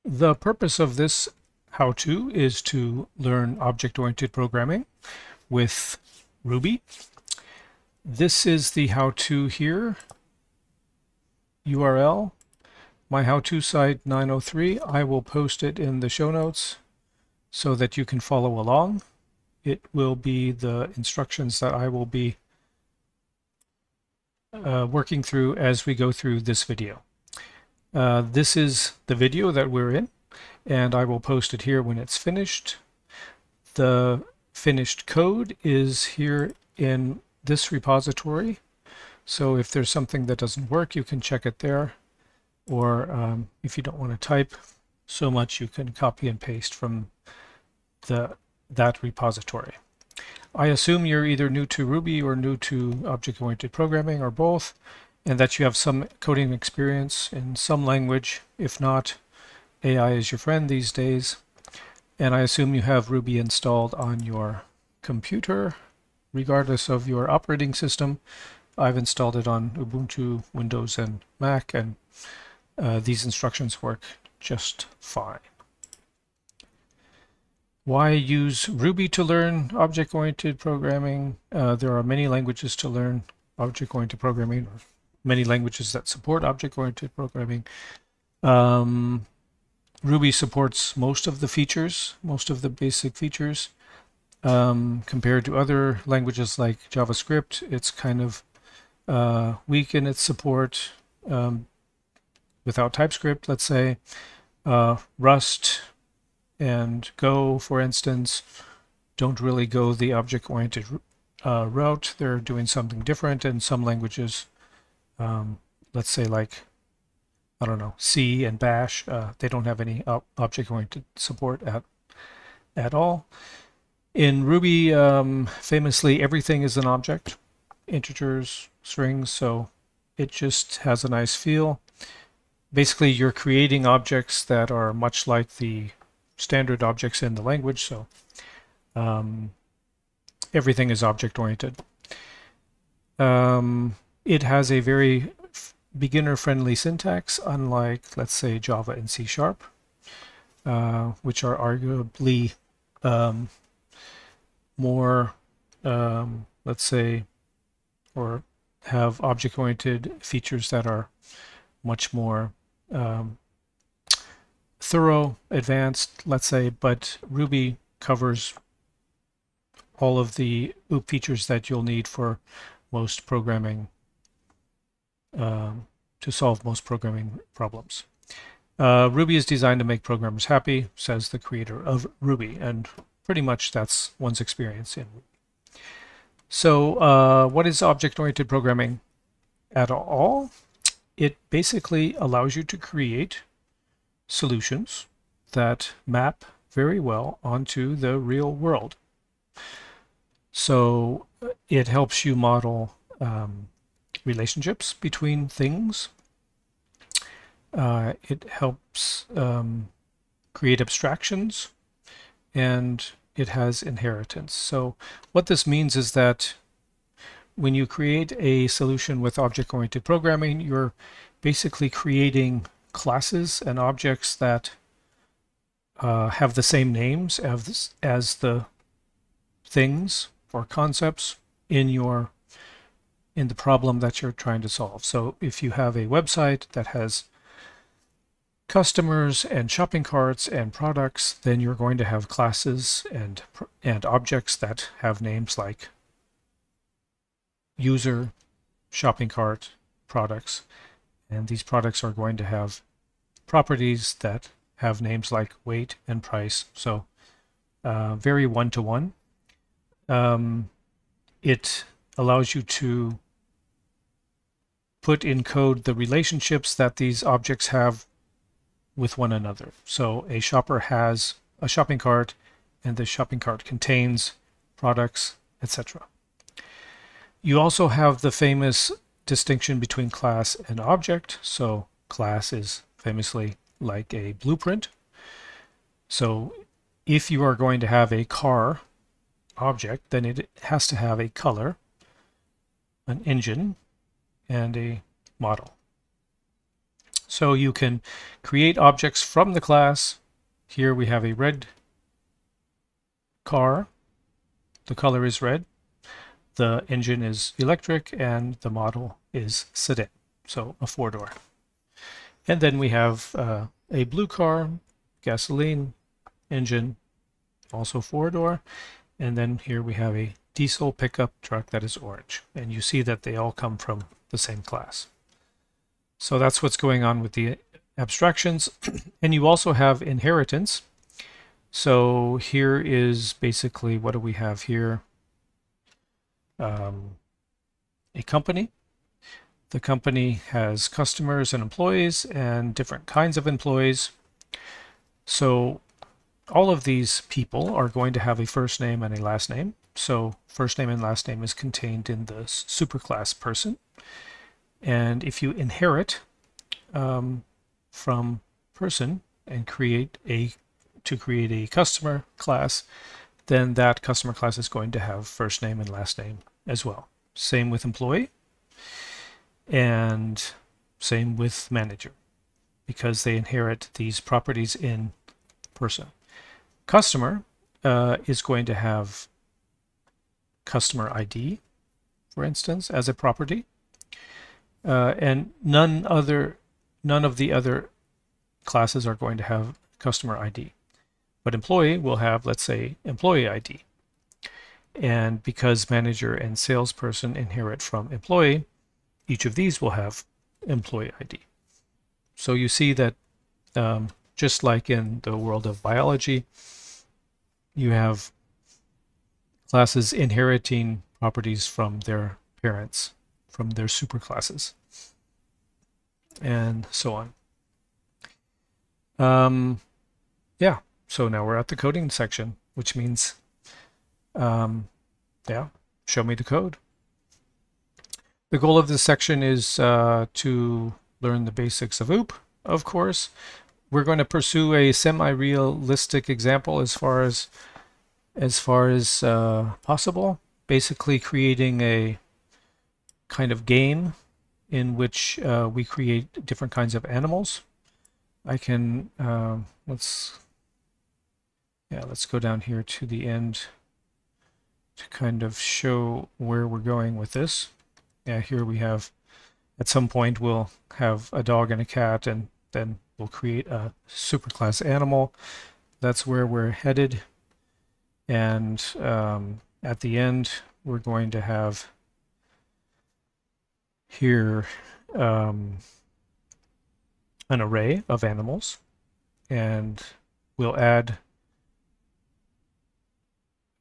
The purpose of this how-to is to learn object-oriented programming with Ruby. This is the how-to here, URL, my how-to site 903. I will post it in the show notes so that you can follow along. It will be the instructions that I will be working through as we go through this video. This is the video that we're in, and I will post it here when it's finished. The finished code is here in this repository, so if there's something that doesn't work, you can check it there, or if you don't want to type so much, you can copy and paste from that repository. I assume you're either new to Ruby or new to object-oriented programming, or both, and that you have some coding experience in some language. If not, AI is your friend these days. And I assume you have Ruby installed on your computer, regardless of your operating system. I've installed it on Ubuntu, Windows, and Mac, and these instructions work just fine. Why use Ruby to learn object-oriented programming? There are many languages to learn object-oriented programming, or many languages that support object-oriented programming. Ruby supports most of the features, most of the basic features. Compared to other languages like JavaScript, it's kind of weak in its support. Without TypeScript, let's say, Rust and Go, for instance, don't really go the object-oriented route. They're doing something different in some languages. Let's say like, I don't know, C and Bash, they don't have any object-oriented support at all. In Ruby, famously, everything is an object, integers, strings, so it just has a nice feel. Basically, you're creating objects that are much like the standard objects in the language, so everything is object-oriented. It has a very beginner-friendly syntax, unlike, let's say, Java and C#, which are arguably more, let's say, or have object-oriented features that are much more thorough, advanced, let's say, but Ruby covers all of the OOP features that you'll need for most programming, to solve most programming problems. Ruby is designed to make programmers happy, says the creator of Ruby, and pretty much that's one's experience in Ruby. So what is object-oriented programming at all? It basically allows you to create solutions that map very well onto the real world. So it helps you model relationships between things. It helps create abstractions, and it has inheritance. So what this means is that when you create a solution with object-oriented programming, you're basically creating classes and objects that have the same names as the things or concepts in the problem that you're trying to solve. So if you have a website that has customers and shopping carts and products, then you're going to have classes and objects that have names like user, shopping cart, products, and these products are going to have properties that have names like weight and price. So very one-to-one. It allows you to put in code the relationships that these objects have with one another. So a shopper has a shopping cart, and the shopping cart contains products, etc. You also have the famous distinction between class and object. So class is famously like a blueprint. So if you are going to have a car object, then it has to have a color, an engine, and a model. So you can create objects from the class. Here we have a red car. The color is red. The engine is electric and the model is sedan, so a four-door. And then we have a blue car, gasoline, engine, also four-door. And then here we have a diesel pickup truck that is orange. And you see that they all come from the same class. So that's what's going on with the abstractions. And you also have inheritance. So here is basically, what do we have here? A company. The company has customers and employees and different kinds of employees. So all of these people are going to have a first name and a last name. So first name and last name is contained in the superclass person. And if you inherit from person and create a customer class, then that customer class is going to have first name and last name as well. Same with employee, and same with manager, because they inherit these properties in person. Customer is going to have customer ID, for instance, as a property, and none of the other classes are going to have customer ID. But employee will have, let's say, employee ID. And because manager and salesperson inherit from employee, each of these will have employee ID. So you see that just like in the world of biology, you have classes inheriting properties from their parents, from their superclasses, and so on. Yeah, so now we're at the coding section, which means, yeah, show me the code. The goal of this section is to learn the basics of OOP, of course. We're going to pursue a semi-realistic example as far as possible, basically creating a kind of game in which we create different kinds of animals. I can let's go down here to the end to kind of show where we're going with this. Yeah, here we have, at some point we'll have a dog and a cat, and then we'll create a superclass animal. That's where we're headed. And at the end, we're going to have here an array of animals, and we'll add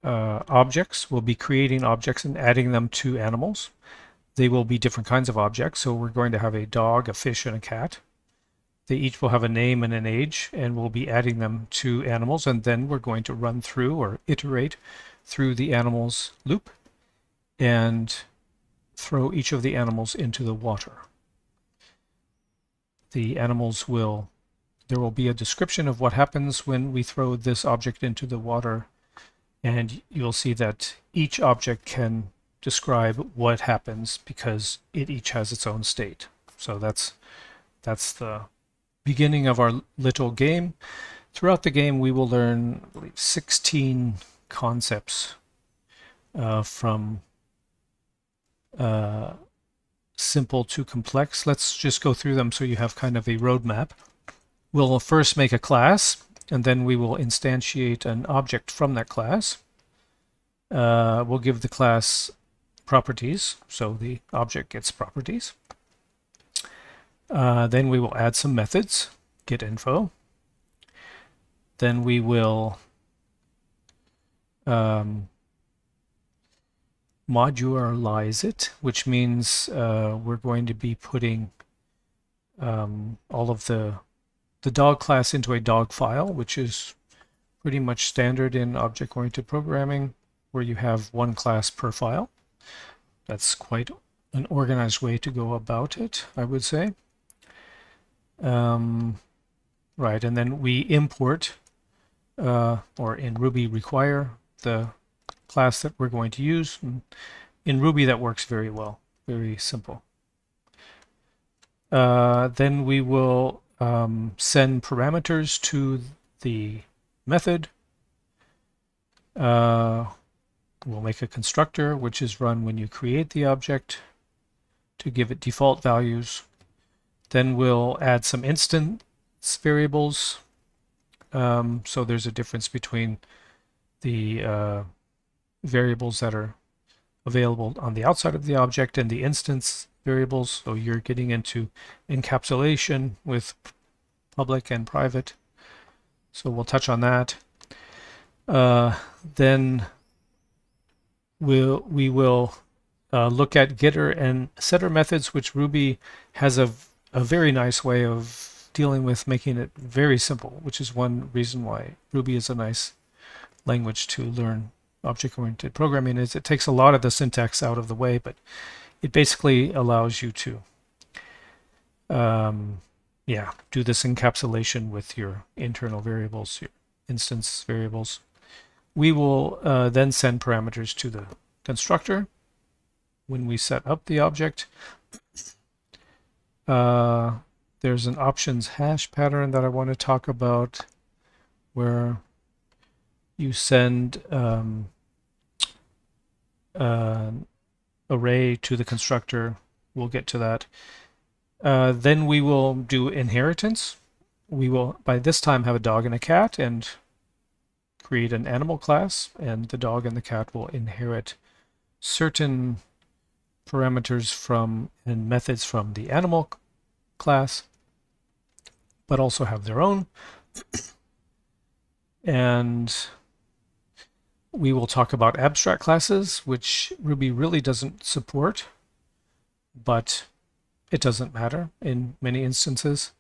objects. We'll be creating objects and adding them to animals. They will be different kinds of objects. So we're going to have a dog, a fish, and a cat. They each will have a name and an age, and we'll be adding them to animals, and then we're going to run through or iterate through the animals loop and throw each of the animals into the water. The animals there will be a description of what happens when we throw this object into the water, and you'll see that each object can describe what happens because it each has its own state. So that's the beginning of our little game. Throughout the game, we will learn, I believe, 16 concepts from simple to complex. Let's just go through them so you have kind of a roadmap. We'll first make a class, and then we will instantiate an object from that class. We'll give the class properties, so the object gets properties. Then we will add some methods, get info. Then we will modularize it, which means we're going to be putting all of the dog class into a dog file, which is pretty much standard in object-oriented programming, where you have one class per file. That's quite an organized way to go about it, I would say. Right, and then we import, or in Ruby require, the class that we're going to use. In Ruby that works very well, very simple. Then we will send parameters to the method. We'll make a constructor, which is run when you create the object to give it default values. Then we'll add some instance variables. So there's a difference between the variables that are available on the outside of the object and the instance variables. So you're getting into encapsulation with public and private. So we'll touch on that. Then we will look at getter and setter methods, which Ruby has a very nice way of dealing with, making it very simple, which is one reason why Ruby is a nice language to learn object-oriented programming. Is it takes a lot of the syntax out of the way, but it basically allows you to do this encapsulation with your internal variables, your instance variables. We will then send parameters to the constructor when we set up the object. There's an options hash pattern that I want to talk about where you send an array to the constructor. We'll get to that. Then we will do inheritance. We will, by this time, have a dog and a cat and create an animal class, and the dog and the cat will inherit certain parameters from and methods from the animal class, but also have their own. And we will talk about abstract classes, which Ruby really doesn't support, but it doesn't matter in many instances,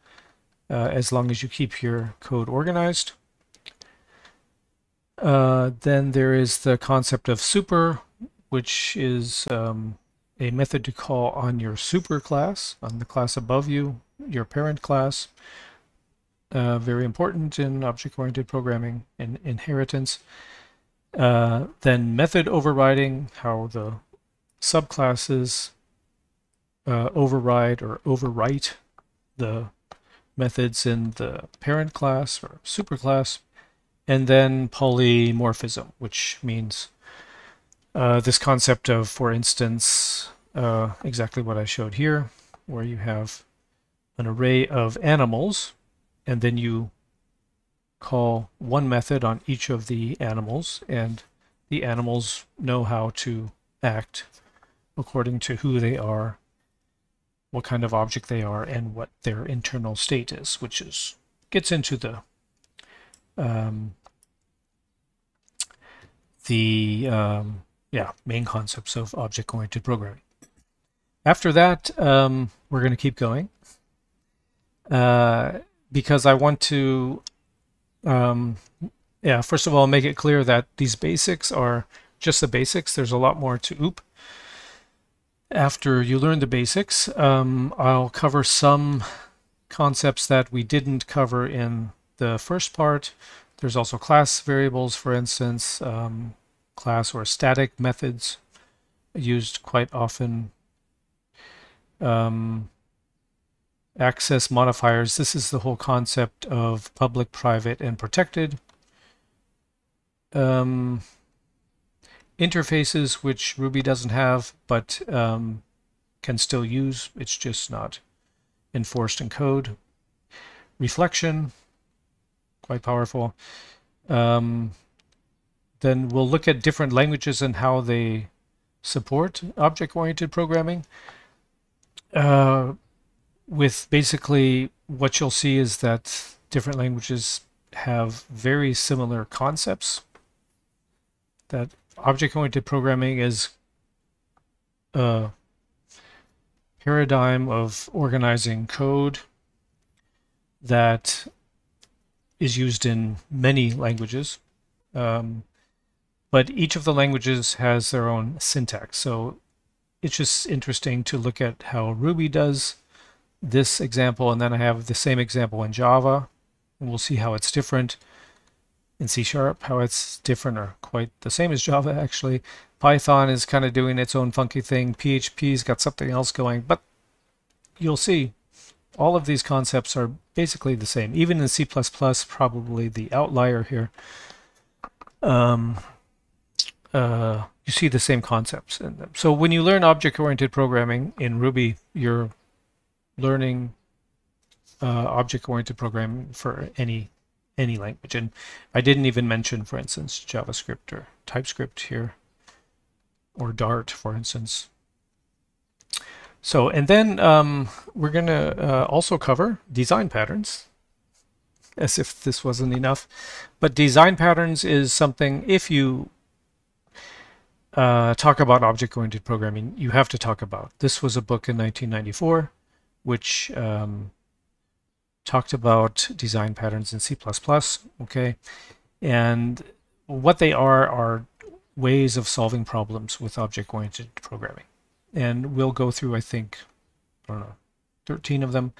as long as you keep your code organized. Then there is the concept of super, which is a method to call on your super class, on the class above you, your parent class. Very important in object-oriented programming and inheritance. Then method overriding, how the subclasses override or overwrite the methods in the parent class or superclass. And then polymorphism, which means this concept of, for instance, exactly what I showed here, where you have an array of animals, and then you call one method on each of the animals, and the animals know how to act according to who they are, what kind of object they are, and what their internal state is, which gets into the main concepts of object-oriented programming. After that, we're going to keep going because I want to, first of all, make it clear that these basics are just the basics. There's a lot more to OOP. After you learn the basics, I'll cover some concepts that we didn't cover in the first part. There's also class variables, for instance, class or static methods used quite often. Access modifiers. This is the whole concept of public, private, and protected. Interfaces, which Ruby doesn't have, but can still use. It's just not enforced in code. Reflection, quite powerful. Then we'll look at different languages and how they support object-oriented programming. With basically what you'll see is that different languages have very similar concepts. That object-oriented programming is a paradigm of organizing code that is used in many languages. But each of the languages has their own syntax. So it's just interesting to look at how Ruby does this example, and then I have the same example in Java, and we'll see how it's different. In C#, how it's different or quite the same as Java, actually. Python is kind of doing its own funky thing. PHP's got something else going, but you'll see All of these concepts are basically the same. Even in C++, probably the outlier here, you see the same concepts in them. So when you learn object-oriented programming in Ruby, you're learning object-oriented programming for any language. And I didn't even mention, for instance, JavaScript or TypeScript here, or Dart, for instance. So, and then we're going to also cover design patterns, as if this wasn't enough. But design patterns is something, if you talk about object-oriented programming, you have to talk about. This was a book in 1994, which talked about design patterns in C++, okay? And what they are ways of solving problems with object-oriented programming. And we'll go through, I think, I don't know, 13 of them.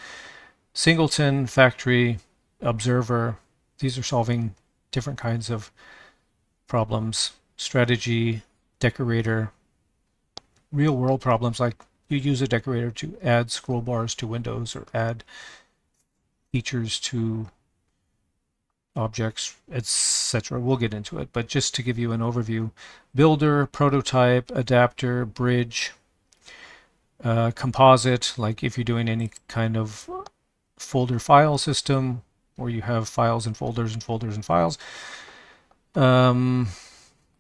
Singleton, factory, observer, these are solving different kinds of problems. Strategy, decorator, real-world problems, like you use a decorator to add scroll bars to windows or add features to objects, etc. We'll get into it, but just to give you an overview: builder, prototype, adapter, bridge, composite, like if you're doing any kind of folder file system where you have files and folders and folders and files.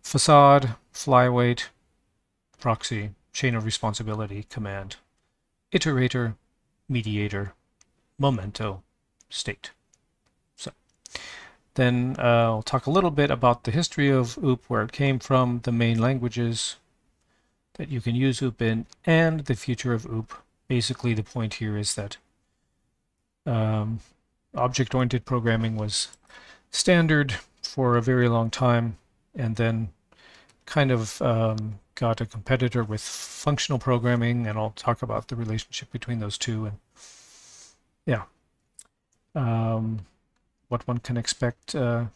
Facade, Flyweight, Proxy, chain of responsibility, command, Iterator, Mediator, Memento, state. So then I'll talk a little bit about the history of OOP, where it came from, the main languages that you can use OOP in, and the future of OOP. Basically, the point here is that object-oriented programming was standard for a very long time, and then kind of got a competitor with functional programming, and I'll talk about the relationship between those two, and yeah, what one can expect as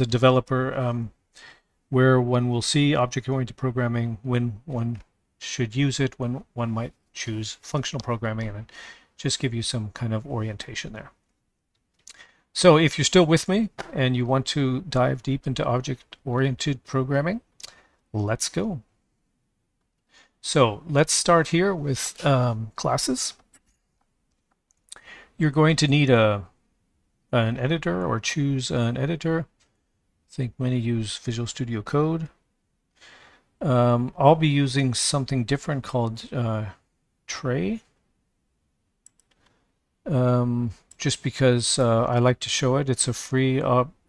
a developer, where one will see object-oriented programming, when one should use it, when one might choose functional programming, and just give you some kind of orientation there. So if you're still with me and you want to dive deep into object-oriented programming, let's go. So let's start here with classes. You're going to need an editor, or choose an editor. I think many use Visual Studio Code. I'll be using something different called Tray. Just because I like to show it. It's a free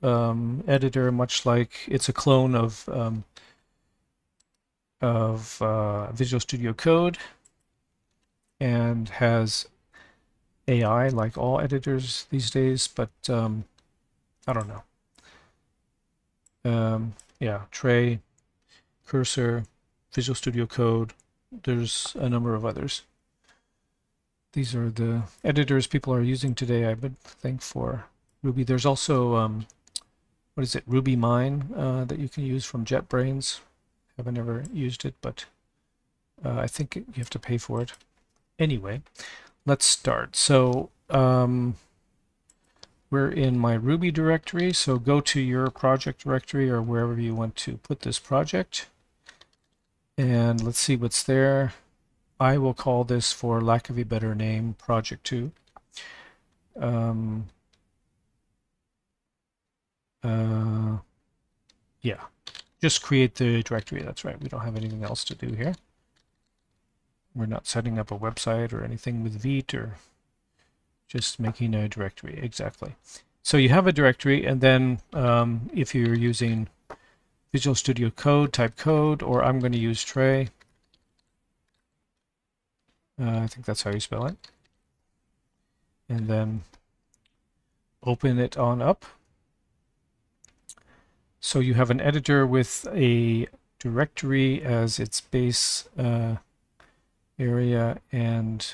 editor, much like it's a clone of Visual Studio Code, and has AI like all editors these days, but I don't know. Yeah, Tray, Cursor, Visual Studio Code, there's a number of others. These are the editors people are using today, I would think, for Ruby. There's also, what is it, RubyMine that you can use from JetBrains. Haven't ever used it, but I think you have to pay for it. Anyway, let's start. So we're in my Ruby directory, so go to your project directory or wherever you want to put this project. And let's see what's there. I will call this, for lack of a better name, Project 2. Yeah, just create the directory. That's right. We don't have anything else to do here. We're not setting up a website or anything with Vite, or just making a directory. Exactly. So you have a directory, and then if you're using Visual Studio Code, type code, or I'm going to use Tray. I think that's how you spell it. And then open it on up. So you have an editor with a directory as its base area, and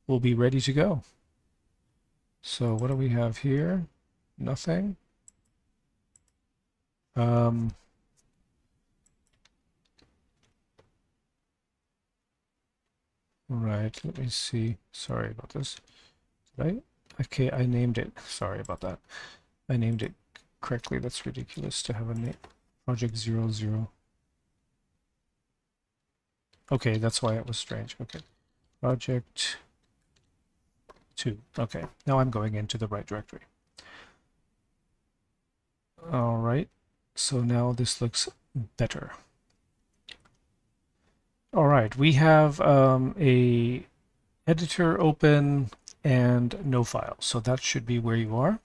we'll be ready to go. So what do we have here? Nothing. Right, let me see. Sorry about this. Did I? Okay, I named it. Sorry about that. I named it correctly. That's ridiculous to have a name. Project 00. Okay, that's why it was strange. Okay. Project 2. Okay, now I'm going into the right directory. All right, so now this looks better. All right, we have a editor open and no file, so that should be where you are.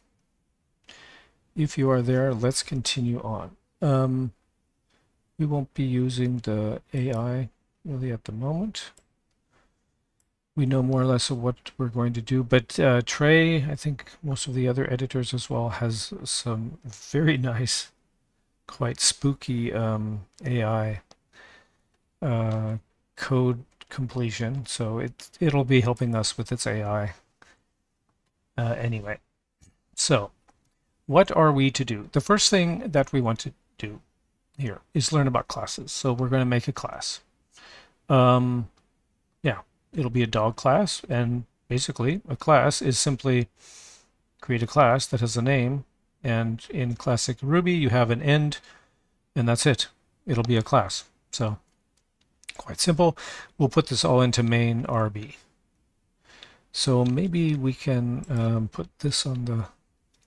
If you are there, let's continue on. We won't be using the AI really at the moment. We know more or less of what we're going to do, but Trey, I think most of the other editors as well, has some very nice, quite spooky AI code completion, so it'll be helping us with its AI anyway. So what are we to do? The first thing that we want to do here is learn about classes. So we're going to make a class. Yeah, it'll be a dog class, and basically a class is simply create a class that has a name, and in classic Ruby you have an end, and that's it. It'll be a class. So quite simple. We'll put this all into main RB. So maybe we can put this on the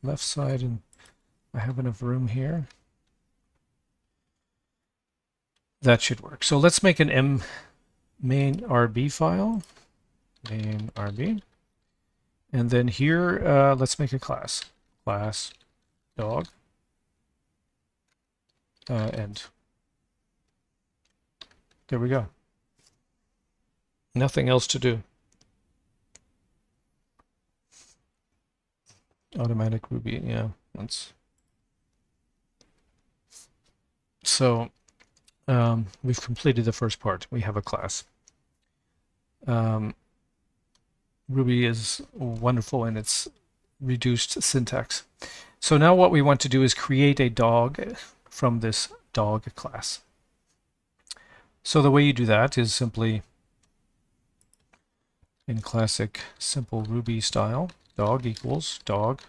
left side, and I have enough room here. That should work. So let's make an main RB file, main RB, and then here let's make a class, dog, end. There we go. Nothing else to do. Automatic Ruby, yeah. So we've completed the first part. We have a class. Ruby is wonderful in its reduced syntax. So now what we want to do is create a dog from this dog class. So the way you do that is simply in classic simple Ruby style, dog equals dog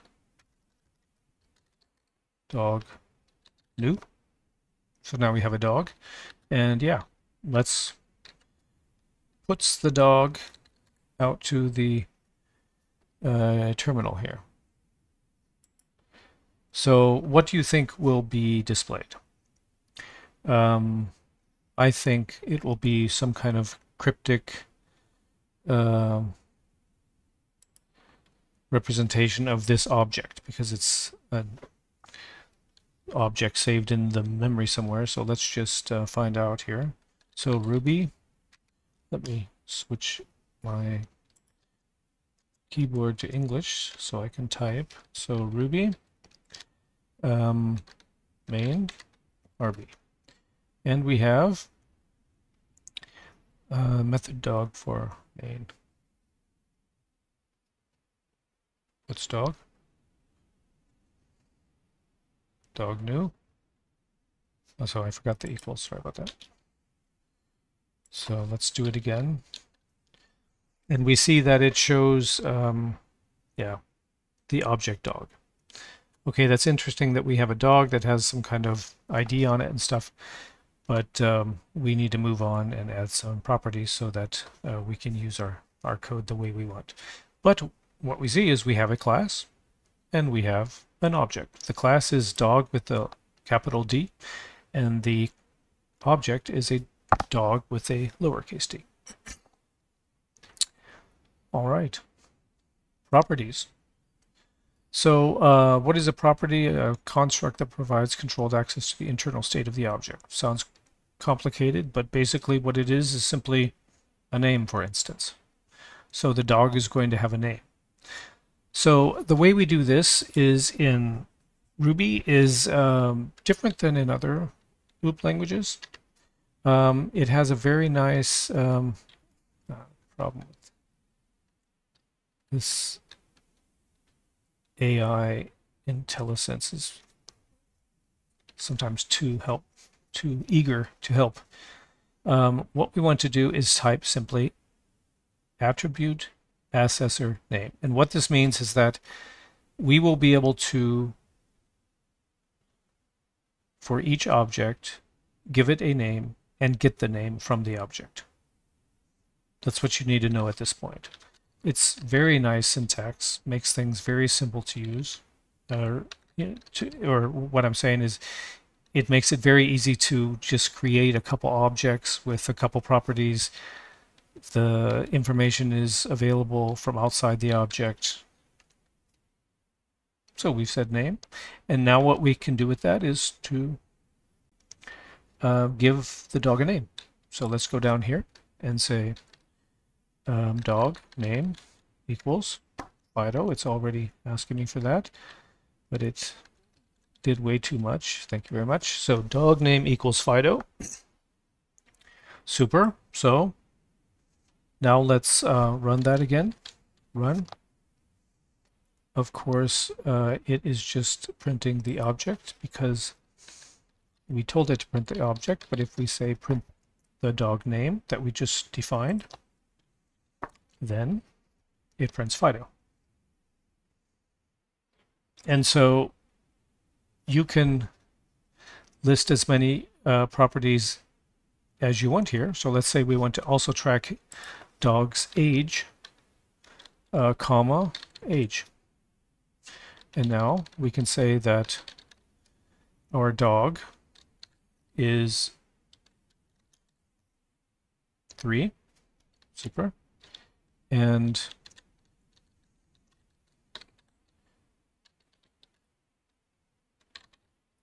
new. So now we have a dog, and yeah, let's puts the dog out to the terminal here. So what do you think will be displayed? I think it will be some kind of cryptic representation of this object, because it's an object saved in the memory somewhere. So let's just find out here. So Ruby, let me switch my keyboard to English so I can type. So Ruby main RB, and we have method dog for main. What's dog? Dog new. Oh, so I forgot the equals. Sorry about that. So let's do it again. And we see that it shows, yeah, the object dog. Okay, that's interesting that we have a dog that has some kind of ID on it and stuff, but we need to move on and add some properties so that we can use our code the way we want. But what we see is we have a class and we have an object. The class is dog with the capital D, and the object is a dog with a lowercase d. All right, properties. So what is a property? A construct that provides controlled access to the internal state of the object. Sounds complicated, but basically what it is simply a name, for instance. So the dog is going to have a name. So the way we do this is in Ruby is different than in other loop languages. It has a very nice problem with this AI IntelliSense is sometimes too eager to help. What we want to do is type simply attribute assessor name. And what this means is that we will be able to, for each object, give it a name and get the name from the object. That's what you need to know at this point. It's very nice syntax, makes things very simple to use. Or what I'm saying is, it makes it very easy to just create a couple objects with a couple properties. The information is available from outside the object. So we've said name. And now what we can do with that is to give the dog a name. So let's go down here and say dog name equals Fido. It's already asking me for that, but it did way too much. Thank you very much. So dog name equals Fido. Super. So now let's run that again. Run. Of course, it is just printing the object because we told it to print the object, but if we say print the dog name that we just defined, then it prints Fido. And so you can list as many properties as you want here. So let's say we want to also track dog's age, comma, age. And now we can say that our dog is 3, super, and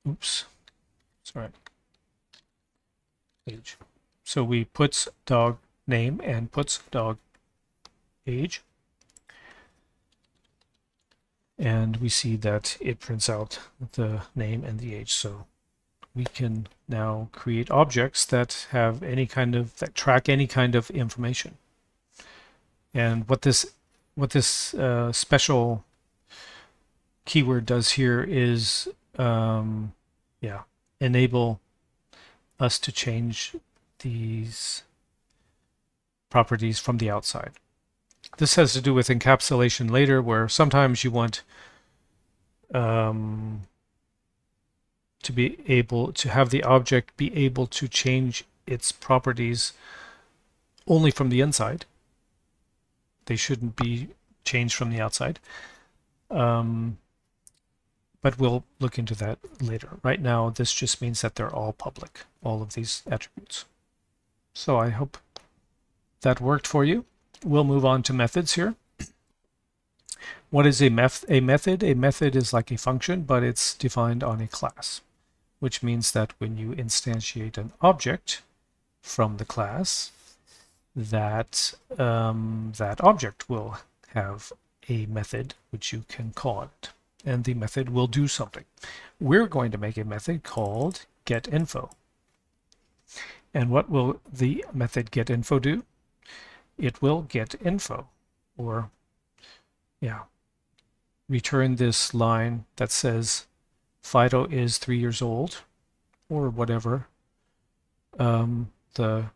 oops, sorry, age. So we puts dog name and puts dog age. And we see that it prints out the name and the age. So we can now create objects that have any kind of, that track any kind of information. And what this special keyword does here is enable us to change these properties from the outside. This has to do with encapsulation later, where sometimes you want to be able to have the object be able to change its properties only from the inside. They shouldn't be changed from the outside. But we'll look into that later. Right now, this just means that they're all public, all of these attributes. So I hope that worked for you. We'll move on to methods here. What is a method? A method is like a function, but it's defined on a class, which means that when you instantiate an object from the class, that that object will have a method which you can call it, and the method will do something. We're going to make a method called getInfo. And what will the method getInfo do? It will get info, or return this line that says Fido is 3 years old, or whatever the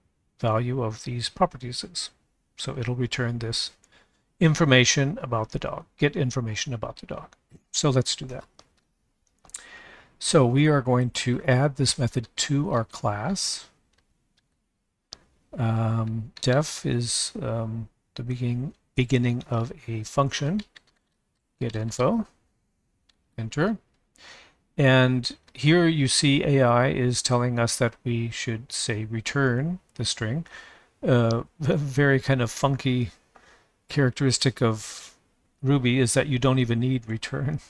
value of these properties is. So it'll return this information about the dog, get information about the dog. So let's do that. So we are going to add this method to our class. Def is the beginning of a function. GetInfo, enter. And here you see AI is telling us that we should say return the string. A very kind of funky characteristic of Ruby is that you don't even need return.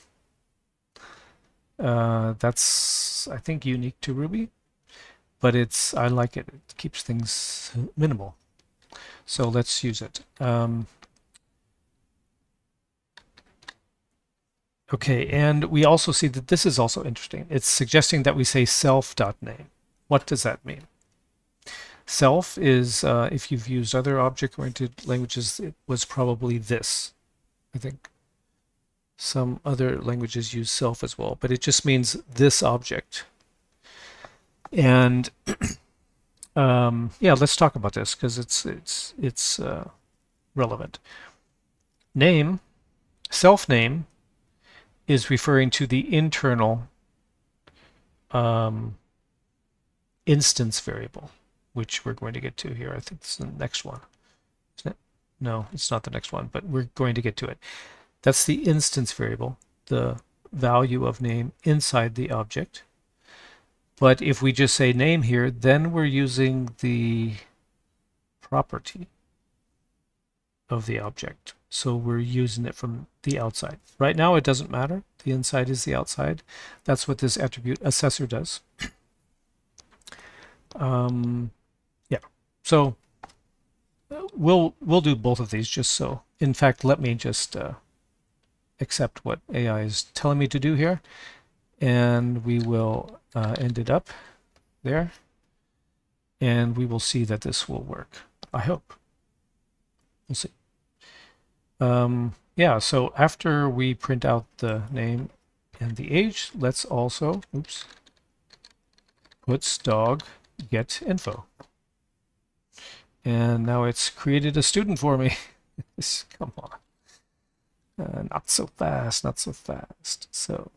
That's, I think, unique to Ruby. But I like it. It keeps things minimal. So let's use it. Okay, and we also see that this is also interesting. It's suggesting that we say self.name. What does that mean? Self is, if you've used other object-oriented languages, it was probably this. I think some other languages use self as well, but it just means this object. And let's talk about this because it's relevant. Name, self-name, is referring to the internal instance variable, which we're going to get to here. I think it's the next one. Isn't it? No, it's not the next one, but we're going to get to it. That's the instance variable, the value of name inside the object. But if we just say name here, then we're using the property of the object. So we're using it from the outside. Right now it doesn't matter. The inside is the outside. That's what this attribute assessor does. Yeah. So we'll do both of these just so. In fact, let me just accept what AI is telling me to do here, and we will end it up there, and we will see that this will work. I hope. We'll see. Yeah, so after we print out the name and the age, let's also, oops, puts dog get info. And now it's created a student for me. Come on. Not so fast, not so fast. So,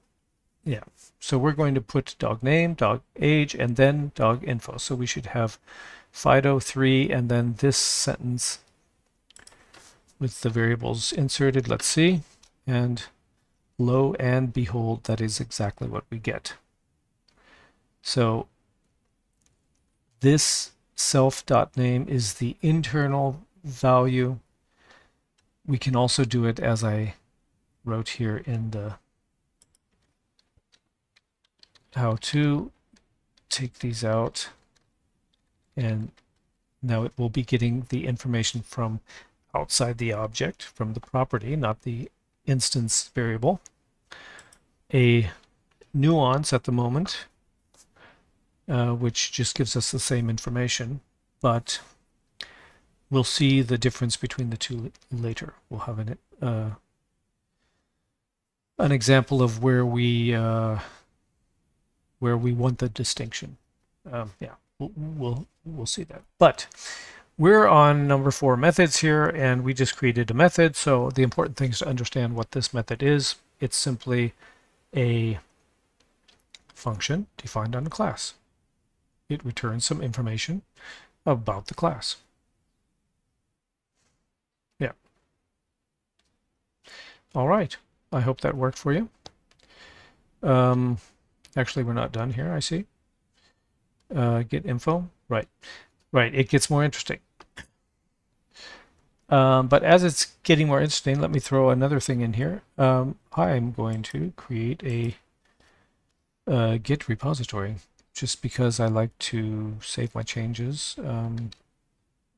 yeah. So we're going to put dog name, dog age, and then dog info. So we should have Fido 3, and then this sentence with the variables inserted. Let's see. And lo and behold, that is exactly what we get. So this self.name is the internal value. We can also do it as I wrote here in the how to. Take these out, and now it will be getting the information from outside the object, from the property, not the instance variable. A nuance at the moment, which just gives us the same information, but we'll see the difference between the two later. We'll have an example of where we want the distinction. Yeah, we'll see that. But we're on number 4, methods here, and we just created a method. So the important thing is to understand what this method is. It's simply a function defined on a class. It returns some information about the class. Yeah. All right. I hope that worked for you. Actually, we're not done here, I see. Get info. Right. Right. It gets more interesting. But as it's getting more interesting, let me throw another thing in here. I'm going to create a Git repository just because I like to save my changes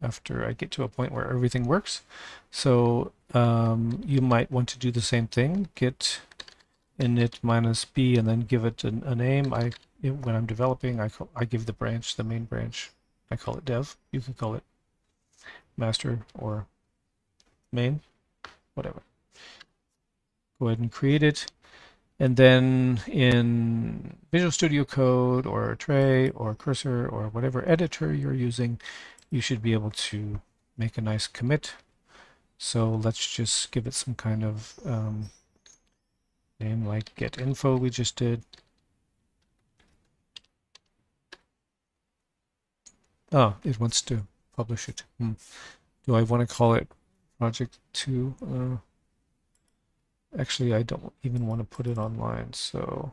after I get to a point where everything works. So you might want to do the same thing, git init -b, and then give it a name. When I'm developing, I give the branch, the main branch, I call it dev. You can call it master or main, whatever. Go ahead and create it. And then in Visual Studio Code or Tray or Cursor or whatever editor you're using, you should be able to make a nice commit. So let's just give it some kind of name like get info we just did. Oh, it wants to publish it. Do I want to call it project 2? Actually, I don't even want to put it online, so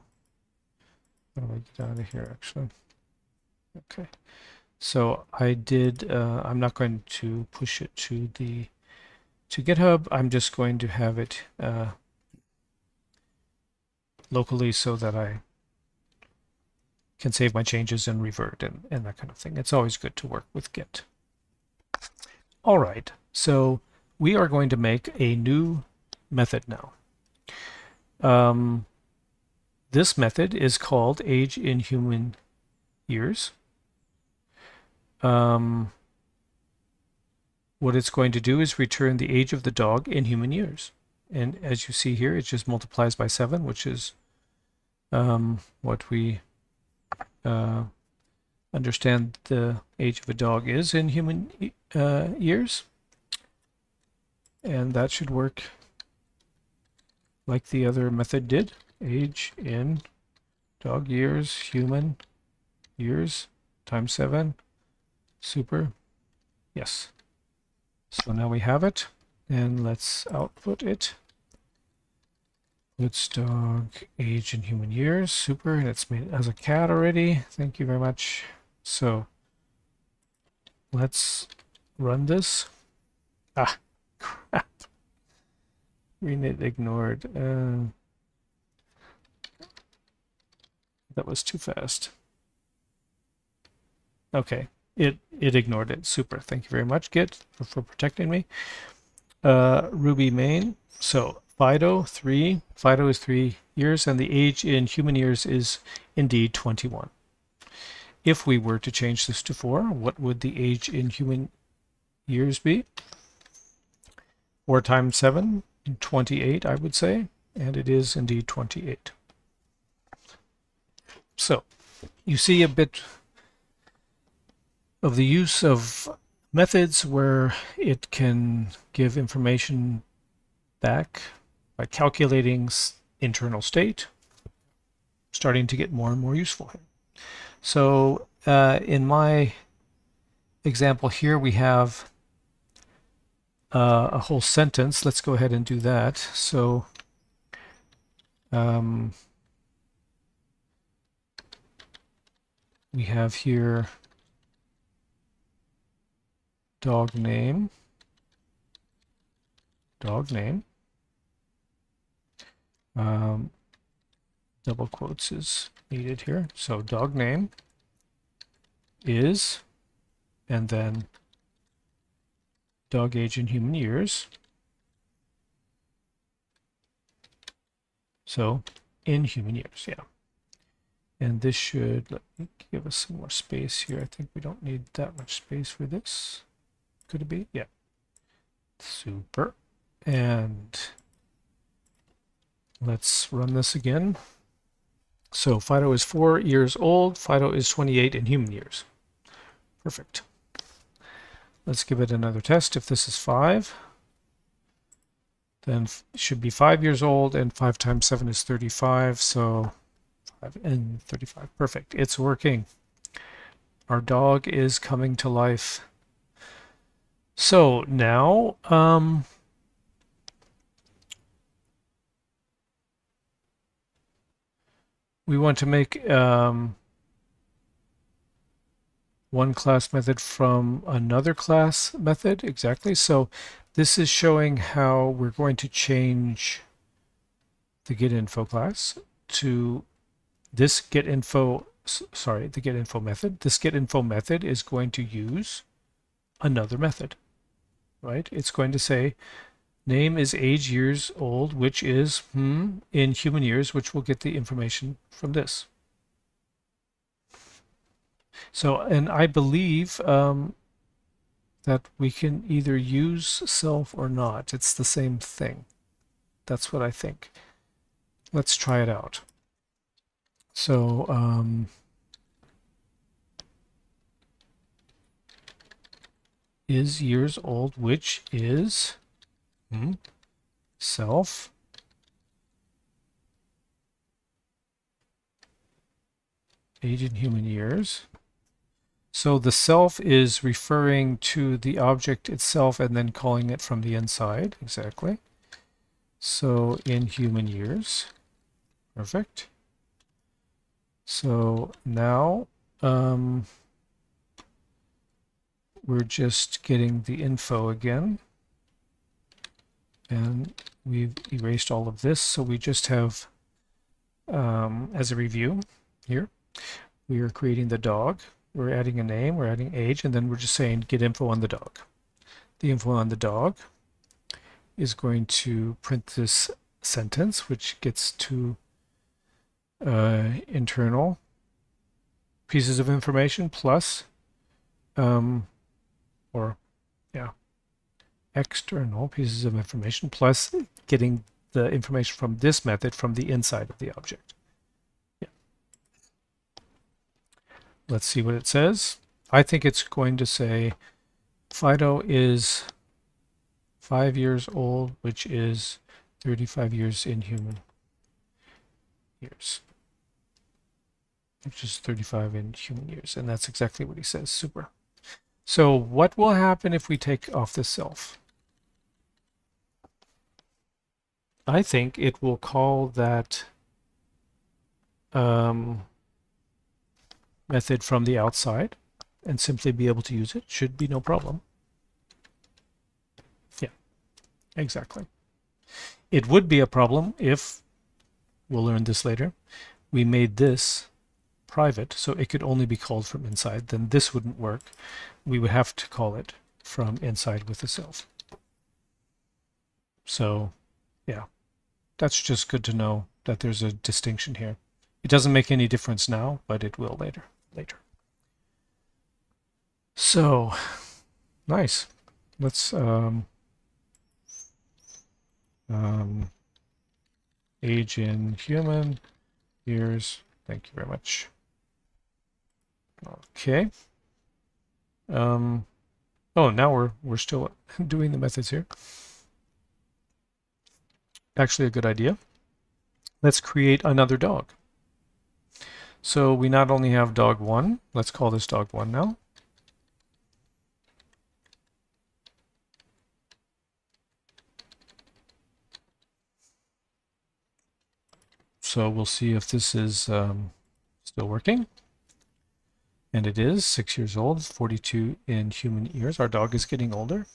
how do I get out of here, actually? Okay, so I did, I'm not going to push it to GitHub. I'm just going to have it locally so that I can save my changes and revert and that kind of thing. It's always good to work with Git. All right, so we are going to make a new method now. This method is called age in human years. What it's going to do is return the age of the dog in human years. And as you see here, it just multiplies by 7, which is what we understand the age of a dog is in human years. and that should work like the other method did. Age in dog years, human years, times 7, super, yes. So now we have it, and let's output it. Let's dog age in human years, super, and it's made as a cat already. Thank you very much. So let's run this. Ah, crap. Renit ignored. That was too fast. Okay, it ignored it. Super. Thank you very much, Git, for protecting me. Ruby main. So Fido 3. Fido is 3 years, and the age in human years is indeed 21. If we were to change this to 4, what would the age in human years be? 4 times 7, 28, I would say, and it is indeed 28. So you see a bit of the use of methods where it can give information back by calculating internal state, starting to get more and more useful here. So in my example here, we have a whole sentence. Let's go ahead and do that. So we have here dog name, double quotes is needed here. So dog name is, and then dog age in human years. So in human years, yeah. And this should, let me give us some more space here. I think we don't need that much space for this. Could it be? Yeah. Super. And let's run this again. So Fido is 4 years old. Fido is 28 in human years. Perfect. Let's give it another test. If this is 5, then it should be 5 years old, and 5 times 7 is 35. So 5 and 35. Perfect. It's working. Our dog is coming to life. So now we want to make one class method from another class method. Exactly. So this is showing how we're going to change the getInfo class to this getInfo, sorry, the getInfo method. This getInfo method is going to use another method, right? It's going to say name is age years old, which is in human years, which will get the information from this. So, and I believe that we can either use self or not. It's the same thing. That's what I think. Let's try it out. So is years old, which is self age in human years. So the self is referring to the object itself and then calling it from the inside. Exactly. So in human years. Perfect. So now we're just getting the info again. And we've erased all of this. So we just have, as a review here, we are creating the dog. We're adding a name, we're adding age, and then we're just saying get info on the dog. The info on the dog is going to print this sentence, which gets to internal pieces of information plus, external pieces of information plus getting the information from this method from the inside of the object. Let's see what it says. I think it's going to say Fido is 5 years old, which is 35 years in human years, which is 35 in human years. And that's exactly what he says. Super. So what will happen if we take off the self? I think it will call that method from the outside and simply be able to use it. Should be no problem. Yeah, exactly. It would be a problem if, we'll learn this later, we made this private, so it could only be called from inside. Then this wouldn't work. We would have to call it from inside with the self. So, yeah, that's just good to know that there's a distinction here. It doesn't make any difference now, but it will later. So, nice. Let's age in human years. Thank you very much. Okay. Oh, now we're still doing the methods here. Actually, a good idea. Let's create another dog. So we not only have dog 1, let's call this dog 1 now. So we'll see if this is still working. And it is 6 years old, 42 in human years. Our dog is getting older.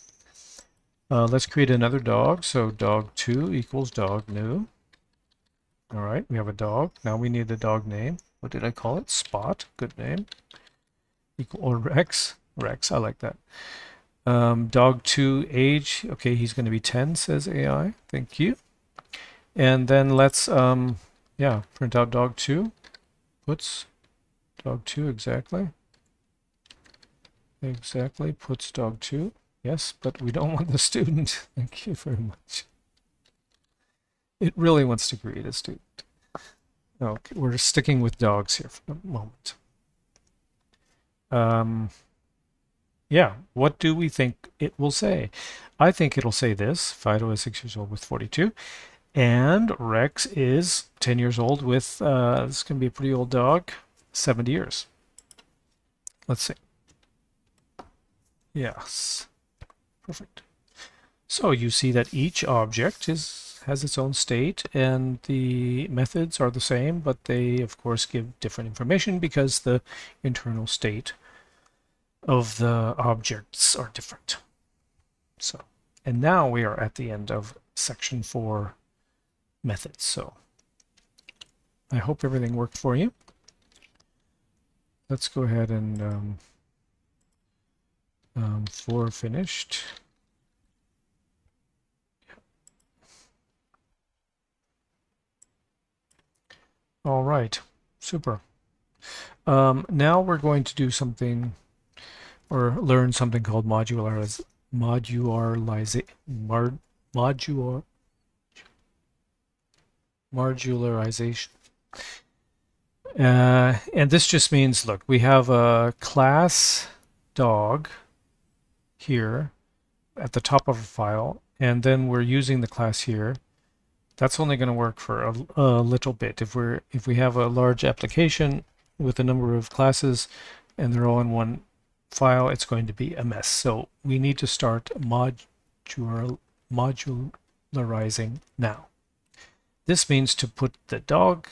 Let's create another dog. So dog 2 equals dog new. All right, we have a dog. Now we need the dog name. What did I call it? Spot. Good name. Equal or Rex. Rex. I like that. Dog 2 age. Okay, he's going to be 10, says AI. Thank you. And then let's print out dog 2. Puts dog 2 exactly. Exactly. Puts dog 2. Yes, but we don't want the student. Thank you very much. It really wants to create a student. Okay, we're sticking with dogs here for the moment. Yeah, what do we think it will say? I think it'll say this. Fido is 6 years old with 42. And Rex is 10 years old with, this is going to be a pretty old dog, 70 years. Let's see. Yes. Perfect. So you see that each object has its own state, and the methods are the same, but they of course give different information because the internal state of the objects are different. So, and now we are at the end of section 4 methods. So I hope everything worked for you. Let's go ahead and 4 finished. All right, super. Now we're going to do something, or learn something called modularization. And this just means, look, we have a class dog here at the top of a file, and then we're using the class here. That's only going to work for a little bit. If we have a large application with a number of classes and they're all in one file, it's going to be a mess. So we need to start modularizing now. This means to put the dog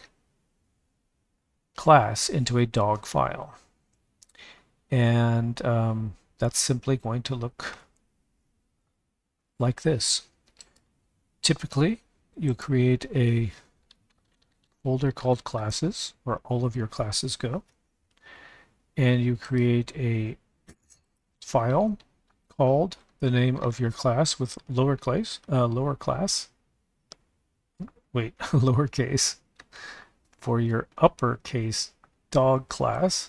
class into a dog file. And that's simply going to look like this. Typically, you create a folder called classes, where all of your classes go, and you create a file called the name of your class with lowercase for your uppercase dog class.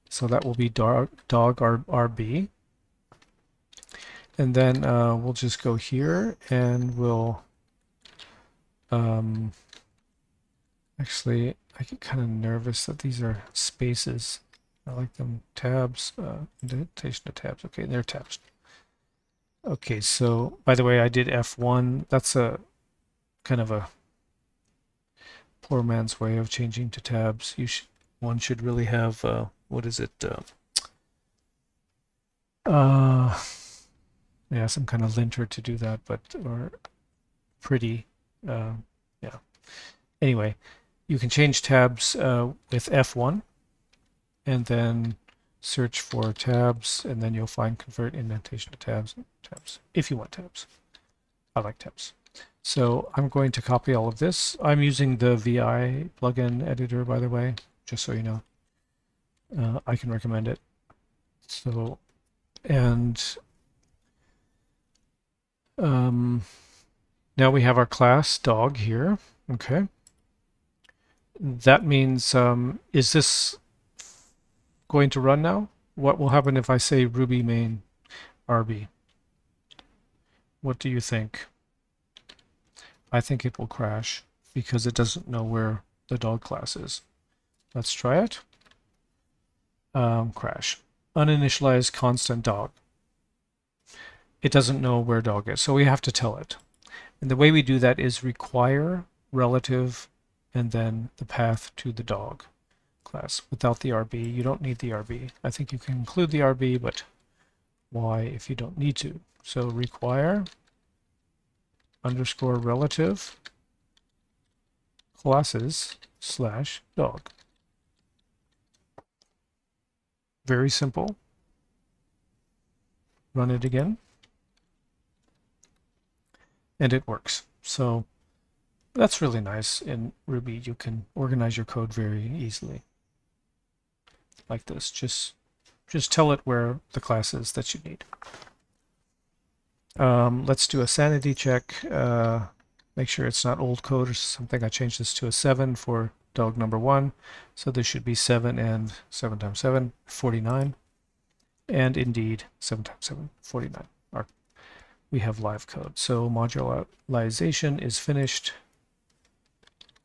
So that will be dog RB. And then we'll just go here and we'll actually, I get kind of nervous that these are spaces. I like them tabs, indentation of tabs. Okay, they're tabs. Okay, so by the way, I did F1. That's a kind of a poor man's way of changing to tabs. One should really have what is it? Yeah, some kind of linter to do that, but or pretty. Yeah. Anyway, you can change tabs with F1, and then search for tabs, and then you'll find convert indentation to tabs. If you want tabs. I like tabs. So I'm going to copy all of this. I'm using the VI plugin editor, by the way, just so you know. I can recommend it. So, and now we have our class dog here. Okay. That means, is this going to run now? What will happen if I say Ruby main RB? What do you think? I think it will crash because it doesn't know where the dog class is. Let's try it. Crash. Uninitialized constant dog. It doesn't know where dog is, so we have to tell it. And the way we do that is require relative and then the path to the dog class. Without the RB, you don't need the RB. I think you can include the RB, but why if you don't need to? So require underscore relative classes slash dog. Very simple. Run it again. And it works. So that's really nice. In Ruby, you can organize your code very easily. Like this. Just tell it where the class is that you need. Let's do a sanity check. Make sure it's not old code or something. I changed this to a 7 for dog number 1. So this should be 7 and 7 times 7, 49. And indeed, 7 times 7, 49. We have live code. So modularization is finished.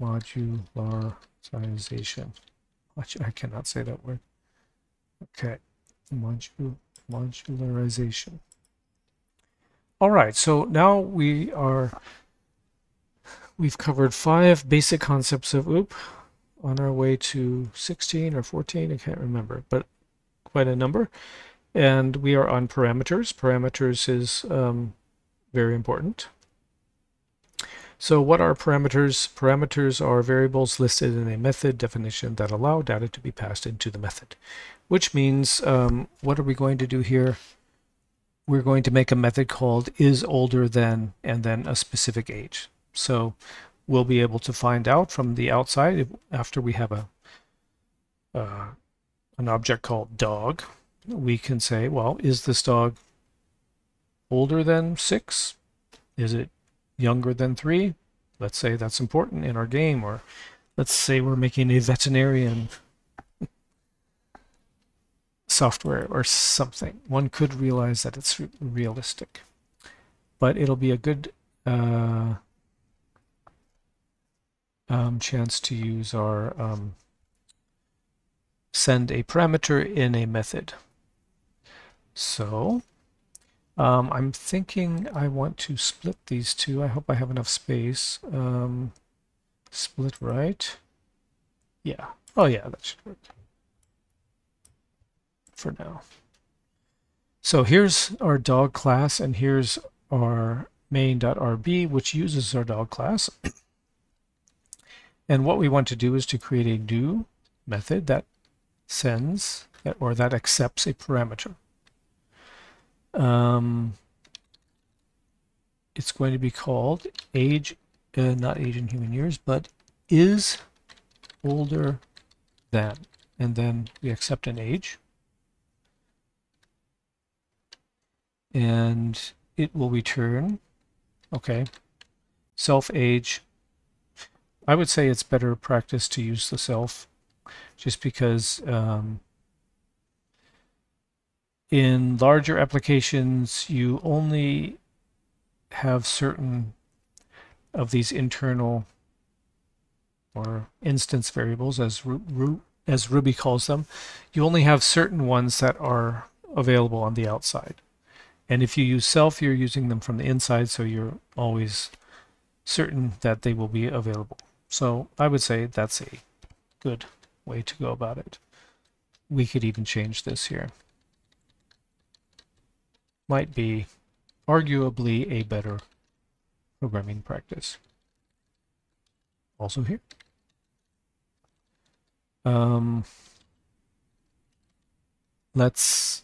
Modularization. I cannot say that word. Okay. Modularization. All right, so now we've covered 5 basic concepts of OOP on our way to 16 or 14, I can't remember, but quite a number. And we are on parameters. Parameters is very important. So what are parameters? Parameters are variables listed in a method definition that allow data to be passed into the method, which means what are we going to do here? We're going to make a method called isOlderThan and then a specific age. So we'll be able to find out from the outside after we have an object called dog. We can say, well, is this dog older than 6? Is it younger than 3? Let's say that's important in our game, or let's say we're making a veterinarian software or something. One could realize that it's realistic, but it'll be a good chance to use our send a parameter in a method. So I'm thinking I want to split these two. I hope I have enough space. Split right. Yeah. Oh yeah, that should work for now. So here's our dog class, and here's our main.rb, which uses our dog class. And what we want to do is to create a new method that sends or that accepts a parameter. It's going to be called age, not age in human years, but is older than, and then we accept an age, and it will return, okay, self age. I would say it's better practice to use the self, just because in larger applications you only have certain of these internal or instance variables, as Ruby calls them. You only have certain ones that are available on the outside. And if you use self, you're using them from the inside, so you're always certain that they will be available. So I would say that's a good way to go about it. We could even change this here. Might be arguably a better programming practice. Also here. Let's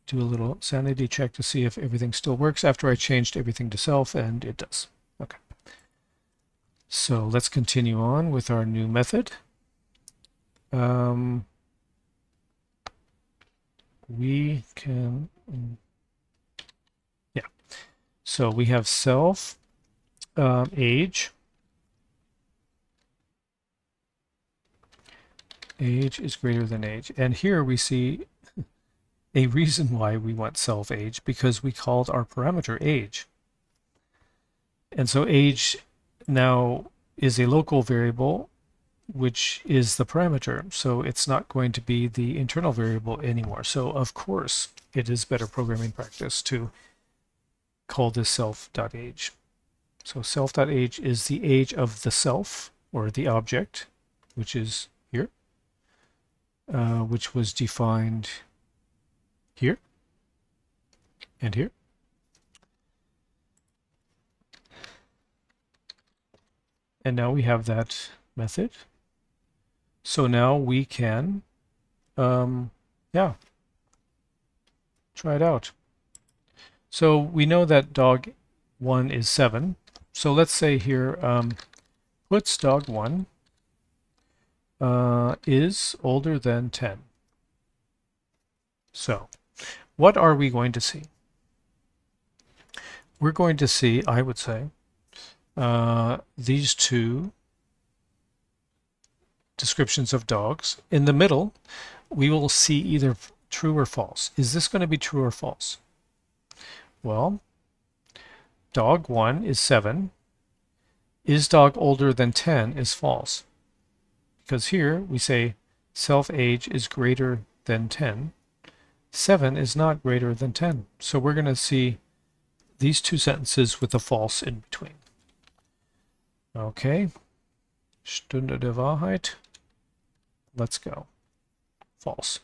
do a little sanity check to see if everything still works after I changed everything to self, and it does. Okay. So let's continue on with our new method. We can, yeah. So we have self age. Age is greater than age. And here we see a reason why we want self age, because we called our parameter age. And so age now is a local variable, which is the parameter. So it's not going to be the internal variable anymore. So of course, it is better programming practice to call this self.age. So self.age is the age of the self, or the object, which is here, which was defined here and here. And now we have that method. So now we can, yeah, try it out. So we know that dog1 is 7. So let's say here, puts dog1 is older than 10. So what are we going to see? We're going to see, I would say, these two descriptions of dogs. In the middle, we will see either true or false. Is this going to be true or false? Well, dog1 is 7. Is dog older than 10 is false. Because here we say self-age is greater than 10. 7 is not greater than 10. So we're going to see these two sentences with a false in between. Okay. Stunde der Wahrheit. Let's go. False.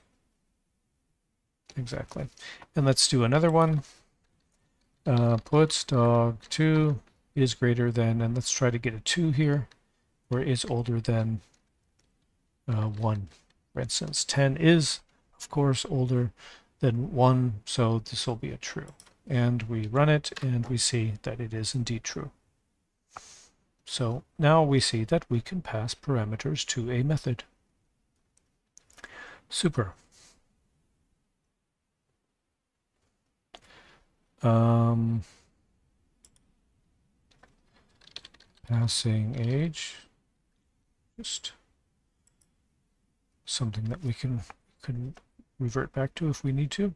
Exactly. And let's do another one. Puts dog2 is greater than, and let's try to get a 2 here, or is older than 1. For instance, 10 is, of course, older than 1, so this will be a true. And we run it, and we see that it is indeed true. So now we see that we can pass parameters to a method. Super. Passing age, just something that we can revert back to if we need to.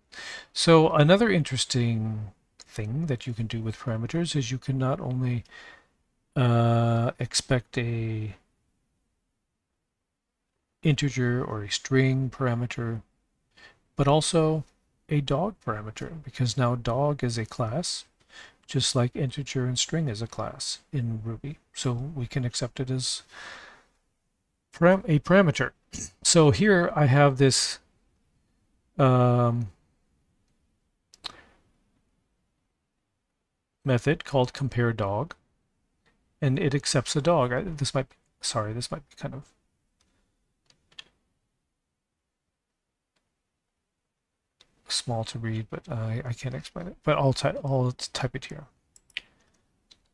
So another interesting thing that you can do with parameters is you can not only expect a integer or a string parameter, but also a dog parameter, because now dog is a class, just like integer and string is a class in Ruby. So we can accept it as a parameter. So here I have this method called compare dog, and it accepts a dog. This might be, sorry, this might be kind of small to read, but I can't explain it. But I'll type it here,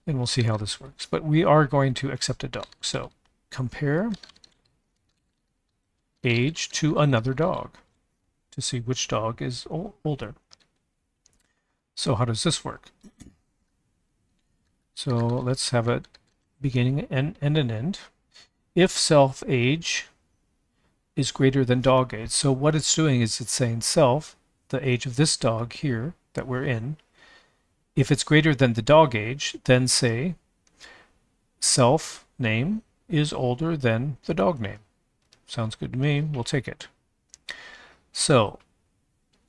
and we'll see how this works. But we are going to accept a dog. So compare age to another dog to see which dog is older. So how does this work? So let's have a beginning and an end. If self age is greater than dog age, so what it's doing is it's saying self, the age of this dog here that we're in, if it's greater than the dog age, then say self name is older than the dog name. Sounds good to me. We'll take it. So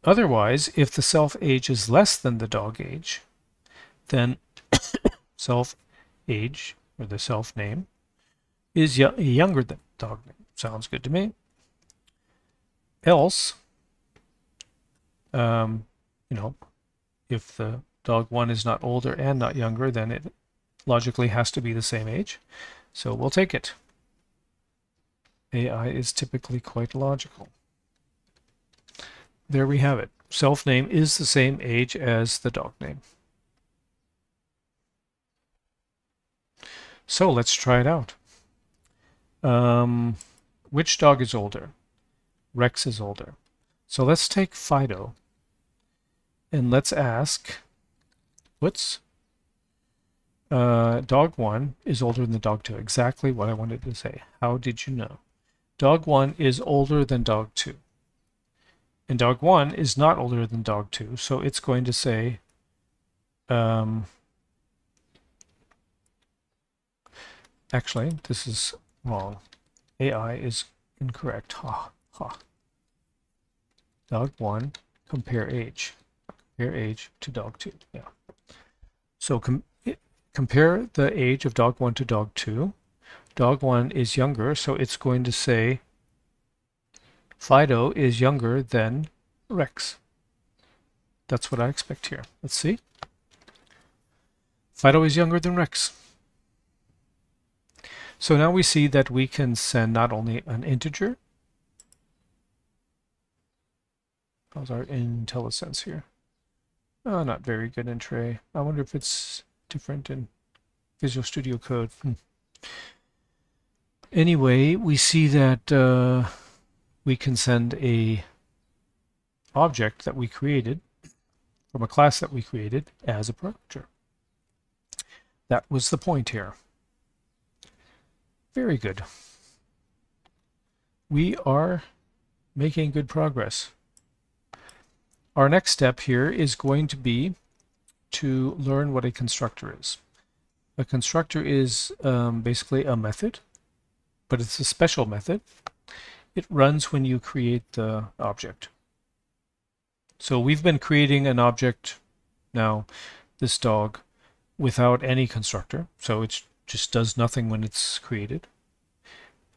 Otherwise, if the self age is less than the dog age, then self age, or the self name, is younger than dog name. Sounds good to me. Else, if the dog 1 is not older and not younger, then it logically has to be the same age. So we'll take it. AI is typically quite logical. There we have it. Self name is the same age as the dog name. So let's try it out. Which dog is older? Rex is older. So let's take Fido and let's ask, dog 1 is older than dog 2. Exactly what I wanted to say. How did you know? Dog 1 is older than dog 2. And dog 1 is not older than dog 2, so it's going to say actually, this is wrong. AI is incorrect. Ha, ha. Dog 1, compare age. Compare age to dog 2. Yeah. So compare the age of dog 1 to dog 2. Dog 1 is younger, so it's going to say Fido is younger than Rex. That's what I expect here. Let's see. Fido is younger than Rex. So now we see that we can send not only an integer. How's our IntelliSense here? Oh, not very good in Tray. I wonder if it's different in Visual Studio Code. Anyway, we see that we can send a object that we created from a class that we created as a parameter. That was the point here. Very good. We are making good progress. Our next step here is going to be to learn what a constructor is. A constructor is basically a method, but it's a special method. It runs when you create the object. So we've been creating an object now, this dog, without any constructor. So it just does nothing when it's created.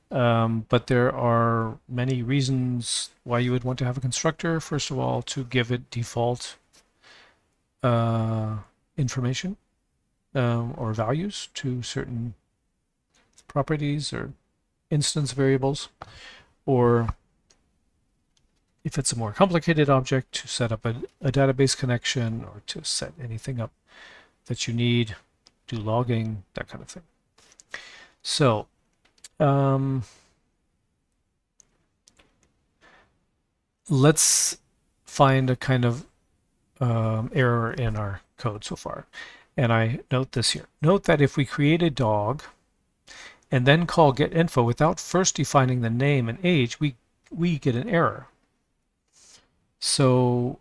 But there are many reasons why you would want to have a constructor. First of all, to give it default information or values to certain properties or instance variables, or if it's a more complicated object, to set up a database connection or to set anything up that you need, do logging, that kind of thing. So let's find a kind of error in our code so far. And I note this here. Note that if we create a dog and then call getInfo without first defining the name and age, we get an error. So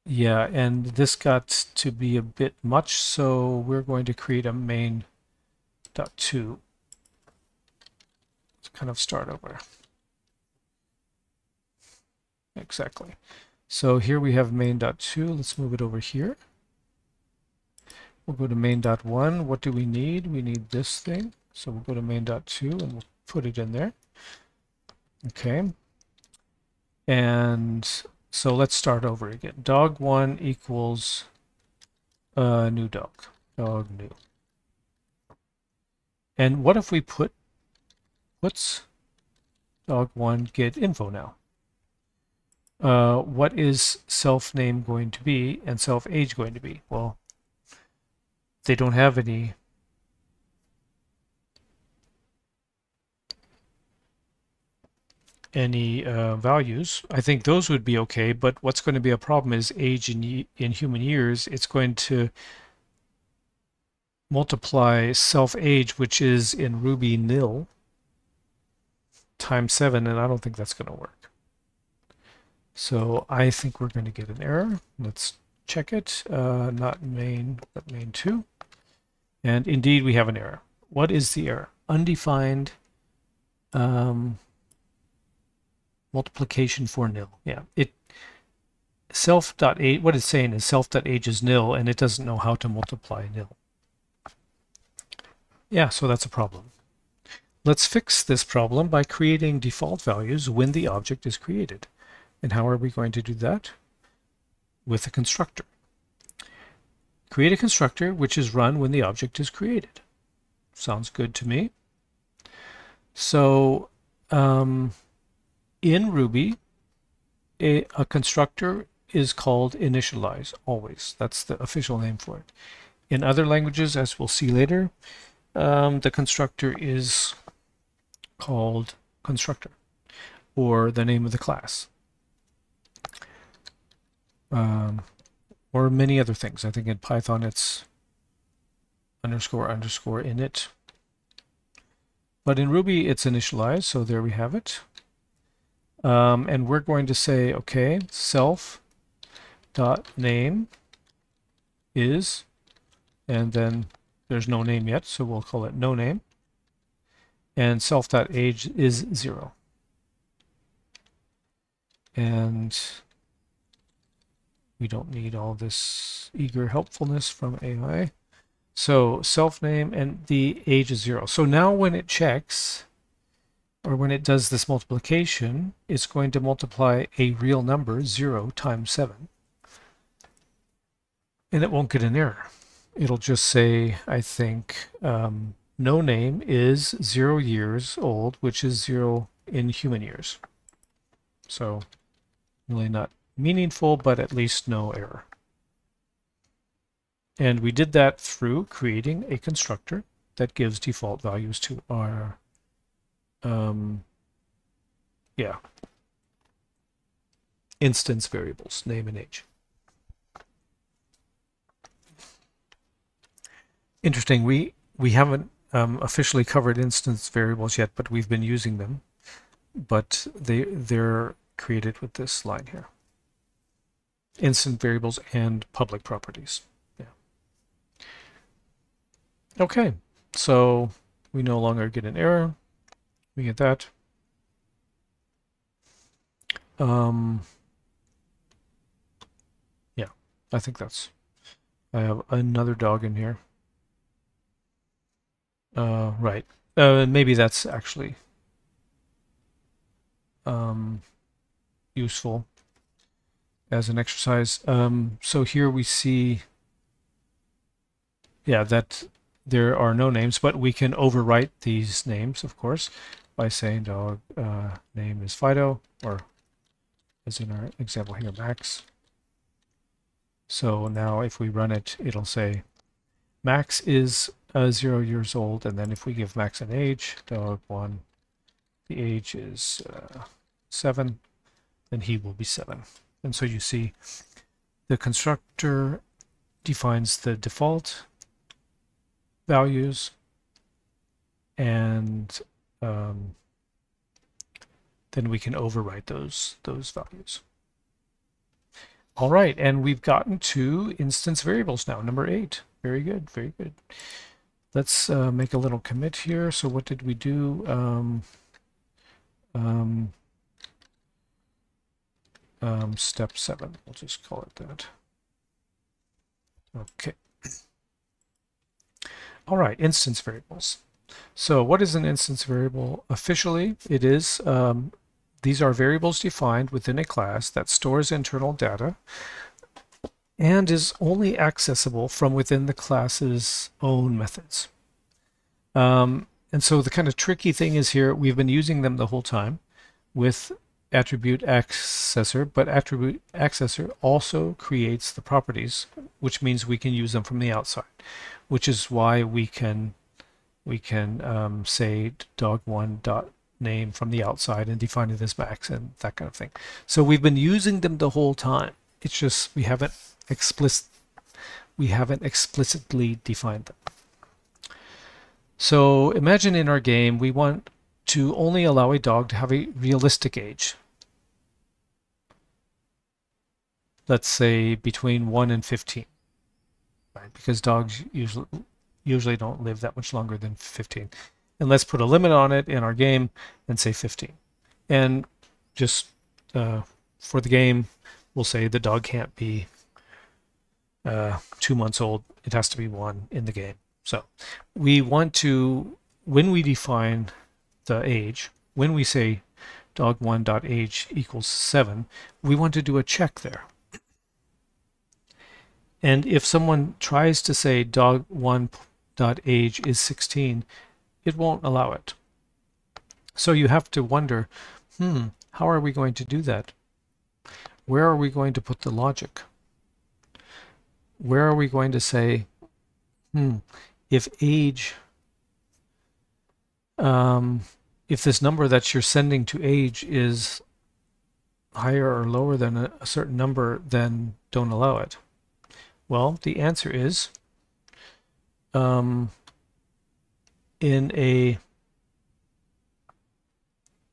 yeah, and this got to be a bit much, so we're going to create a main.2. Let's kind of start over. Exactly. So here we have main.2. Let's move it over here. We'll go to main.1. What do we need? We need this thing. So we'll go to main.2 and we'll put it in there. Okay. And so let's start over again. Dog1 equals new dog. Dog new. And what if we puts dog1 get info now? What is self name going to be and self age going to be? Well, they don't have any values. I think those would be okay, but what's going to be a problem is age in human years. It's going to multiply self age, which is in Ruby nil, times 7, and I don't think that's going to work. So I think we're going to get an error. Let's check it. Not main, but main2. And indeed, we have an error. What is the error? Undefined multiplication for nil. Yeah, self.age, what it's saying is self.age is nil, and it doesn't know how to multiply nil. Yeah, so that's a problem. Let's fix this problem by creating default values when the object is created. And how are we going to do that? With a constructor. Create a constructor which is run when the object is created. Sounds good to me. So in Ruby, a constructor is called initialize always. That's the official name for it. In other languages, as we'll see later, the constructor is called constructor, or the name of the class, or many other things. I think in Python it's underscore underscore init, but in Ruby it's initialized. So there we have it. And we're going to say, okay, self dot name is, and then there's no name yet, so we'll call it no name. And self.age is 0. And we don't need all this eager helpfulness from AI. So self name and the age is 0. So now when it checks, or when it does this multiplication, it's going to multiply a real number, 0 times 7. And it won't get an error. It'll just say, I think, no name is 0 years old, which is 0 in human years. So really not meaningful, but at least no error. And we did that through creating a constructor that gives default values to our instance variables, name and age. Interesting, we haven't officially covered instance variables yet, but we've been using them. But they're created with this line here. Instance variables and public properties. Yeah. Okay, so we no longer get an error. We get that. Yeah, I think that's. I have another dog in here. Right. Maybe that's actually useful as an exercise. So here we see, yeah, that there are no names, but we can overwrite these names, of course, by saying dog name is Fido, or as in our example here, Max. So now if we run it, it'll say Max is 0 years old, and then if we give Max an age, dog 1, the age is 7, then he will be 7. And so you see the constructor defines the default values, and then we can overwrite those values. All right, and we've gotten to instance variables now, number 8. Very good, very good. Let's make a little commit here. So what did we do? Step 7, we'll just call it that. Okay. All right, instance variables. So what is an instance variable? Officially, it is, these are variables defined within a class that stores internal data and is only accessible from within the class's own methods. And so the kind of tricky thing is here, we've been using them the whole time with attribute accessor, but attribute accessor also creates the properties, which means we can use them from the outside, which is why we can say dog1.name from the outside and define it as Max and that kind of thing. So we've been using them the whole time. It's just we haven't explicitly defined them. So imagine in our game we want to only allow a dog to have a realistic age. Let's say between 1 and 15, right? Because dogs usually don't live that much longer than 15. And let's put a limit on it in our game and say 15. And just for the game, we'll say the dog can't be 2 months old. It has to be 1 in the game. So we want to, when we define the age, when we say dog1.age equals 7, we want to do a check there. And if someone tries to say dog1.age is 16, it won't allow it. So you have to wonder, how are we going to do that? Where are we going to put the logic? Where are we going to say, if age, if this number that you're sending to age is higher or lower than a certain number, then don't allow it? Well, the answer is in a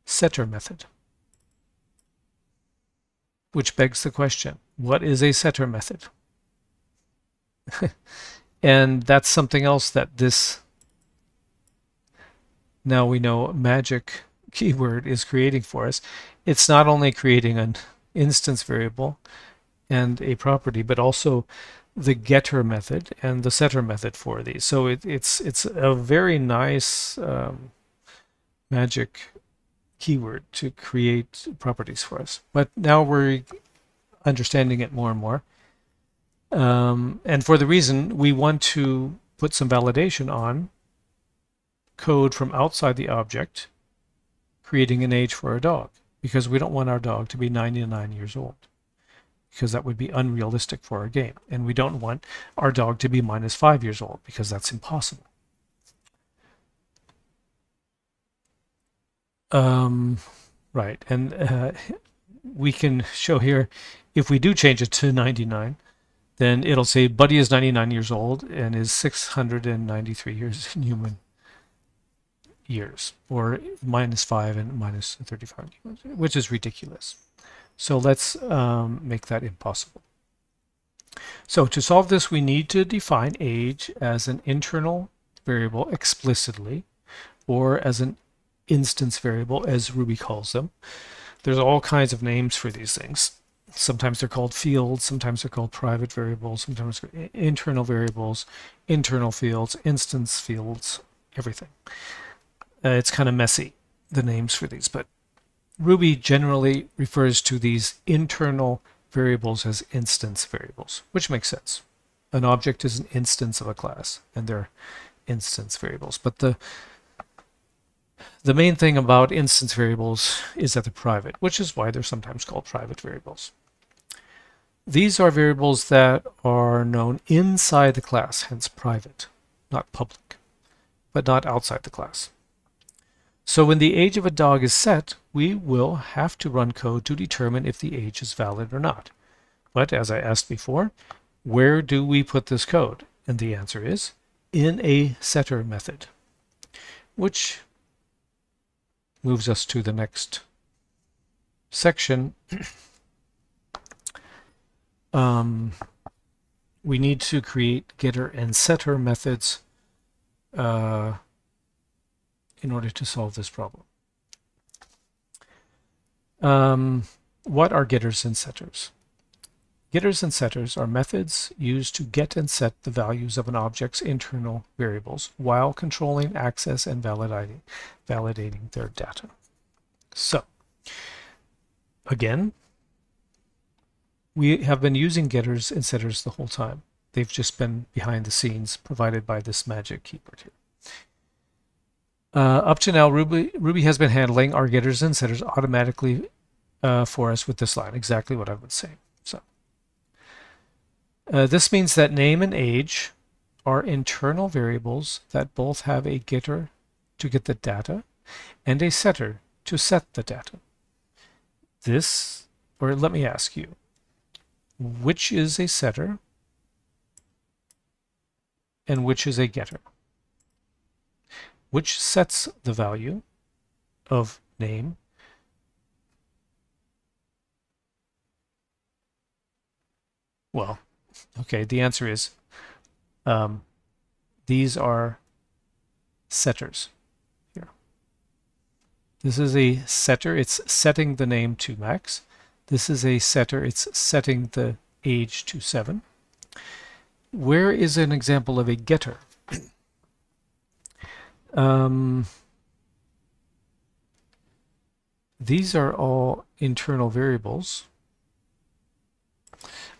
setter method. Which begs the question, what is a setter method? And that's something else that this, now we know, magic keyword is creating for us. It's not only creating an instance variable and a property, but also the getter method and the setter method for these. So it's a very nice magic keyword to create properties for us. But now we're understanding it more and more. And for the reason we want to put some validation on code from outside the object, creating an age for our dog, because we don't want our dog to be 99 years old, because that would be unrealistic for our game. And we don't want our dog to be -5 years old, because that's impossible. Right, and we can show here, if we do change it to 99, then it'll say Buddy is 99 years old and is 693 years in human years, or -5 and -35, which is ridiculous. So let's make that impossible. So to solve this, we need to define age as an internal variable explicitly, or as an instance variable, as Ruby calls them. There's all kinds of names for these things. Sometimes they're called fields, sometimes they're called private variables, sometimes internal variables, internal fields, instance fields, everything. It's kind of messy, the names for these, but Ruby generally refers to these internal variables as instance variables, which makes sense. An object is an instance of a class, and they're instance variables. But the main thing about instance variables is that they're private, which is why they're sometimes called private variables. These are variables that are known inside the class, hence private, not public, but not outside the class. So when the age of a dog is set, we will have to run code to determine if the age is valid or not. But as I asked before, where do we put this code? And the answer is in a setter method, which moves us to the next section. We need to create getter and setter methods in order to solve this problem. What are getters and setters? Getters and setters are methods used to get and set the values of an object's internal variables while controlling access and validating their data. So, again, we have been using getters and setters the whole time. They've just been behind the scenes provided by this magic keyword here. Up to now, Ruby has been handling our getters and setters automatically for us with this line, exactly what I would say. So, this means that name and age are internal variables that both have a getter to get the data and a setter to set the data. This, or let me ask you, which is a setter and which is a getter? Which sets the value of name well, okay, the answer is these are setters. This is a setter. It's setting the name to max. This is a setter. It's setting the age to 7. Where is an example of a getter? These are all internal variables.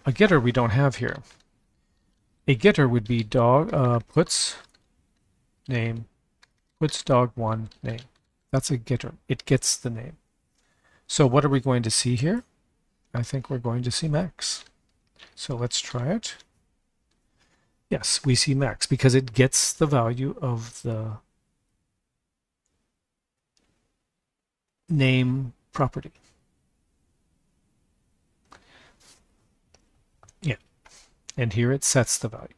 A getter we don't have here. A getter would be dog puts name, puts dog1 name. That's a getter. It gets the name. So what are we going to see here? I think we're going to see max. So let's try it. Yes, we see max because it gets the value of the name property. Yeah, and here it sets the value.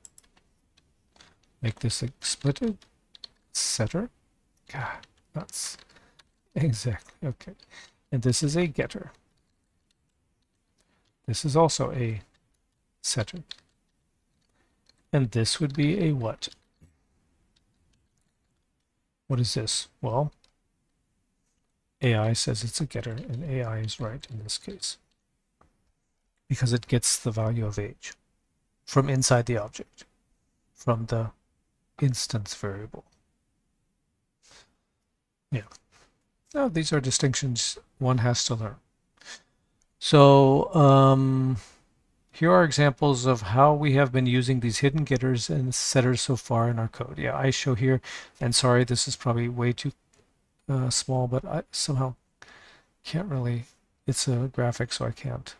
Make this explicit setter. God, that's exactly okay. And this is a getter. This is also a setter. And this would be a what? What is this? Well, AI says it's a getter, and AI is right in this case, because it gets the value of age from inside the object, from the instance variable. Yeah. Now, these are distinctions one has to learn. So here are examples of how we have been using these hidden getters and setters so far in our code. Yeah, I show here, and sorry, this is probably way too small, but I somehow can't really, it's a graphic, so I can't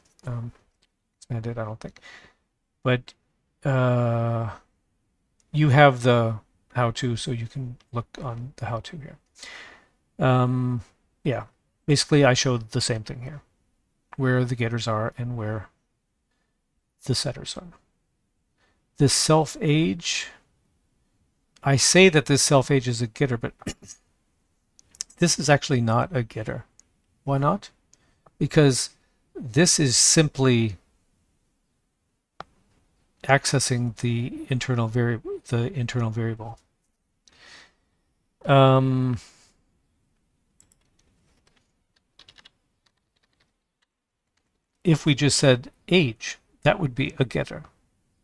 expand it, I don't think. But you have the how-to, so you can look on the how-to here. Yeah, basically I showed the same thing here, where the getters are and where the setters are. This self-age, I say that this self-age is a getter, but this is actually not a getter. Why not? Because this is simply accessing the internal variable. If we just said age, that would be a getter.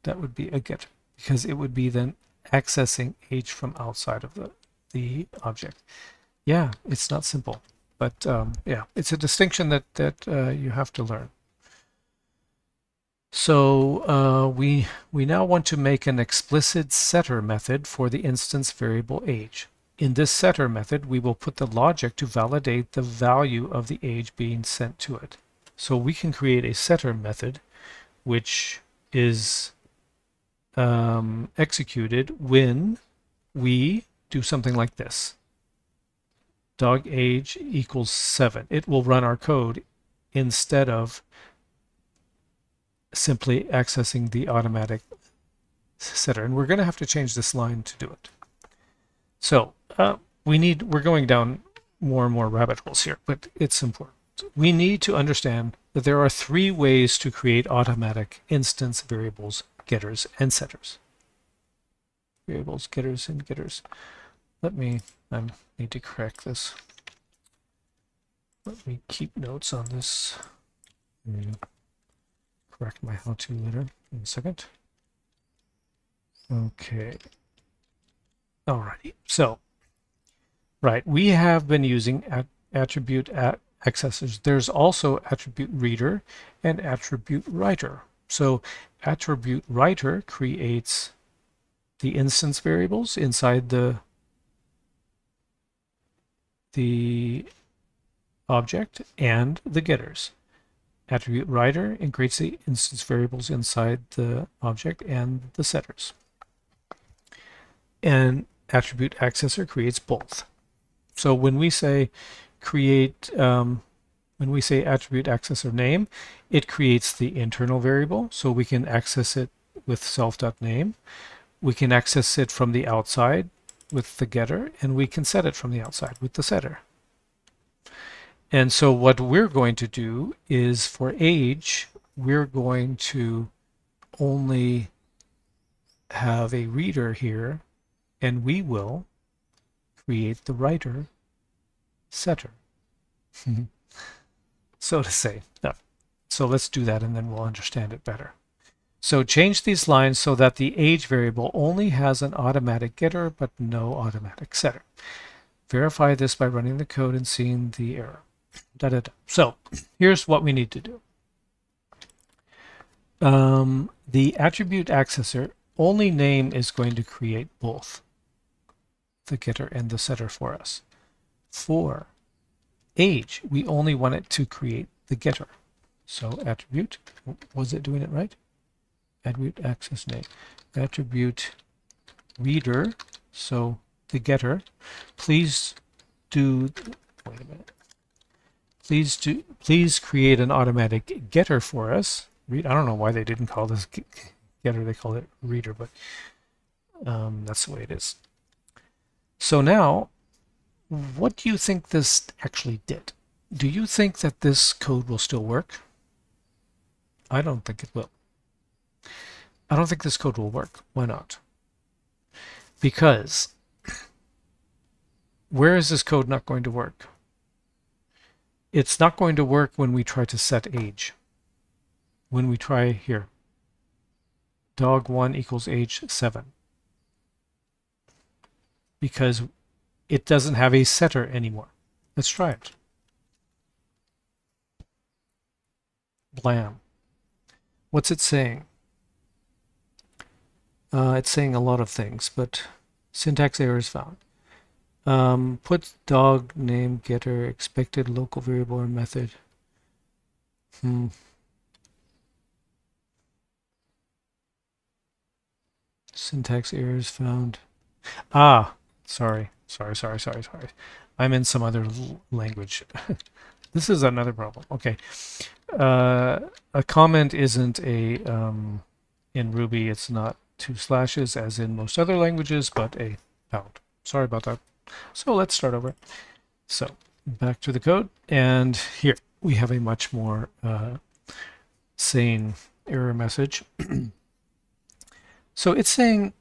That would be a getter, because it would be then accessing age from outside of the object. Yeah, it's not simple, but yeah, it's a distinction that you have to learn. So we now want to make an explicit setter method for the instance variable age. In this setter method, we will put the logic to validate the value of the age being sent to it. So we can create a setter method which is executed when we do something like this. Dog age equals 7. It will run our code instead of simply accessing the automatic setter. And we're going to have to change this line to do it. So we're going down more and more rabbit holes here, but it's important. We need to understand that there are 3 ways to create automatic instance variables, getters, and setters. Variables, getters, and getters. I need to correct this. Let me keep notes on this. Correct my how-to later in a second. Okay. Alrighty. So, right, we have been using attribute accessors. There's also attribute reader and attribute writer. So attribute writer creates the instance variables inside the object and the getters. Attribute writer creates the instance variables inside the object and the setters. And attribute accessor creates both. So when we say when we say attribute accessor name, it creates the internal variable, so we can access it with self.name. We can access it from the outside with the getter, and we can set it from the outside with the setter. And so what we're going to do is for age, we're going to only have a reader here, and we will create the writer setter. so to say. No. So let's do that and then we'll understand it better. So change these lines so that the age variable only has an automatic getter but no automatic setter. Verify this by running the code and seeing the error. Da, da, da. So here's what we need to do. The attribute accessor only name is going to create both the getter and the setter for us. For age, we only want it to create the getter. So attribute, was it doing it right? Attribute access name, attribute reader, so the getter. Please do, wait a minute. Please create an automatic getter for us. I don't know why they didn't call this getter, they call it reader, but that's the way it is. So now, what do you think this actually did? Do you think that this code will still work? I don't think it will. I don't think this code will work. Why not? Because where is this code not going to work? It's not going to work when we try to set age. When we try here, dog1 equals age 7. Because it doesn't have a setter anymore. Let's try it. Blam. What's it saying? It's saying a lot of things, but syntax error is found. Put dog name getter expected local variable or method. Syntax error is found. Sorry. I'm in some other language. This is another problem. Okay. A comment isn't a, in Ruby, it's not 2 slashes as in most other languages, but a pound. Sorry about that. So let's start over. So back to the code, and here we have a much more sane error message. So it's saying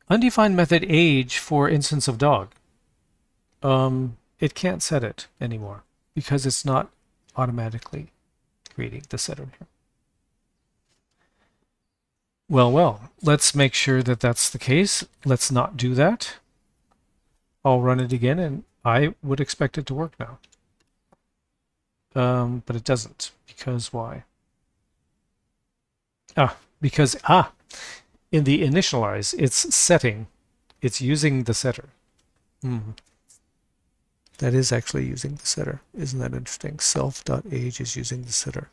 undefined method age for instance of dog. It can't set it anymore because it's not automatically creating the setter here. Well, let's make sure that that's the case. Let's not do that. I'll run it again and I would expect it to work now. But it doesn't. Because why? Because in the initialize, it's setting. It's using the setter. That is actually using the setter. Isn't that interesting? Self.age is using the setter.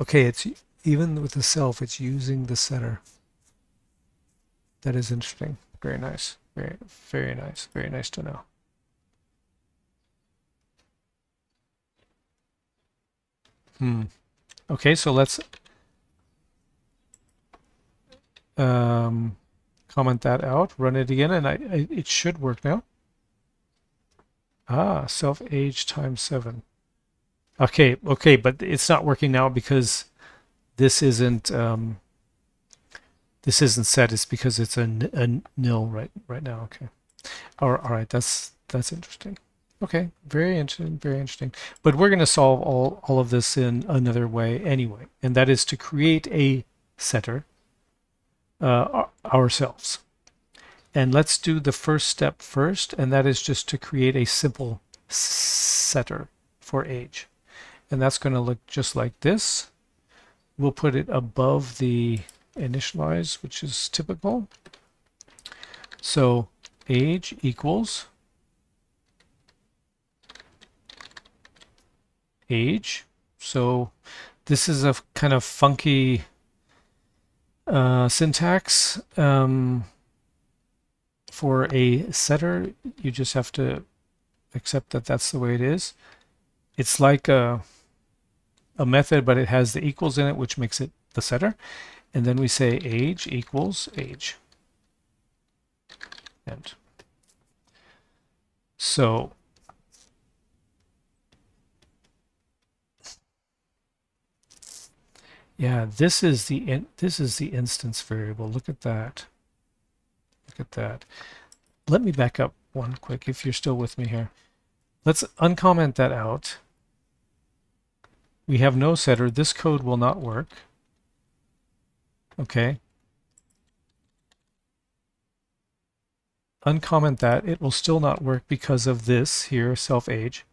Okay, it's even with the self, it's using the setter. That is interesting. Very nice. Very nice. Very nice to know. Okay, so let's comment that out, run it again, and it should work now. Self age times 7. Okay, but it's not working now because this isn't set. It's because it's a nil right now. Okay, all right. That's interesting. Okay, very interesting. But we're going to solve all of this in another way anyway, and that is to create a setter ourselves. And let's do the first step first, and that is just to create a simple setter for age. And that's going to look just like this. We'll put it above the initialize, which is typical. So age equals age. So this is a kind of funky syntax. For a setter, you just have to accept that that's the way it is. It's like a method, but it has the equals in it, which makes it the setter. And then we say age equals age. And so Yeah, this is the instance variable. Look at that. Look at that. Let me back up one quick if you're still with me here. Let's uncomment that out. We have no setter. This code will not work. Okay. Uncomment that. It will still not work because of this here, self-age.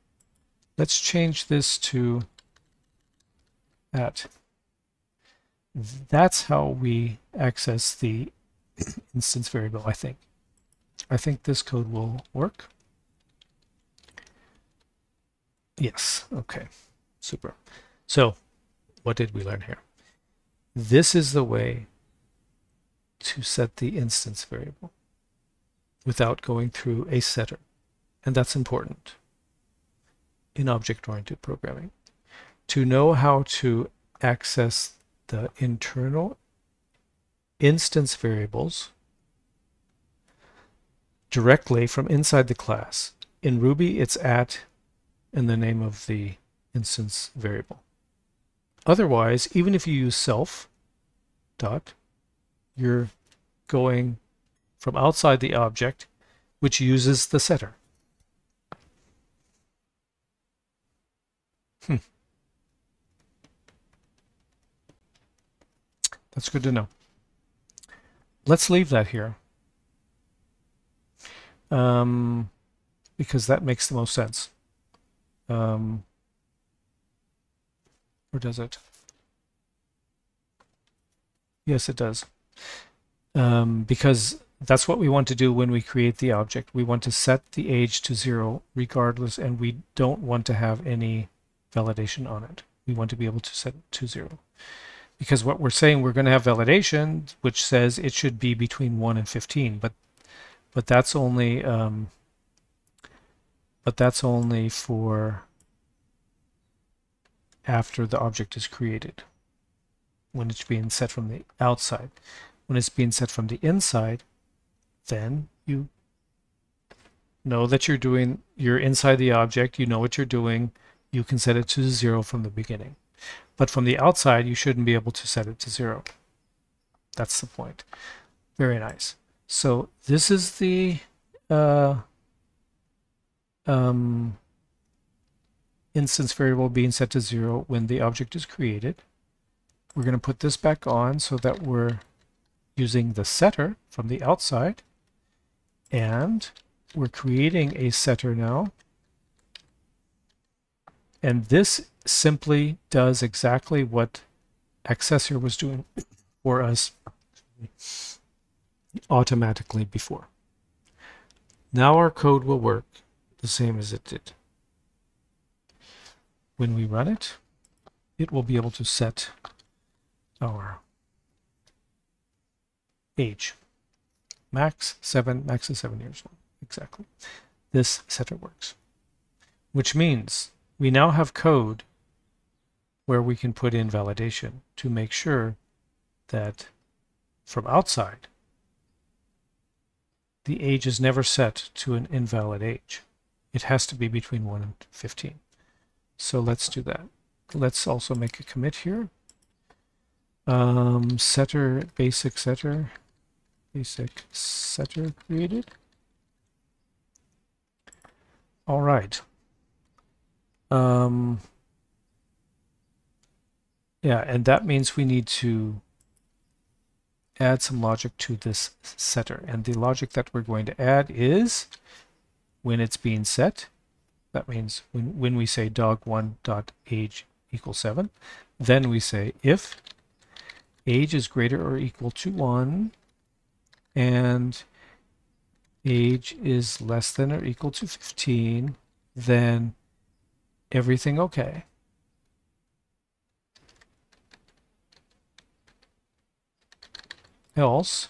Let's change this to at. That's how we access the instance variable, I think. I think this code will work. Yes, okay, super. So, what did we learn here? This is the way to set the instance variable without going through a setter. And that's important in object-oriented programming. To know how to access the internal instance variables directly from inside the class. In Ruby, it's at and the name of the instance variable. Otherwise, even if you use self dot, you're going from outside the object, which uses the setter. That's good to know. Let's leave that here. Because that makes the most sense. Or does it? Yes, it does. Because that's what we want to do when we create the object. We want to set the age to 0 regardless, and we don't want to have any validation on it. We want to be able to set it to 0. Because what we're saying, we're going to have validation, which says it should be between 1 and 15, but that's only for after the object is created, when it's being set from the outside. When it's being set from the inside, then you know that you're inside the object, you know what you're doing, you can set it to 0 from the beginning. But from the outside, you shouldn't be able to set it to 0. That's the point. Very nice. So this is the instance variable being set to 0 when the object is created. We're going to put this back on so that we're using the setter from the outside. And we're creating a setter now. And this simply does exactly what Accessor was doing for us automatically before. Now our code will work the same as it did. When we run it, it will be able to set our age. Max is 7 years old. Exactly. This setter works. Which means we now have code where we can put in validation to make sure that from outside, the age is never set to an invalid age. It has to be between 1 and 15. So let's do that. Let's also make a commit here. Setter, basic setter created. All right. Yeah, and that means we need to add some logic to this setter. And the logic that we're going to add is when it's being set. That means when we say dog1.age equals 7, then we say if age is greater or equal to 1 and age is less than or equal to 15, then everything okay. Else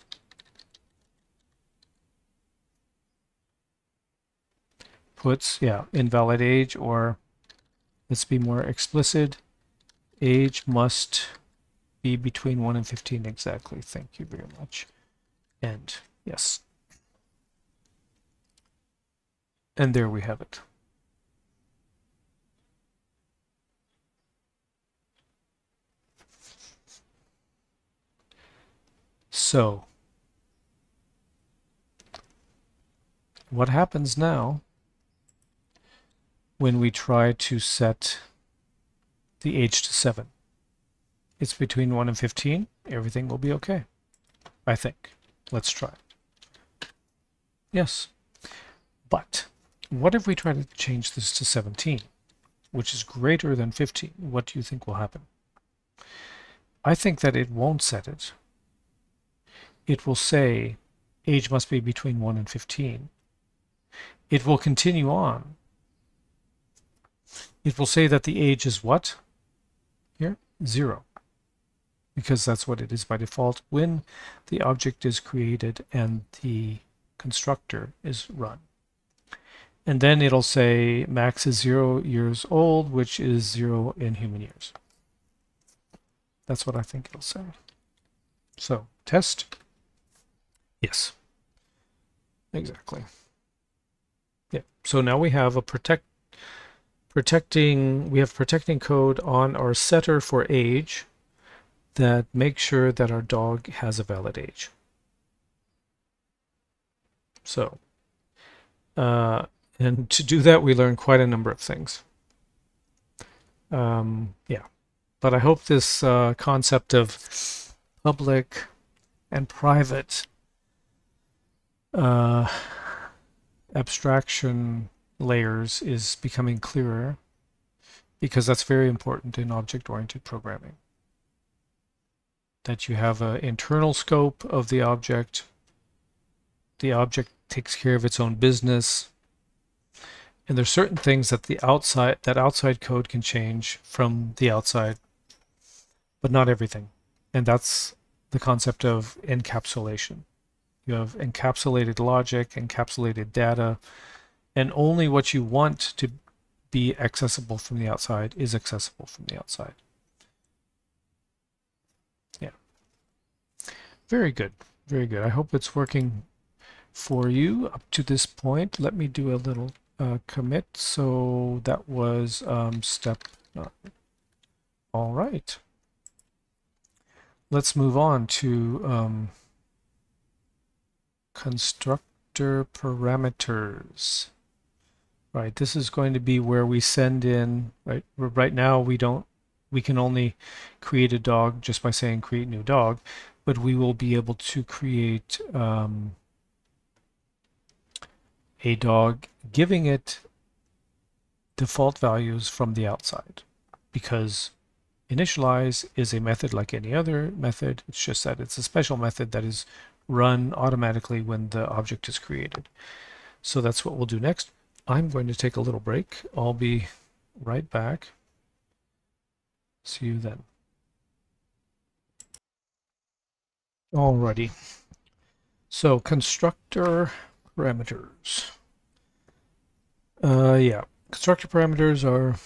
puts, invalid age, or let's be more explicit, age must be between 1 and 15 exactly. Thank you very much. And yes. And there we have it. So what happens now when we try to set the age to 7? It's between 1 and 15. Everything will be okay, I think. Let's try. Yes. But what if we try to change this to 17, which is greater than 15? What do you think will happen? I think that it won't set it. It will say age must be between 1 and 15. It will continue on. It will say that the age is what? Here, 0. Because that's what it is by default when the object is created and the constructor is run. And then it'll say max is 0 years old, which is 0 in human years. That's what I think it'll say. So, test. Yes. Exactly. Yeah. So now we have a protecting code on our setter for age that makes sure that our dog has a valid age. So, and to do that, we learn quite a number of things. Yeah, but I hope this concept of public and private abstraction layers is becoming clearer, because that's very important in object-oriented programming. That you have an internal scope of the object object takes care of its own business, and there's certain things that outside code can change from the outside, but not everything. And that's the concept of encapsulation. You have encapsulated logic, encapsulated data, and only what you want to be accessible from the outside is accessible from the outside. Yeah. Very good. Very good. I hope it's working for you up to this point. Let me do a little commit. So that was step 9. All right. Let's move on to constructor parameters. Right, this is going to be where we send in, right now we can only create a dog just by saying create new dog, but we will be able to create a dog giving it default values from the outside, because initialize is a method like any other method. It's just that it's a special method that is run automatically when the object is created. So that's what we'll do next. I'm going to take a little break. I'll be right back. See you then. Alrighty. So constructor parameters. Yeah, constructor parameters are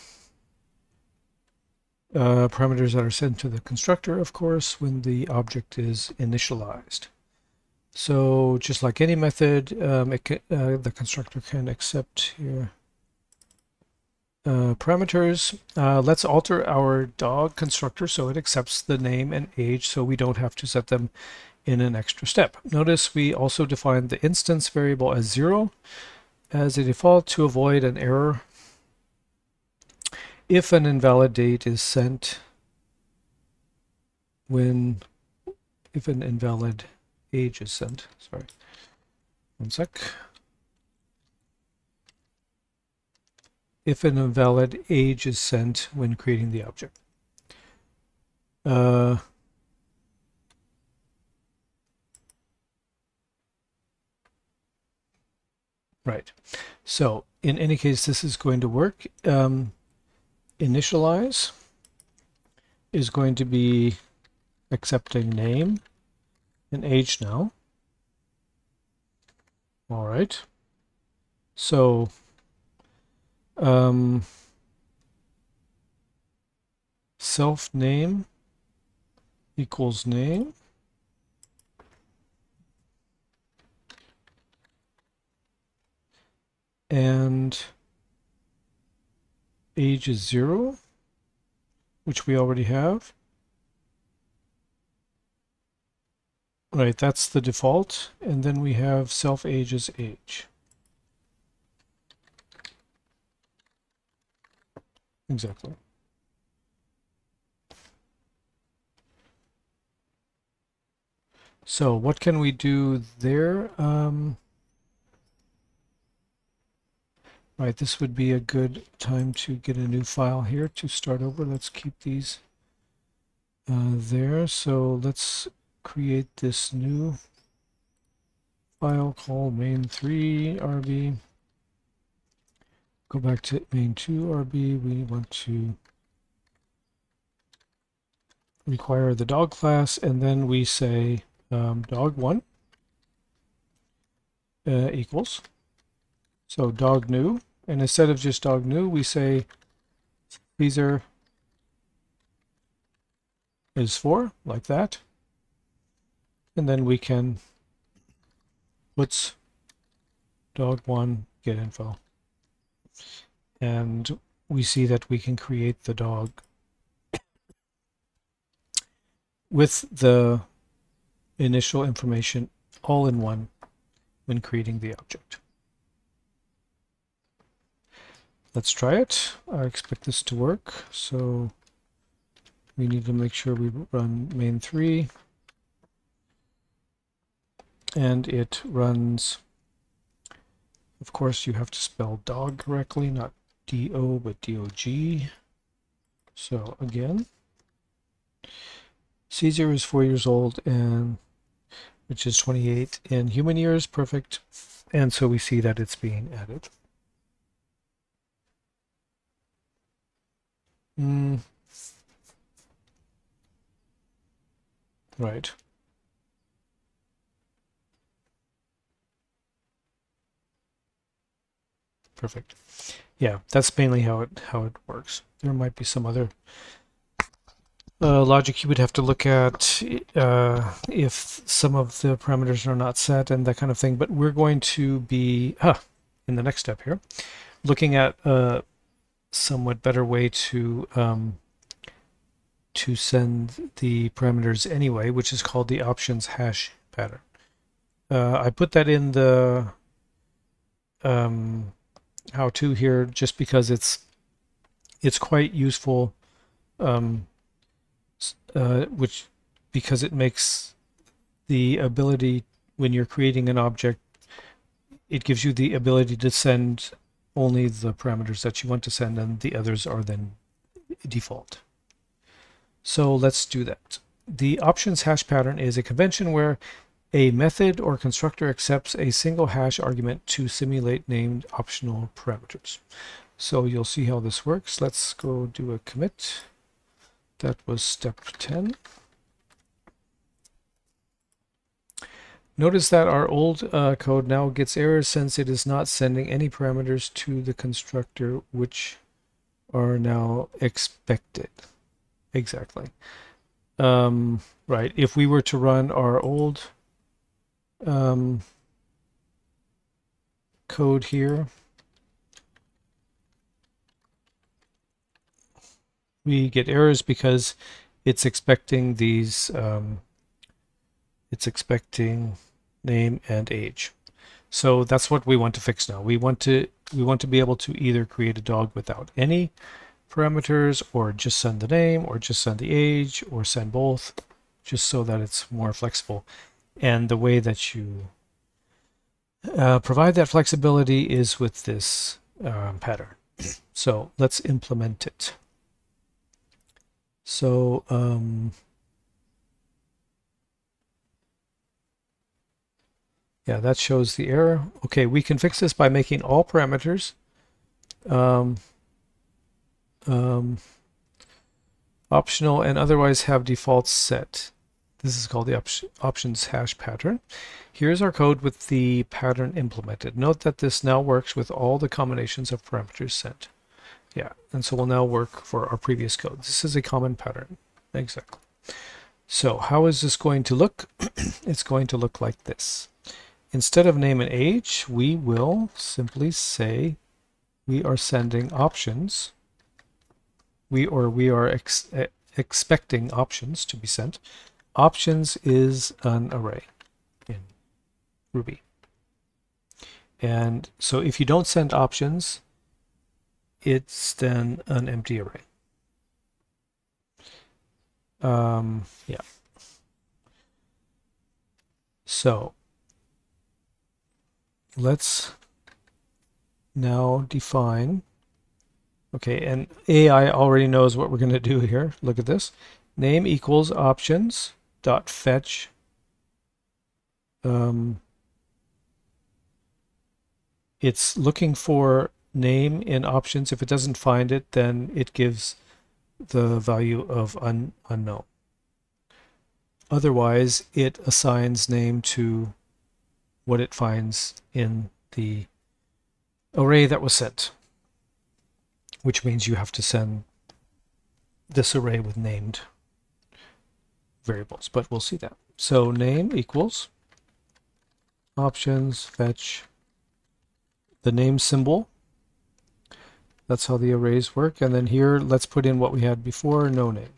parameters that are sent to the constructor, of course, when the object is initialized. So just like any method, the constructor can accept here parameters. Let's alter our dog constructor so it accepts the name and age, so we don't have to set them in an extra step. Notice we also define the instance variable as 0 as a default to avoid an error if an invalid date is sent if an invalid age is sent. Sorry, one sec. If an invalid age is sent when creating the object. Right. So in any case, this is going to work. Initialize is going to be accepting name and age now. All right. So self name equals name. And age is 0, which we already have. Right, that's the default, and then we have self age as age. Exactly. So what can we do there? Right, this would be a good time to get a new file here to start over. Let's keep these there. So let's create this new file called main3rb. Go back to main2rb. We want to require the dog class, and then we say dog1 equals. So dog new, and instead of just dog new, we say Caesar is 4, like that. And then we can puts dog1 get info. And we see that we can create the dog with the initial information all in one when creating the object. Let's try it. I expect this to work. So we need to make sure we run main3. And it runs, of course, you have to spell dog correctly, not D-O, but D-O-G. So again, Caesar is 4 years old, and which is 28 in human years, perfect. And so we see that it's being added. Right. Perfect. Yeah, that's mainly how it works. There might be some other logic you would have to look at if some of the parameters are not set and that kind of thing. But we're going to be in the next step here, looking at a somewhat better way to send the parameters anyway, which is called the options hash pattern. I put that in the how-to here just because it's quite useful, because it makes the ability, when you're creating an object, it gives you the ability to send only the parameters that you want to send, and the others are then default. So let's do that. The options hash pattern is a convention where a method or constructor accepts a single hash argument to simulate named optional parameters. So you'll see how this works. Let's go do a commit. That was step 10. Notice that our old code now gets errors since it is not sending any parameters to the constructor, which are now expected. Exactly. Right. If we were to run our old code here, we get errors because it's expecting these, it's expecting name and age. So that's what we want to fix now. We want to be able to either create a dog without any parameters, or just send the name, or just send the age, or send both, just so that it's more flexible. And the way that you provide that flexibility is with this pattern. So let's implement it. So yeah, that shows the error. Okay, we can fix this by making all parameters optional and otherwise have defaults set. This is called the options hash pattern. Here's our code with the pattern implemented. Note that this now works with all the combinations of parameters sent. Yeah, and so we'll now work for our previous code. This is a common pattern. Exactly. So how is this going to look? It's going to look like this. Instead of name and age, we will simply say we are sending options. We are expecting options to be sent options is an array in Ruby. And so if you don't send options, it's then an empty array. Yeah. So let's now define. Okay, and AI already knows what we're going to do here. Look at this. Name equals options dot fetch it's looking for name in options. If it doesn't find it, then it gives the value of unknown. Otherwise, it assigns name to what it finds in the array that was sent, which means you have to send this array with named variables, but we'll see that. So name equals options fetch the name symbol. That's how the arrays work. And then here, let's put in what we had before, no name.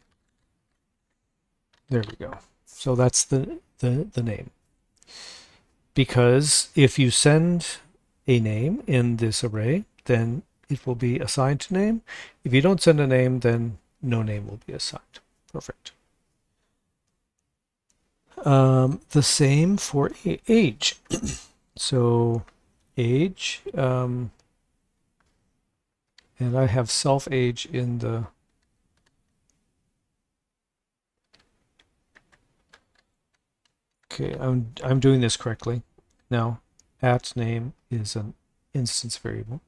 There we go. So that's the name. Because if you send a name in this array, then it will be assigned to name. If you don't send a name, then no name will be assigned. Perfect. The same for age. So age, and I have self age in the okay, I'm doing this correctly. Now, at name is an instance variable.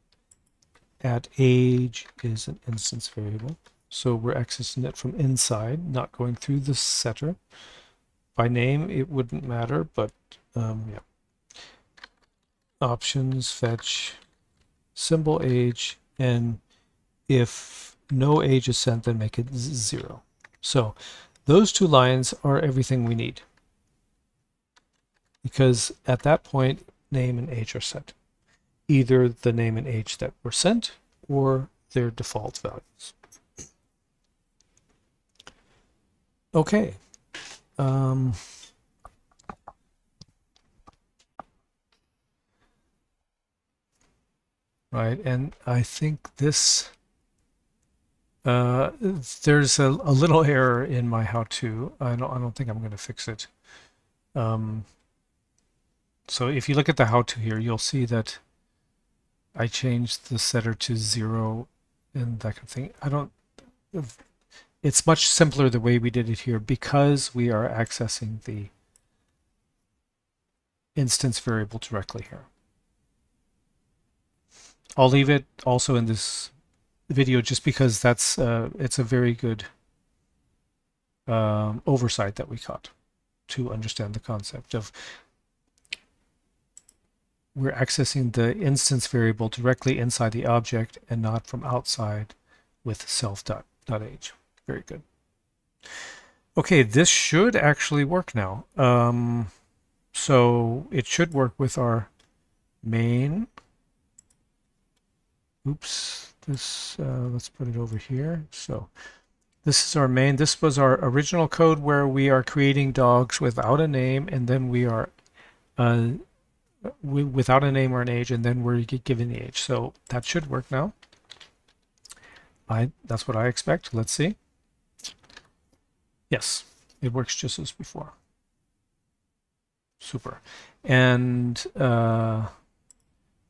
At age is an instance variable. So we're accessing it from inside, not going through the setter. By name, it wouldn't matter, but yeah. Options fetch symbol age, and if no age is sent, then make it 0. So those two lines are everything we need, because at that point name and age are set, either the name and age that were sent or their default values. Okay. Right, and I think this there's a little error in my how-to. I don't think I'm going to fix it. So if you look at the how-to here, you'll see that I changed the setter to 0 and that kind of thing. It's much simpler the way we did it here because we are accessing the instance variable directly here. I'll leave it also in this video just because that's it's a very good oversight that we caught to understand the concept of we're accessing the instance variable directly inside the object and not from outside with self.age. Very good. Okay, this should actually work now. So it should work with our main. Oops, this let's put it over here. So this is our main. This was our original code where we are creating dogs without a name, and then we are without a name or an age, and then we're given the age. So that should work now. That's what I expect. Let's see. Yes, it works just as before. Super. And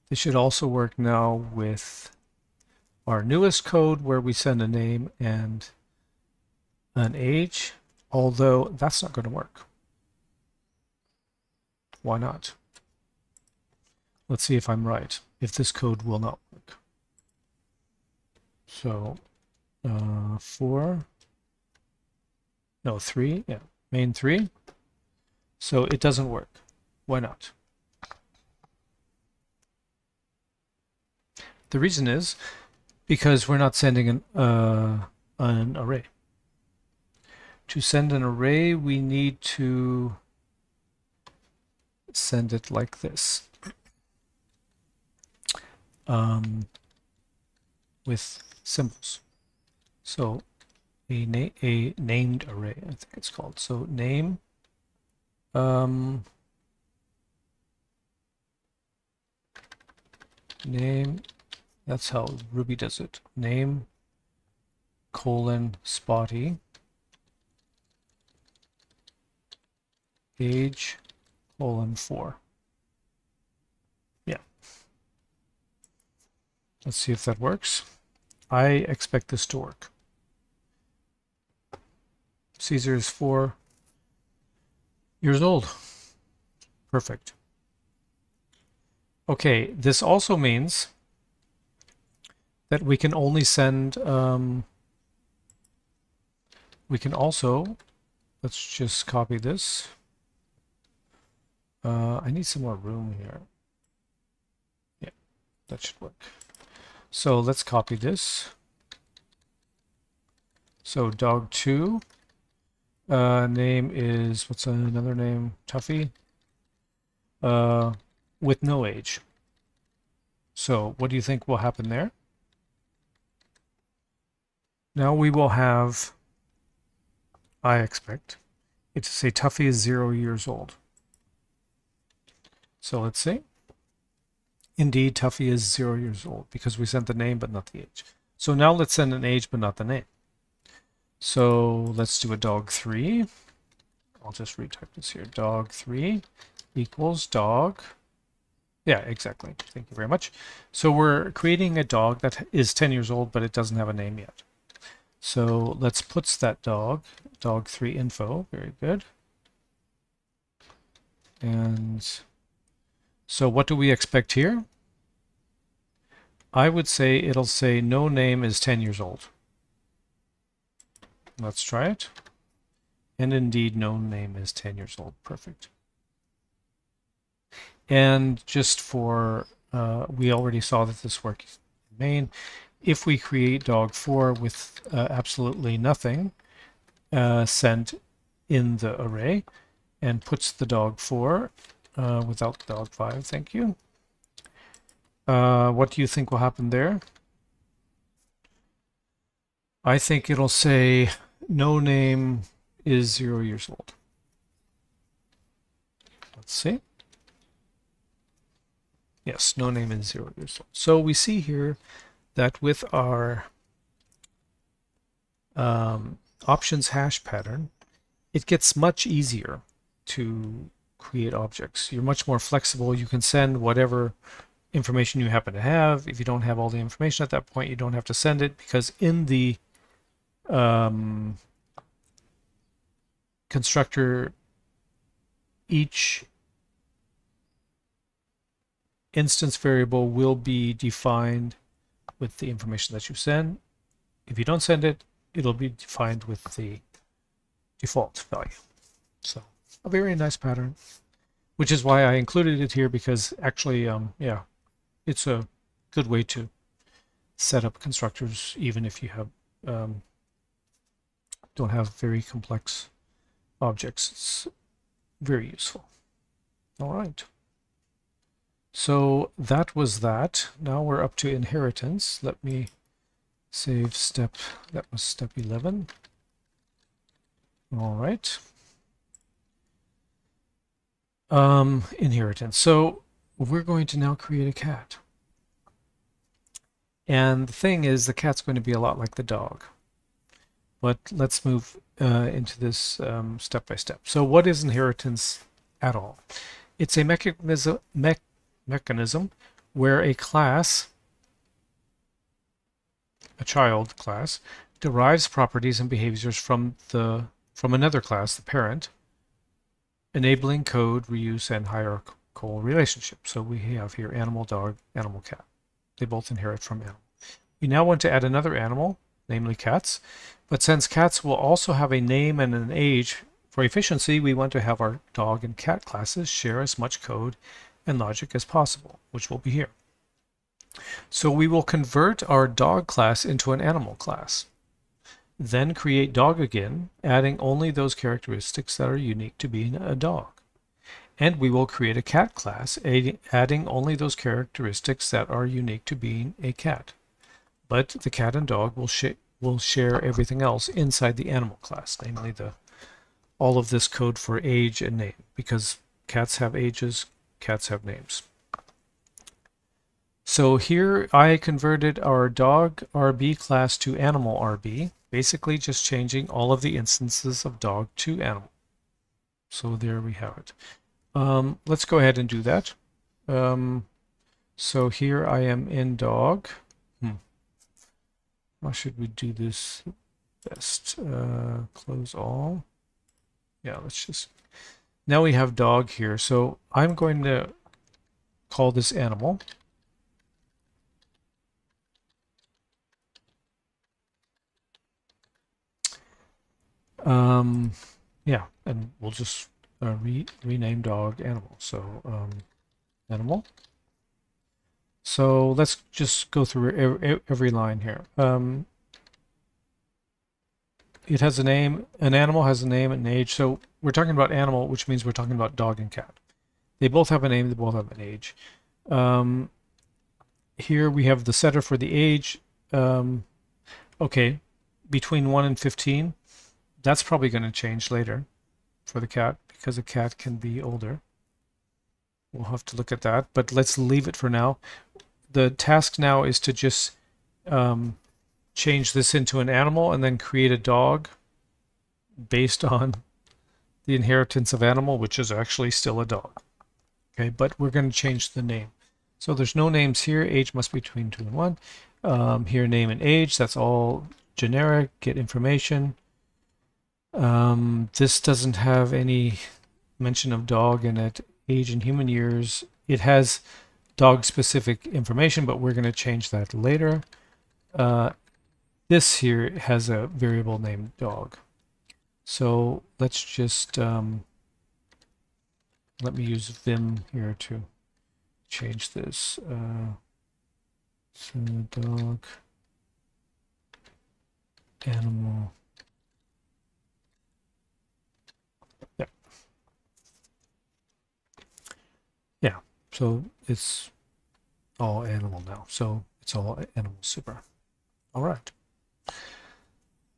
this should also work now with our newest code where we send a name and an age, although that's not going to work. Why not? Let's see if I'm right, if this code will not work. So 3, yeah, main 3. So it doesn't work. Why not? The reason is because we're not sending an array. To send an array, we need to send it like this, with symbols. So a named array, I think it's called. So name, name, that's how Ruby does it. Name, spotty, age, 4. Yeah. Let's see if that works. I expect this to work. Caesar is 4 years old. Perfect. Okay, this also means that we can only send, we can also, let's just copy this. I need some more room here. Yeah, that should work. So let's copy this. So dog2, name is, what's another name? Tuffy, with no age. So what do you think will happen there? Now we will have, I expect it to say Tuffy is 0 years old. So let's see. Indeed, Tuffy is 0 years old because we sent the name but not the age. So now let's send an age but not the name. So let's do a dog3. I'll just retype this here. Dog3 equals dog. Yeah, exactly. Thank you very much. So we're creating a dog that is 10 years old, but it doesn't have a name yet. So let's put that dog3 info. Very good. And so what do we expect here? I would say it'll say no name is 10 years old. Let's try it. And indeed, no name is 10 years old. Perfect. And just for, we already saw that this works in main. If we create dog4 with absolutely nothing sent in the array and puts the dog4 without the dog5, thank you. What do you think will happen there? I think it'll say no name is 0 years old. Let's see. Yes, no name is 0 years old. So we see here that with our options hash pattern, it gets much easier to create objects. You're much more flexible. You can send whatever information you happen to have. If you don't have all the information at that point, you don't have to send it, because in the constructor, each instance variable will be defined with the information that you send. If you don't send it, it'll be defined with the default value. So a very nice pattern, which is why I included it here, because actually, yeah, it's a good way to set up constructors, even if you have don't have very complex objects. It's very useful. All right. So that was that. Now we're up to inheritance. Let me save step, that was step 11. All right. Inheritance. So we're going to now create a cat. And the thing is, the cat's going to be a lot like the dog. But let's move into this step by step. So what is inheritance at all? It's a mechanism where a class, a child class, derives properties and behaviors from another class, the parent, enabling code, reuse, and hierarchical relationship. So we have here animal, dog, animal, cat. They both inherit from animal. We now want to add another animal, namely cats. But since cats will also have a name and an age, for efficiency, we want to have our dog and cat classes share as much code and logic as possible, which will be here. So we will convert our dog class into an animal class. Then create dog again, adding only those characteristics that are unique to being a dog. And we will create a cat class, adding only those characteristics that are unique to being a cat. But the cat and dog will will share everything else inside the animal class, namely all of this code for age and name, because cats have ages, cats have names. So here I converted our dog RB class to animal RB, basically just changing all of the instances of dog to animal. So there we have it. Let's go ahead and do that. So here I am in dog. How should we do this best? Close all. Yeah, let's just... Now we have dog here. So I'm going to call this animal. Yeah, and we'll just rename dog animal. So animal. So let's just go through every line here. It has a name. An animal has a name and an age. So we're talking about animal, which means we're talking about dog and cat. They both have a name. They both have an age. Here we have the setter for the age. Okay, between 1 and 15. That's probably going to change later for the cat because a cat can be older. We'll have to look at that, but let's leave it for now. The task now is to just change this into an animal and then create a dog based on the inheritance of animal, which is actually still a dog. Okay, but we're going to change the name. So there's no names here. Age must be between 2 and 1. Here, name and age. That's all generic. Get information. This doesn't have any mention of dog in it. Age in human years. It has dog-specific information, but we're going to change that later. This here has a variable named dog. So let's just let me use Vim here to change this. So dog animal. Yeah, so it's all animal now. So it's all animal super. All right.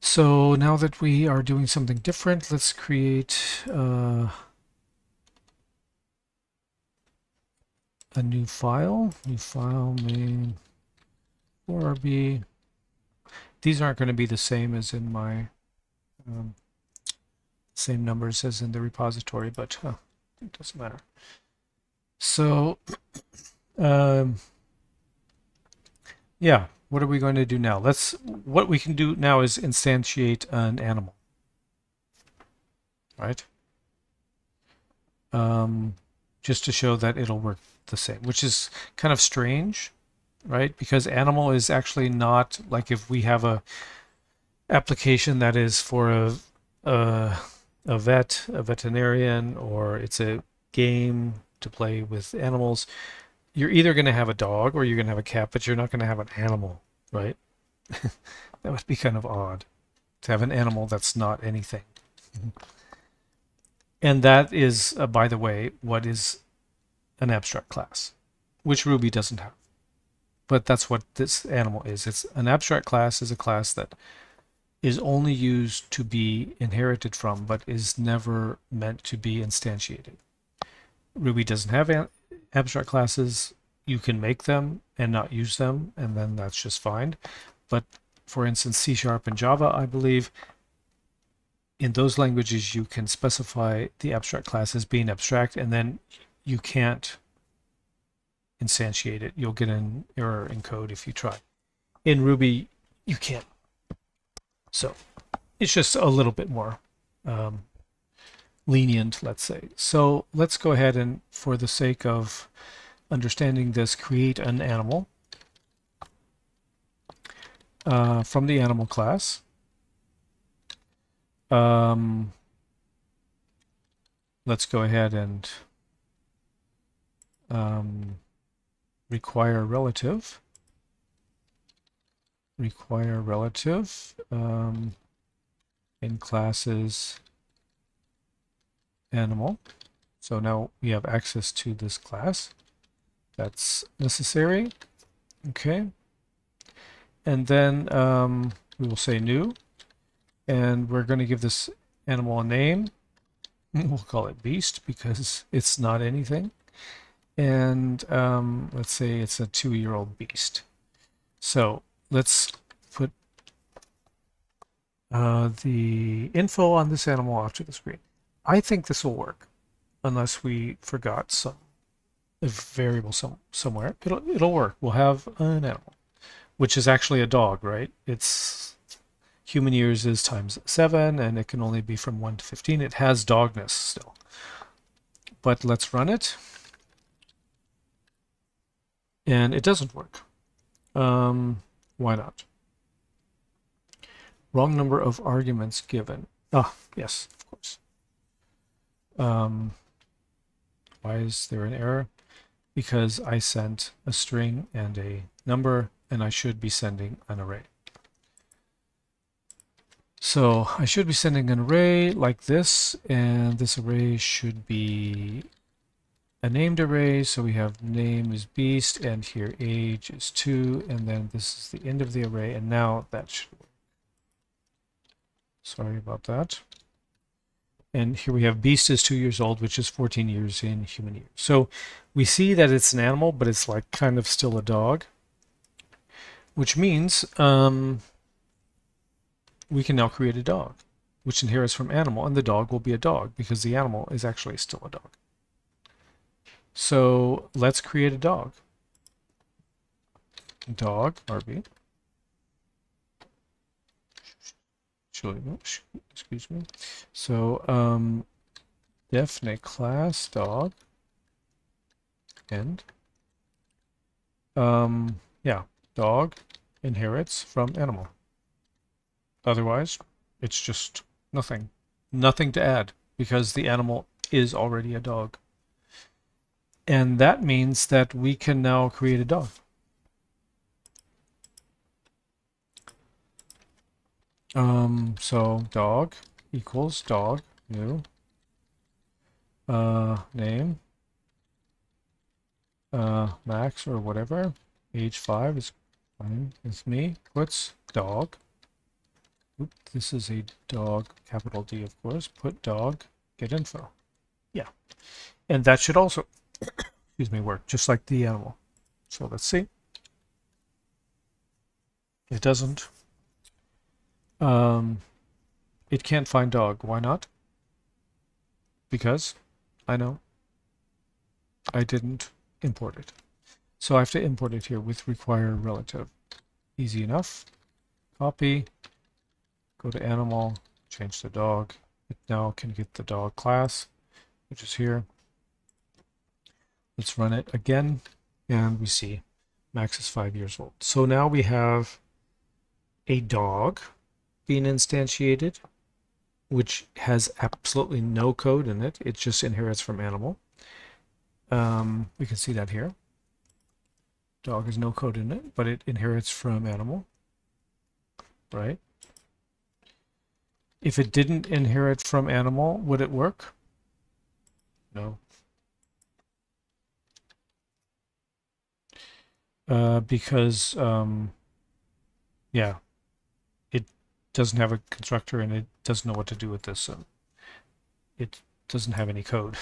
So now that we are doing something different, let's create a new file. New file main 4RB. These aren't going to be the same as in my same numbers as in the repository, but it doesn't matter. So, yeah, what are we going to do now? What we can do now is instantiate an animal, right? Just to show that it'll work the same, which is kind of strange, right? Because animal is actually not like if we have a application that is for a veterinarian, or it's a game to play with animals, you're either going to have a dog or you're going to have a cat, but you're not going to have an animal, right? That would be kind of odd to have an animal that's not anything. And that is, by the way, what is an abstract class, which Ruby doesn't have. But that's what this animal is. It's an abstract class is a class that is only used to be inherited from, but is never meant to be instantiated. Ruby doesn't have abstract classes. You can make them and not use them, and then that's just fine. But for instance, C# and Java, I believe, in those languages you can specify the abstract class as being abstract, and then you can't instantiate it. You'll get an error in code if you try. In Ruby, you can't. So it's just a little bit more lenient, let's say. So let's go ahead and, for the sake of understanding this, create an animal from the animal class. Let's go ahead and require relative. Require relative in classes animal. So now we have access to this class. That's necessary. Okay. and then we will say new, and we're going to give this animal a name. We'll call it Beast because it's not anything. And let's say it's a 2-year-old beast. So let's put the info on this animal after the screen. I think this will work, unless we forgot a variable somewhere. It'll work. We'll have an animal, which is actually a dog, right? It's human years is times 7, and it can only be from 1 to 15. It has dogness still. But let's run it. And it doesn't work. Why not? Wrong number of arguments given. Ah, yes, of course. Why is there an error? Because I sent a string and a number, and I should be sending an array. So I should be sending an array like this, and this array should be a named array. So we have name is beast, and here age is 2, and then this is the end of the array, and now that should work. Sorry about that. And here we have beast is 2 years old, which is 14 years in human years. So we see that it's an animal, but it's like kind of still a dog, which means we can now create a dog, which inherits from animal, and the dog will be a dog because the animal is actually still a dog. So let's create a dog. Dog, RB. Excuse me. So definite class dog end. Yeah, dog inherits from animal. Otherwise, it's just nothing. Nothing to add because the animal is already a dog. And that means that we can now create a dog. So dog equals dog new name Max or whatever, age 5 is fine with me. Puts dog. Oop, this is a dog, capital D of course. Put dog get info. Yeah, and that should also excuse me work just like the animal. So let's see. It doesn't. It can't find dog. Why not? Because I know I didn't import it. So I have to import it here with require relative. Easy enough. Copy, go to animal, change the dog. It now can get the dog class, which is here. Let's run it again, and we see Max is 5 years old. So now we have a dog being instantiated, which has absolutely no code in it. It just inherits from animal. We can see that here. Dog has no code in it, but it inherits from animal, right? If it didn't inherit from animal, would it work? No. Because, yeah, it doesn't have a constructor and it doesn't know what to do with this. So it doesn't have any code.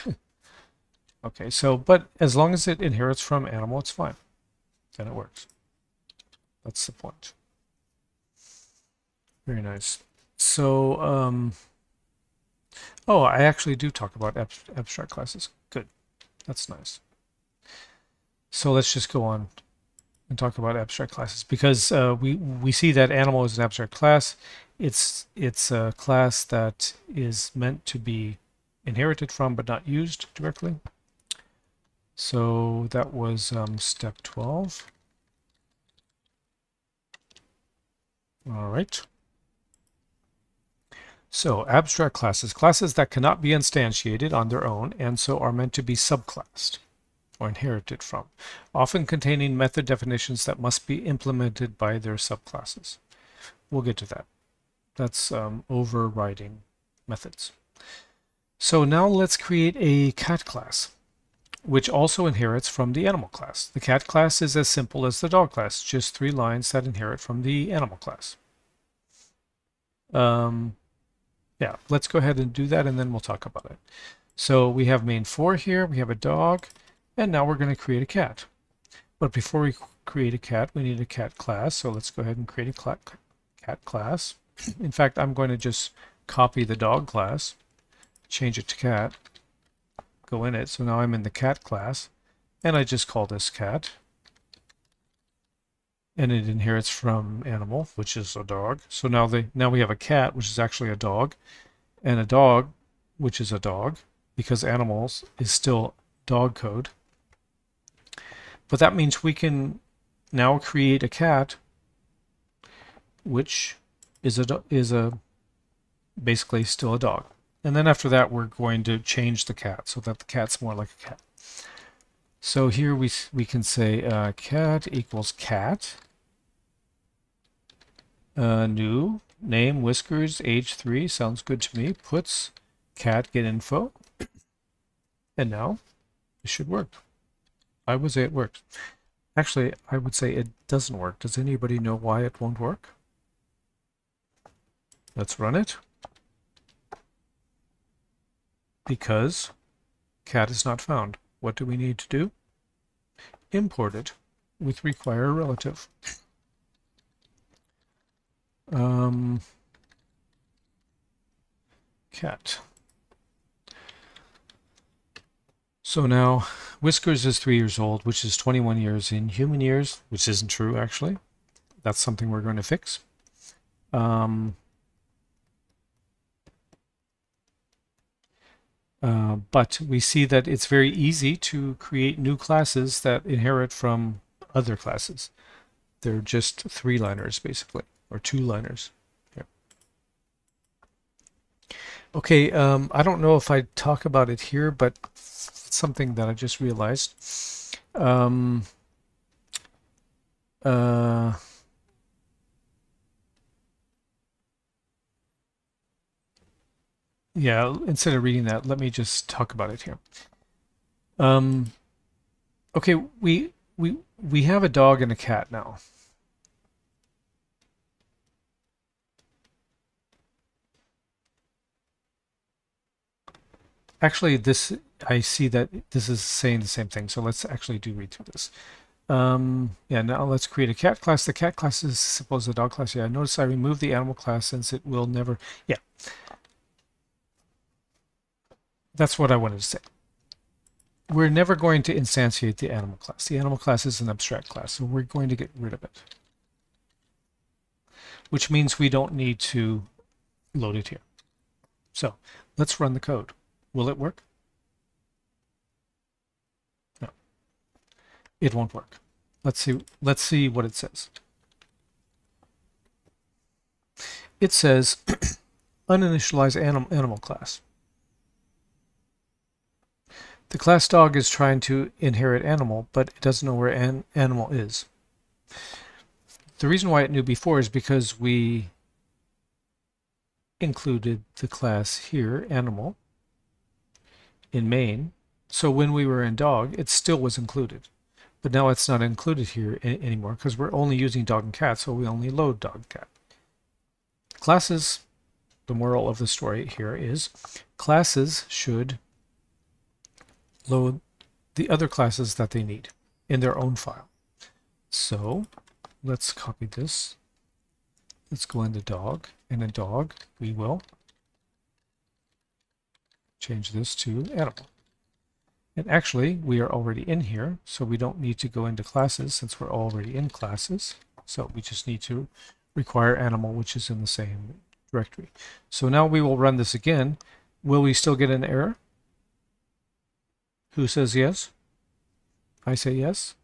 Okay, so, but as long as it inherits from animal, it's fine. Then it works. That's the point. Very nice. So, oh, I actually do talk about abstract classes. Good. That's nice. So let's just go on and talk about abstract classes because we see that animal is an abstract class. It's a class that is meant to be inherited from but not used directly. So that was step 12. All right. So abstract classes, classes that cannot be instantiated on their own and so are meant to be subclassed or inherited from, often containing method definitions that must be implemented by their subclasses. We'll get to that. That's overriding methods. So now let's create a cat class. which also inherits from the animal class. The cat class is as simple as the dog class, just 3 lines that inherit from the animal class. Yeah, let's go ahead and do that, and then we'll talk about it. So we have main4 here, we have a dog, and now we're going to create a cat. But before we create a cat, we need a cat class, so let's go ahead and create a cat class. In fact, I'm going to just copy the dog class, change it to cat, go in it, so now I'm in the cat class, and I just call this cat. And it inherits from animal, which is a dog. So now we have a cat, which is actually a dog, and a dog, which is a dog, because animals is still dog code. But that means we can now create a cat, which is basically still a dog. And then after that, we're going to change the cat so that the cat's more like a cat. So here we can say cat equals cat. New name whiskers age 3 sounds good to me. Puts cat get info, and now it should work. I would say it works. Actually, I would say it doesn't work. Does anybody know why it won't work? Let's run it. Because cat is not found. What do we need to do? Import it with require relative. Cat. So now Whiskers is 3 years old, which is 21 years in human years, which isn't true actually. That's something we're going to fix. But we see that it's very easy to create new classes that inherit from other classes. They're just 3-liners basically, or 2-liners. Here. Okay, I don't know if I talk about it here, but it's something that I just realized. Yeah, instead of reading that, let me just talk about it here. Okay, we have a dog and a cat now. Actually, I see that this is saying the same thing, so let's actually read through this. Yeah, now let's create a cat class. The cat class is as simple as the dog class. Yeah, notice I removed the animal class since it will never... Yeah. That's what I wanted to say. We're never going to instantiate the animal class. The animal class is an abstract class, so we're going to get rid of it. Which means we don't need to load it here. So let's run the code. Will it work? No. It won't work. Let's see what it says. It says uninitialize animal class. The class dog is trying to inherit animal, but it doesn't know where animal is. The reason why it knew before is because we included the class here, animal, in main. So when we were in dog, it still was included. But now it's not included here anymore because we're only using dog and cat, so we only load dog and cat. Classes, the moral of the story here is, classes should load the other classes that they need in their own file. So let's copy this. Let's go into dog, and in dog we will change this to animal. And actually we are already in here, so we don't need to go into classes since we're already in classes. So we just need to require animal, which is in the same directory. So now we will run this again. Will we still get an error? Who says yes? I say yes.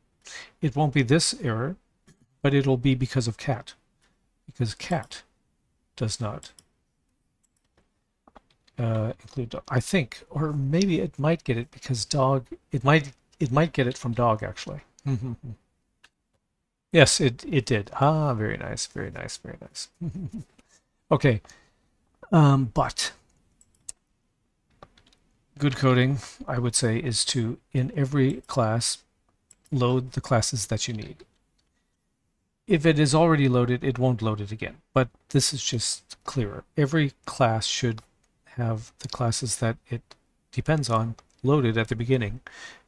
It won't be this error, but it'll be because of cat. Because cat does not include dog. I think, or maybe it might get it because dog, it might get it from dog actually. Yes, it did. Ah, very nice, very nice, very nice. Okay, but good coding, I would say, is to, in every class, load the classes that you need. If it is already loaded, it won't load it again. But this is just clearer. Every class should have the classes that it depends on loaded at the beginning.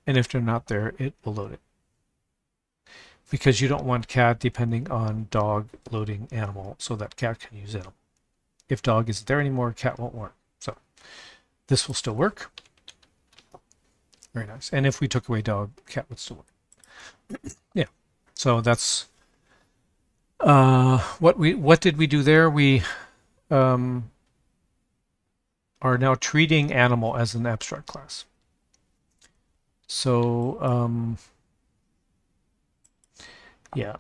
And if they're not there, it will load it. Because you don't want cat depending on dog loading animal so that cat can use animal. If dog isn't there anymore, cat won't work. So this will still work. Very nice. And if we took away dog, cat would still work. Yeah. So that's what did we do there? We are now treating animal as an abstract class. So yeah.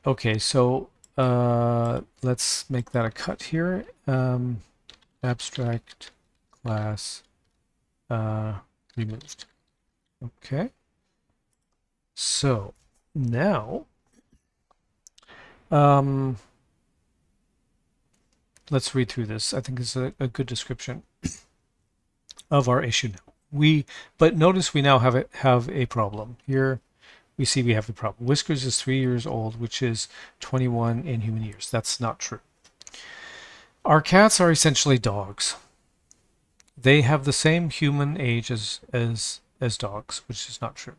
Okay, so let's make that a cut here. Abstract class removed. Okay. So now let's read through this. I think it's a good description of our issue now. But notice we now have a problem. Here we see we have a problem. Whiskers is 3 years old, which is 21 in human years. That's not true. Our cats are essentially dogs. They have the same human age as dogs, which is not true.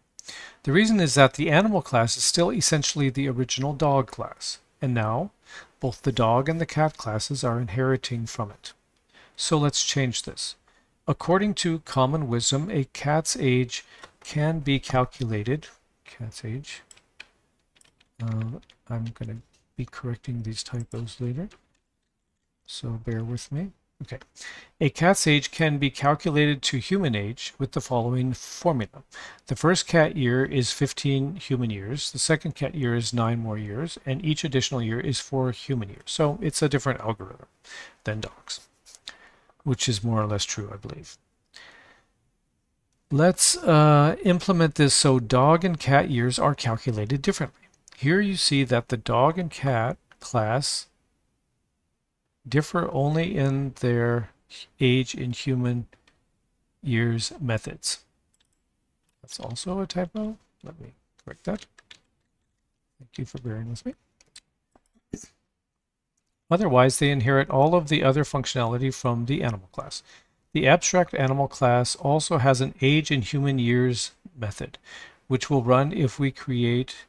The reason is that the animal class is still essentially the original dog class, and now both the dog and the cat classes are inheriting from it. So let's change this. According to common wisdom, a cat's age can be calculated. Cat's age. I'm going to be correcting these typos later, so bear with me. Okay. A cat's age can be calculated to human age with the following formula. The first cat year is 15 human years, the second cat year is 9 more years, and each additional year is 4 human years. So it's a different algorithm than dogs, which is more or less true, I believe. Let's implement this so dog and cat years are calculated differently. Here you see that the dog and cat class differ only in their age in human years methods. That's also a typo. Let me correct that. Thank you for bearing with me. Otherwise, they inherit all of the other functionality from the animal class. The abstract animal class also has an age in human years method, which will run if we create,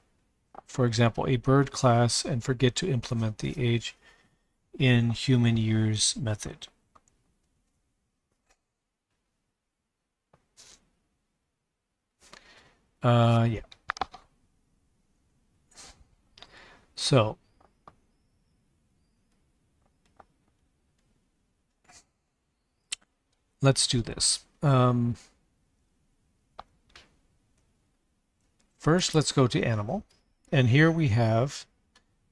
for example, a bird class and forget to implement the age in human years method. Yeah. So let's do this. First, let's go to animal. And here we have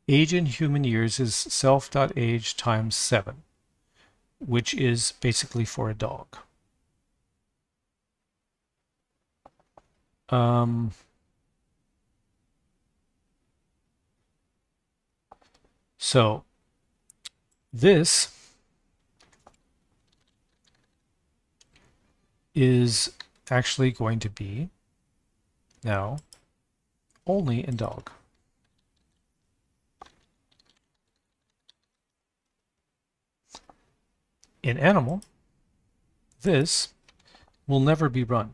age in human years is self.age times 7, which is basically for a dog. So this is actually going to be now only in dog. In animal, this will never be run.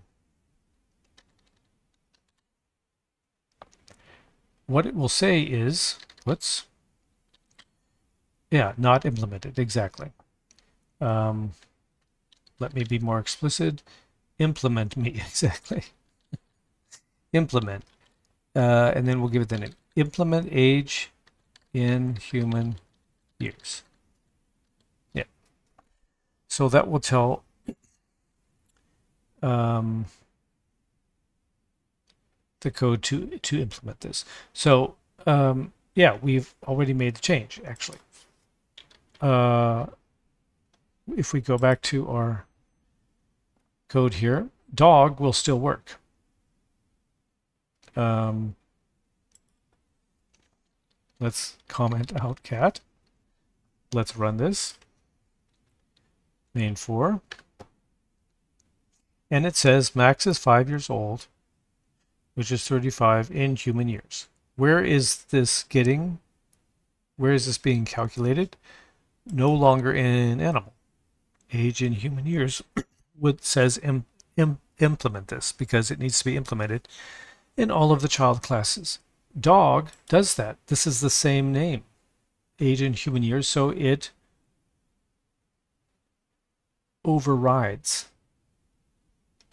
What it will say is, not implemented, exactly. Let me be more explicit. Implement me, exactly. Implement. And then we'll give it the name. Implement age in human years. Yeah. So that will tell the code to implement this. So yeah, we've already made the change, actually. If we go back to our code here, dog will still work. Let's comment out cat. Let's run this. main for, and it says Max is 5 years old, which is 35 in human years. Where is this being calculated? No longer in animal. Age in human years says implement this because it needs to be implemented in all of the child classes. Dog does that. This is the same name, age in human years, so it overrides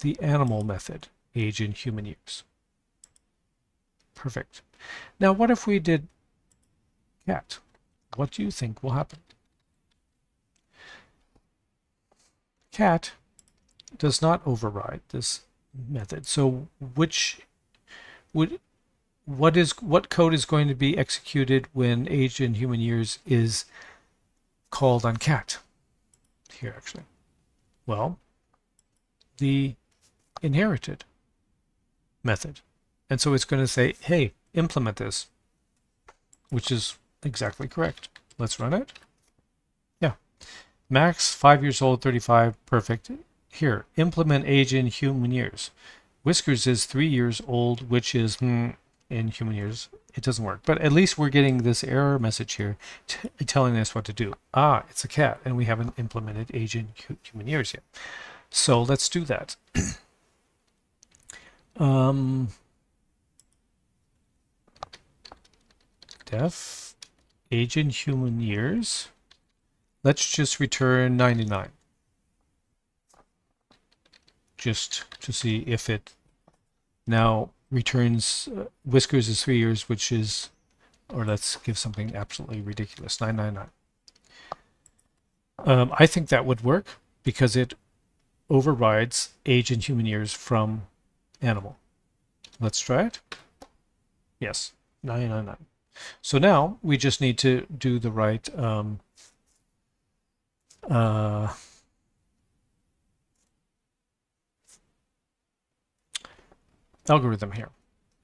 the animal method, age in human years. Perfect. Now what if we did cat? What do you think will happen? Cat does not override this method. So what code is going to be executed when age in human years is called on cat? Here actually. Well, the inherited method. And so it's going to say, hey, implement this, which is exactly correct. Let's run it. Yeah. Max, 5 years old, 35, perfect. Here, implement age in human years. Whiskers is 3 years old, which is in human years. It doesn't work. But at least we're getting this error message here telling us what to do. Ah, it's a cat, and we haven't implemented age in human years yet. So let's do that. Def age in human years. Let's just return 99. Just to see if it now returns Whiskers is 3 years, which is, or let's give something absolutely ridiculous, 999. I think that would work because it overrides age in human years from animal. Let's try it. Yes, 999. So now we just need to do the right algorithm here.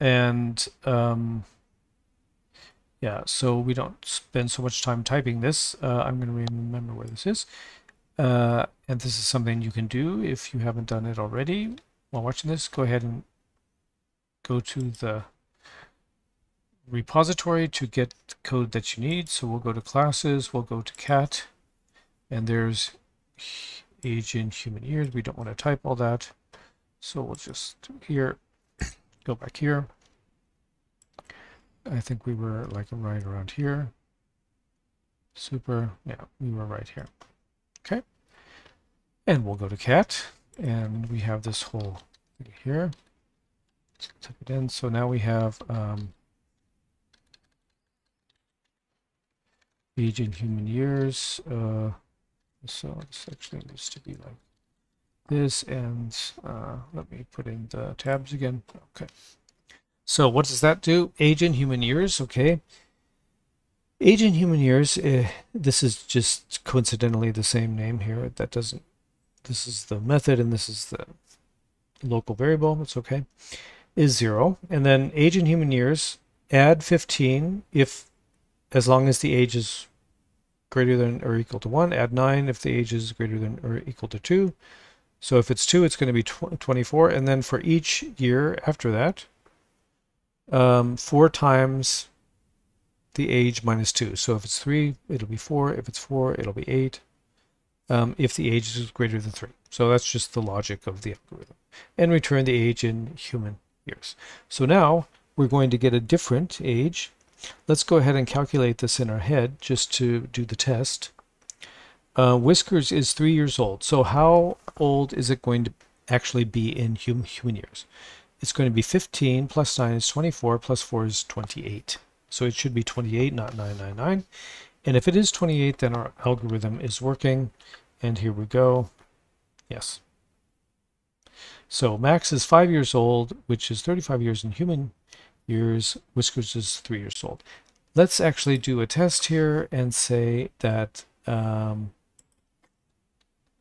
And yeah, so we don't spend so much time typing this. I'm going to remember where this is. And this is something you can do if you haven't done it already. While watching this, go ahead and go to the repository to get the code that you need. So we'll go to classes, we'll go to cat, and there's age in human years. We don't want to type all that. So we'll just here, go back here. I think we were like right around here. Super, yeah, we were right here. Okay. And we'll go to cat, and we have this whole thing here. Let's type it in. So now we have age in human years. So this actually needs to be like this, and let me put in the tabs again. Okay. So what does that do? Age in human years. Okay. Age in human years. This is just coincidentally the same name here. That doesn't. This is the method, and this is the local variable. It's okay. Is 0, and then age in human years. Add 15 if, as long as the age is greater than or equal to 1. Add 9 if the age is greater than or equal to 2. So if it's 2, it's going to be 24, and then for each year after that, 4 times the age minus 2. So if it's 3, it'll be 4. If it's 4, it'll be 8. If the age is greater than 3. So that's just the logic of the algorithm. And return the age in human years. So now we're going to get a different age. Let's go ahead and calculate this in our head just to do the test. Whiskers is 3 years old. So how old is it going to actually be in human years? It's going to be 15 plus 9 is 24 plus 4 is 28. So it should be 28, not 999. And if it is 28, then our algorithm is working. And here we go. Yes. So Max is 5 years old, which is 35 years in human years. Whiskers is 3 years old. Let's actually do a test here and say that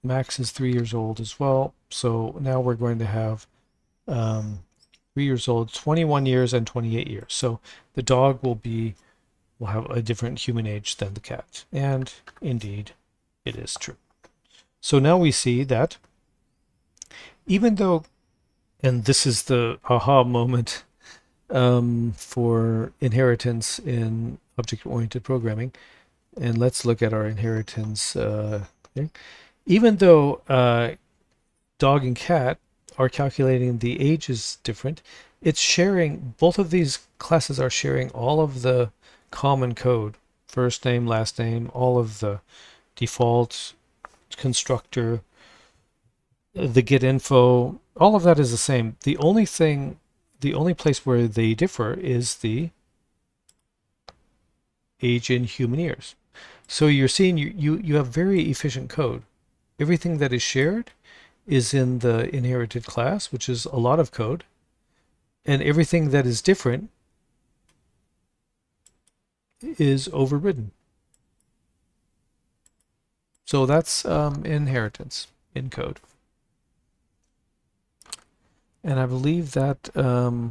Max is 3 years old as well. So now we're going to have 3 years old, 21 years, and 28 years. So the dog will have a different human age than the cat. And indeed, it is true. So now we see that even though, and this is the aha moment for inheritance in object-oriented programming, and let's look at our inheritance thing. Even though dog and cat are calculating the ages different, it's sharing, both of these classes are sharing all of the common code, first name, last name, all of the default constructor, the get info, all of that is the same. The only place where they differ is the age in human years. So you're seeing you have very efficient code. Everything that is shared is in the inherited class, which is a lot of code, and everything that is different is overridden. So that's inheritance in code. And I believe that the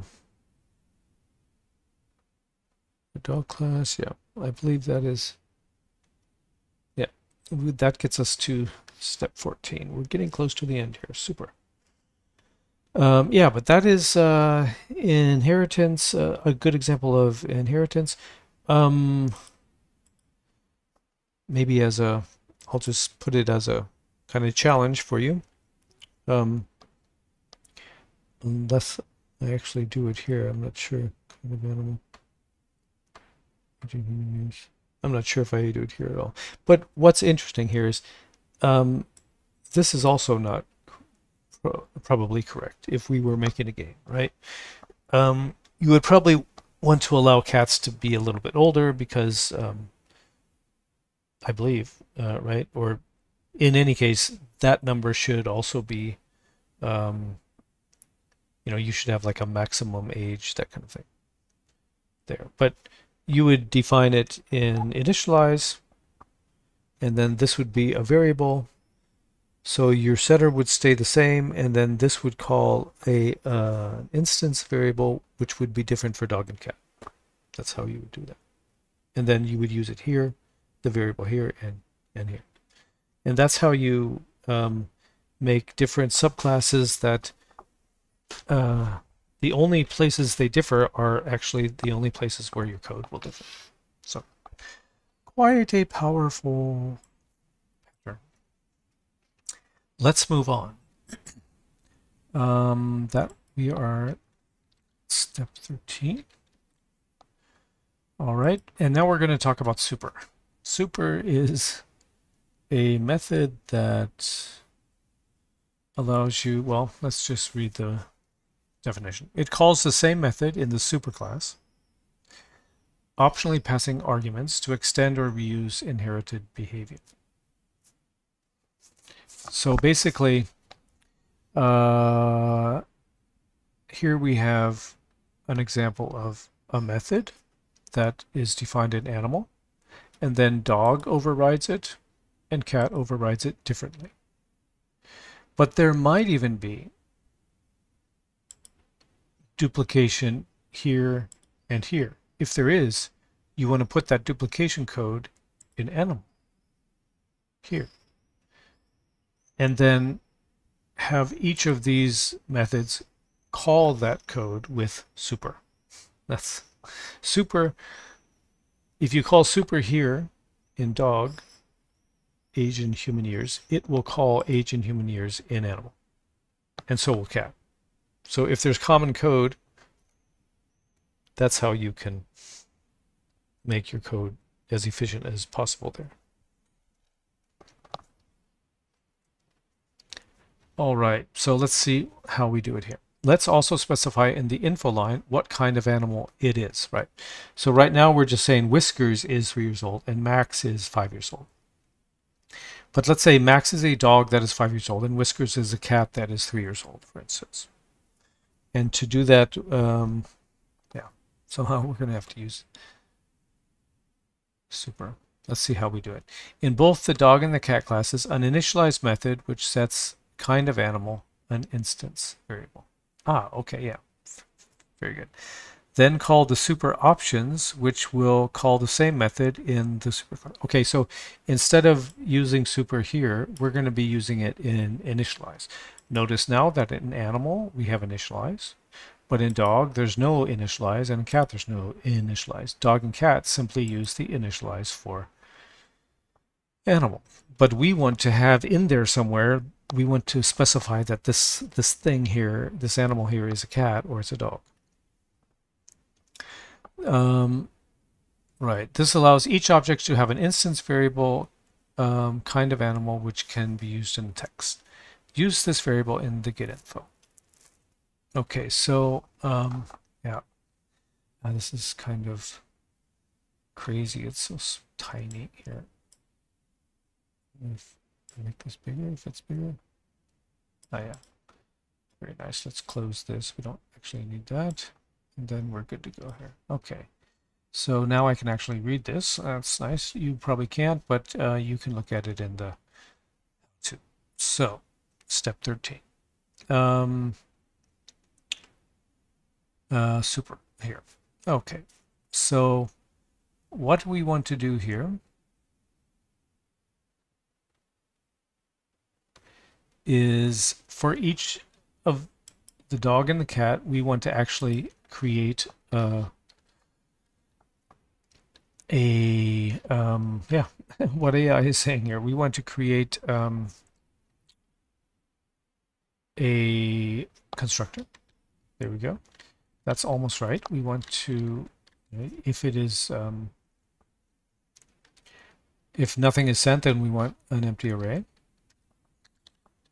dog class, yeah, I believe that is, yeah, that gets us to step 14. We're getting close to the end here. Super. Yeah, but that is inheritance, a good example of inheritance. Maybe as a, I'll just put it as a kind of challenge for you. Unless I actually do it here, I'm not sure. Kind of animal. I'm not sure if I do it here at all. But what's interesting here is this is also not probably correct if we were making a game, right? You would probably want to allow cats to be a little bit older because I believe, right? Or in any case, that number should also be, you know, you should have like a maximum age, that kind of thing there. But you would define it in initialize, and then this would be a variable. So your setter would stay the same, and then this would call a instance variable, which would be different for dog and cat. That's how you would do that. And then you would use it here, the variable here, and here. And that's how you make different subclasses that the only places they differ are actually the only places where your code will differ. So quite a powerful pattern. Let's move on. That we are at step 13. All right, and now we're going to talk about super. Super is a method that allows you, well, let's just read the definition. It calls the same method in the superclass, optionally passing arguments to extend or reuse inherited behavior. So basically, here we have an example of a method that is defined in animal, and then dog overrides it, and cat overrides it differently. But there might even be duplication here and here. If there is, you want to put that duplication code in animal here. And then have each of these methods call that code with super. That's super. If you call super here in dog, age in human years, it will call age in human years in animal. And so will cat. So if there's common code, that's how you can make your code as efficient as possible there. All right, so let's see how we do it here. Let's also specify in the info line what kind of animal it is, right? So right now we're just saying Whiskers is 3 years old and Max is 5 years old. But let's say Max is a dog that is 5 years old and Whiskers is a cat that is 3 years old, for instance. And to do that, yeah, somehow we're going to have to use super. Let's see how we do it. In both the dog and the cat classes, an initialize method which sets kind of animal an instance variable. Ah, okay, yeah, very good. then call the super options, which will call the same method in the super. Okay, so instead of using super here, we're going to be using it in initialize. Notice now that in animal we have initialize, but in dog there's no initialize, and in cat there's no initialize. Dog and cat simply use the initialize for animal. But we want to have in there somewhere, we want to specify that this thing here, this animal here, is a cat or it's a dog. Right, this allows each object to have an instance variable kind of animal which can be used in text. Use this variable in the get info. Okay, so yeah, this is kind of crazy. It's so tiny here. Make this bigger if it's bigger. Oh yeah, very nice. Let's close this. We don't actually need that. And then we're good to go here. Okay, so now I can actually read this. That's nice. You probably can't, but you can look at it in the two. So, step 13. Super here. Okay, so what we want to do here is for each of the dog and the cat, we want to actually create yeah, what AI is saying here. We want to create a constructor. There we go. That's almost right. We want to, if it is, if nothing is sent, then we want an empty array.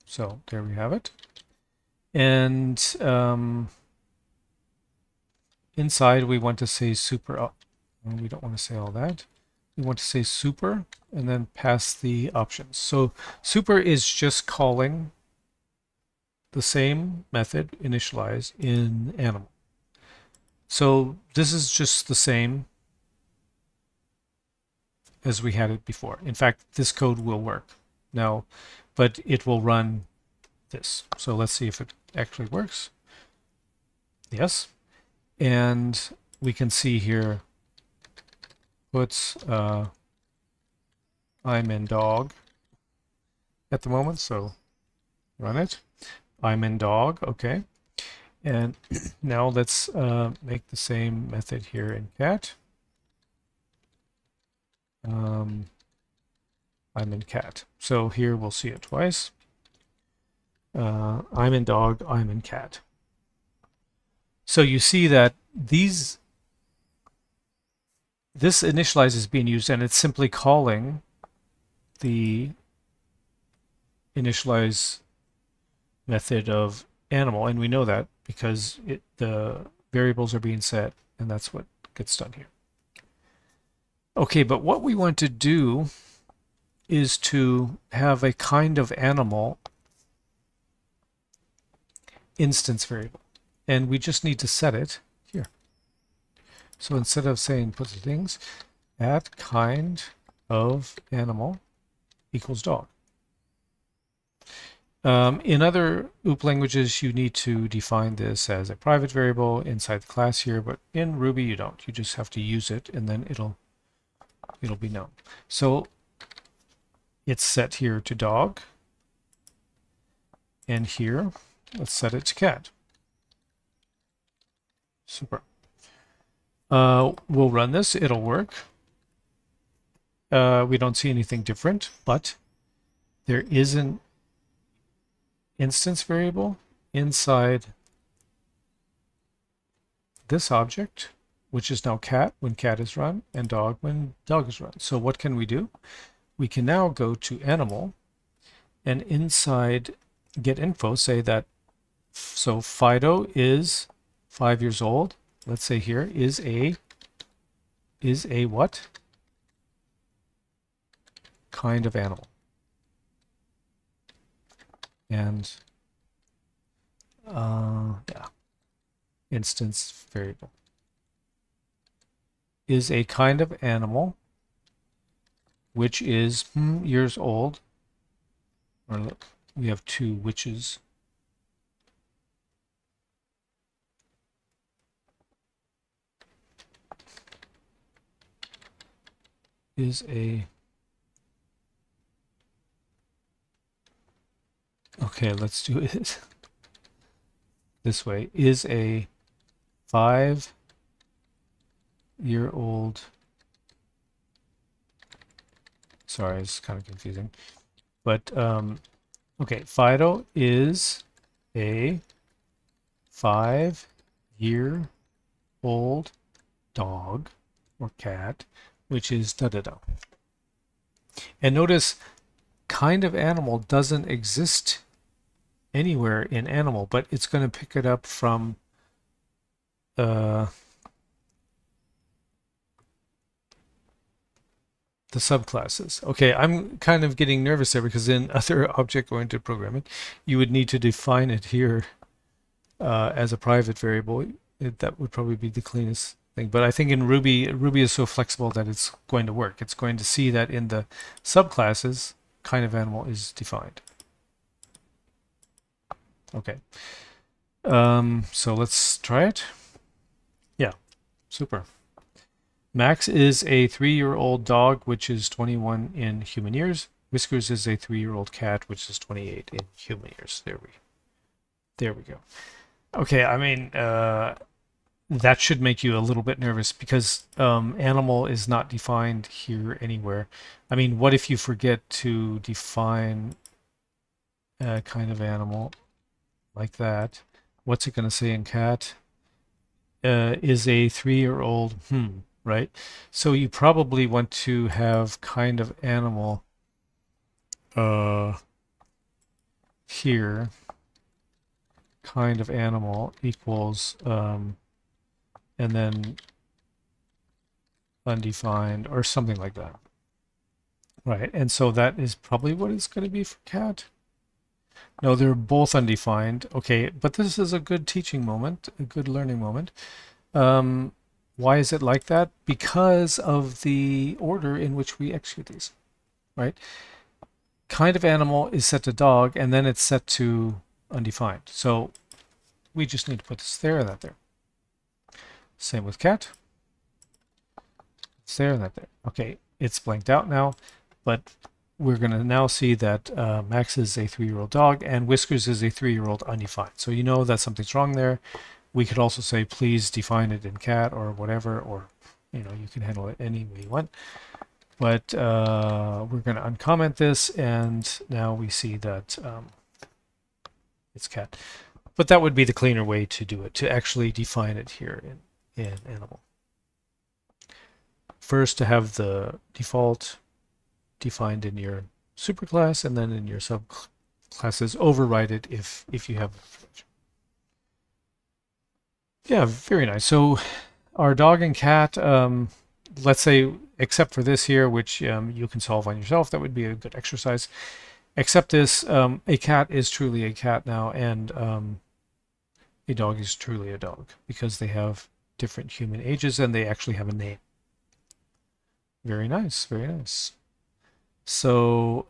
So there we have it. And inside we want to say super. We don't want to say all that. We want to say super and then pass the options. So super is just calling the same method initialize in animal. So this is just the same as we had it before. In fact, this code will work now, but it will run this. So let's see if it actually works. Yes. And we can see here puts I'm in dog at the moment, so run it. I'm in dog, okay. And now let's make the same method here in cat. I'm in cat. So here we'll see it twice. I'm in dog, I'm in cat. So you see that this initialize is being used, and it's simply calling the initialize method of animal, and we know that because the variables are being set, and that's what gets done here. Okay, but what we want to do is to have a kind of animal instance variable, and we just need to set it here. So instead of saying put the things, at kind of animal equals dog. In other OOP languages, you need to define this as a private variable inside the class here, but in Ruby you don't. You just have to use it, and then it'll be known. So it's set here to dog, and here let's set it to cat. Super. We'll run this. It'll work. We don't see anything different, but there is an instance variable inside this object, which is now cat when cat is run and dog when dog is run. So what can we do? We can now go to animal and inside get info say that, so Fido is 5 years old. Let's say here is a what? Kind of animal. And yeah, instance variable is a kind of animal which is years old. Or look, we have two whiches. is a, okay, let's do it this way, is a 5-year-old, sorry, it's kind of confusing, but okay, Fido is a 5-year-old dog or cat, which is da-da-da. And notice kind of animal doesn't exist anywhere in animal, but it's going to pick it up from the subclasses. Okay, I'm kind of getting nervous there because in other object-oriented programming, you would need to define it here as a private variable. That would probably be the cleanest thing. But I think in Ruby is so flexible that it's going to work. It's going to see that in the subclasses, kind of animal is defined. Okay. So let's try it. Yeah, super. Max is a 3-year-old dog, which is 21 in human years. Whiskers is a 3-year-old cat, which is 28 in human years. There we go. Okay, I mean, that should make you a little bit nervous because animal is not defined here anywhere. I mean, what if you forget to define a kind of animal like that? What's it going to say in cat? Is a 3-year-old, right? So you probably want to have kind of animal here, kind of animal equals and then undefined or something like that, right? And so that is probably what it's going to be for cat. No, they're both undefined. Okay, but this is a good teaching moment, a good learning moment. Why is it like that? Because of the order in which we execute these, right? Kind of animal is set to dog, and then it's set to undefined. So we just need to put this there and that there. Same with cat. It's there and that there. Okay, it's blanked out now, but we're going to now see that Max is a 3-year-old dog and Whiskers is a 3-year-old undefined. So you know that something's wrong there. We could also say, please define it in cat or whatever, or you can handle it any way you want. But we're going to uncomment this, and now we see that it's cat. But that would be the cleaner way to do it, to actually define it here in animal. First, to have the default defined in your superclass, and then in your subclasses, override it if you have. Yeah, very nice. So our dog and cat, let's say, except for this here, which you can solve on yourself, that would be a good exercise. Except this, a cat is truly a cat now, and a dog is truly a dog because they have different human ages and they actually have a name. Very nice, very nice. So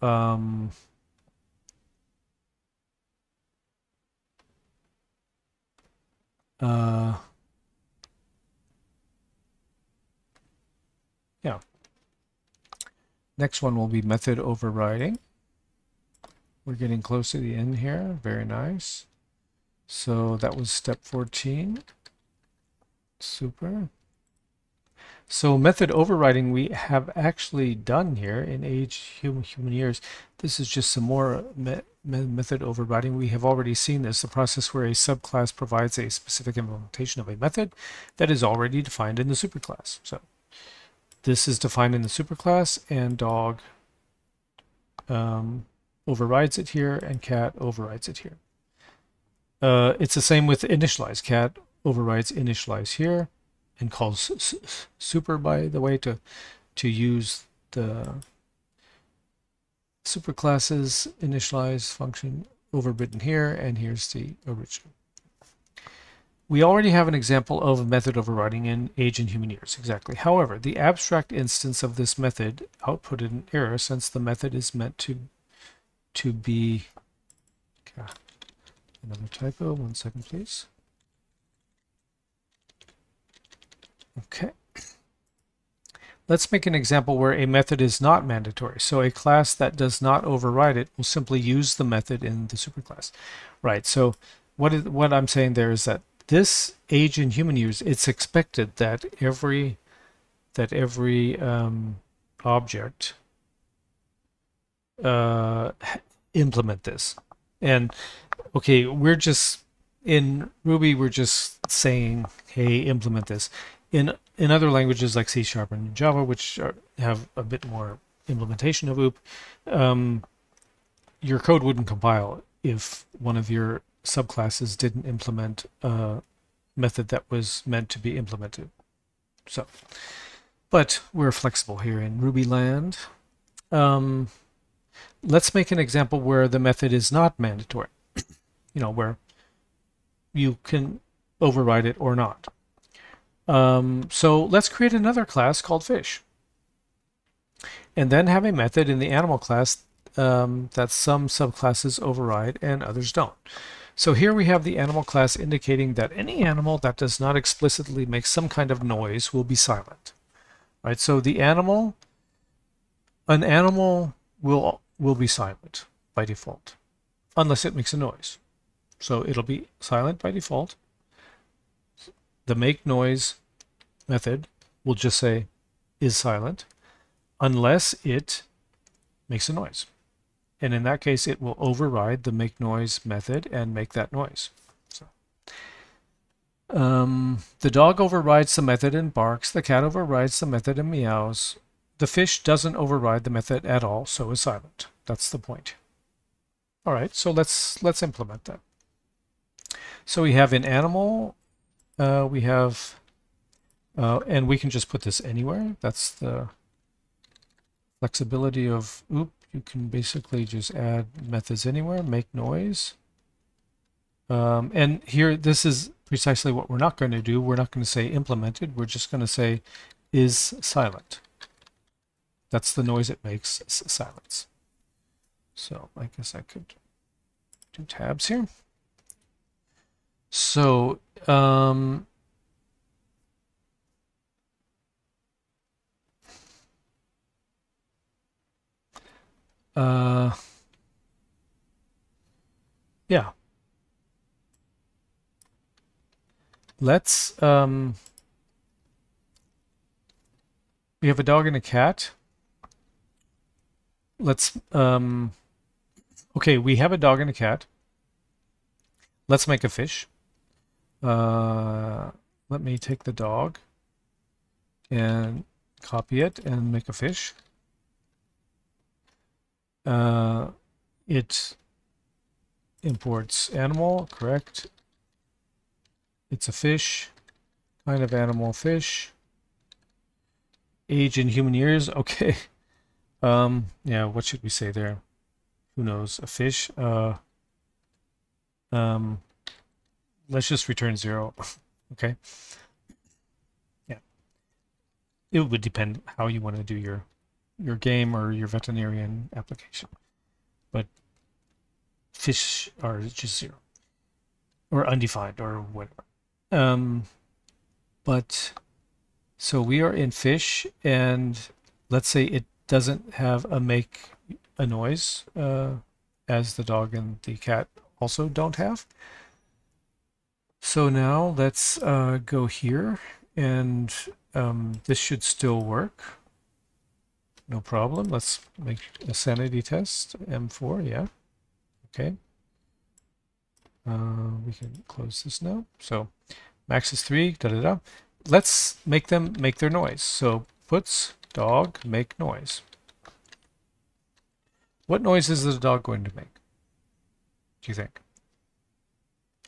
yeah. Next one will be method overriding. We're getting close to the end here. Very nice. So that was step 14. Super. So method overriding we have actually done here in human years. This is just some more method overriding. We have already seen this, the process where a subclass provides a specific implementation of a method that is already defined in the superclass. So this is defined in the superclass, and dog overrides it here, and cat overrides it here. It's the same with initialize. Cat overrides initialize here, and calls super, by the way, to use the superclasses initialize function overridden here, and here's the original. We already have an example of a method overriding in age and human years, exactly. However, the abstract instance of this method outputted an error since the method is meant to be, another typo, 1 second please. Okay. Let's make an example where a method is not mandatory. So a class that does not override it will simply use the method in the superclass. Right, so what I'm saying there is that this age in human years, it's expected that every object implement this. And okay, we're just in Ruby, we're just saying, hey, implement this. In other languages like C# and Java, which have a bit more implementation of OOP, your code wouldn't compile if one of your subclasses didn't implement a method that was meant to be implemented. So, but we're flexible here in Ruby land. Let's make an example where the method is not mandatory. Where you can override it or not. So let's create another class called fish. And then have a method in the animal class that some subclasses override and others don't. So here we have the animal class indicating that any animal that does not explicitly make some kind of noise will be silent. Right? So an animal will be silent by default, unless it makes a noise. So it'll be silent by default. The make noise method will just say is silent unless it makes a noise. And in that case, it will override the make noise method and make that noise. So, the dog overrides the method and barks. The cat overrides the method and meows. The fish doesn't override the method at all, so is silent. That's the point. All right, so let's implement that. So we have in animal, we have, and we can just put this anywhere. That's the flexibility of OOP. You can basically just add methods anywhere, make noise. And here, this is precisely what we're not going to do. We're not going to say implemented. We're just going to say is silent. That's the noise it makes, silence. So I guess I could do tabs here. So yeah. Let's we have a dog and a cat. Let's okay, we have a dog and a cat. Let's make a fish. Let me take the dog and copy it and make a fish. It imports animal, correct. It's a fish, kind of animal, fish. Age in human years, okay. Yeah, what should we say there? Who knows? A fish. Let's just return 0. Okay. Yeah. It would depend how you want to do your game or your veterinarian application. But fish are just 0 or undefined or whatever. But so we are in fish, and let's say it doesn't have a make a noise, as the dog and the cat also don't have. So now let's go here, and this should still work. No problem. Let's make a sanity test. M4, yeah. Okay. We can close this now. So max is 3, da-da-da. Let's make them make their noise. So puts dog make noise. What noise is the dog going to make, do you think?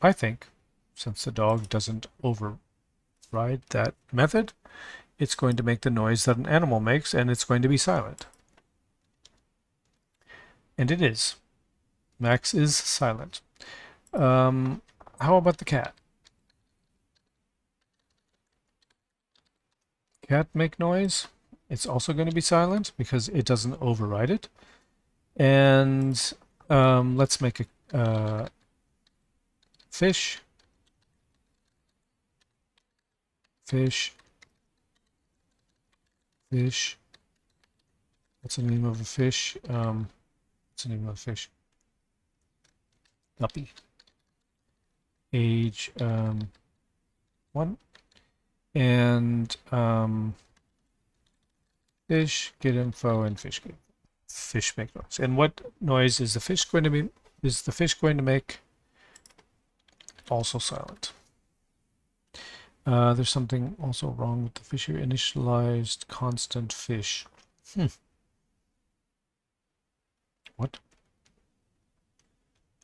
I think, since the dog doesn't override that method, it's going to make the noise that an animal makes, and it's going to be silent. And it is. Max is silent. How about the cat? Cat make noise. It's also going to be silent because it doesn't override it. And let's make a fish. Fish. fish. What's the name of a fish? What's the name of a fish? Guppy. Age 1. And fish get info and fish make noise. And what noise is the fish going to be? Is the fish going to make? Also silent. There's something also wrong with the fish here. Initialized constant fish. What?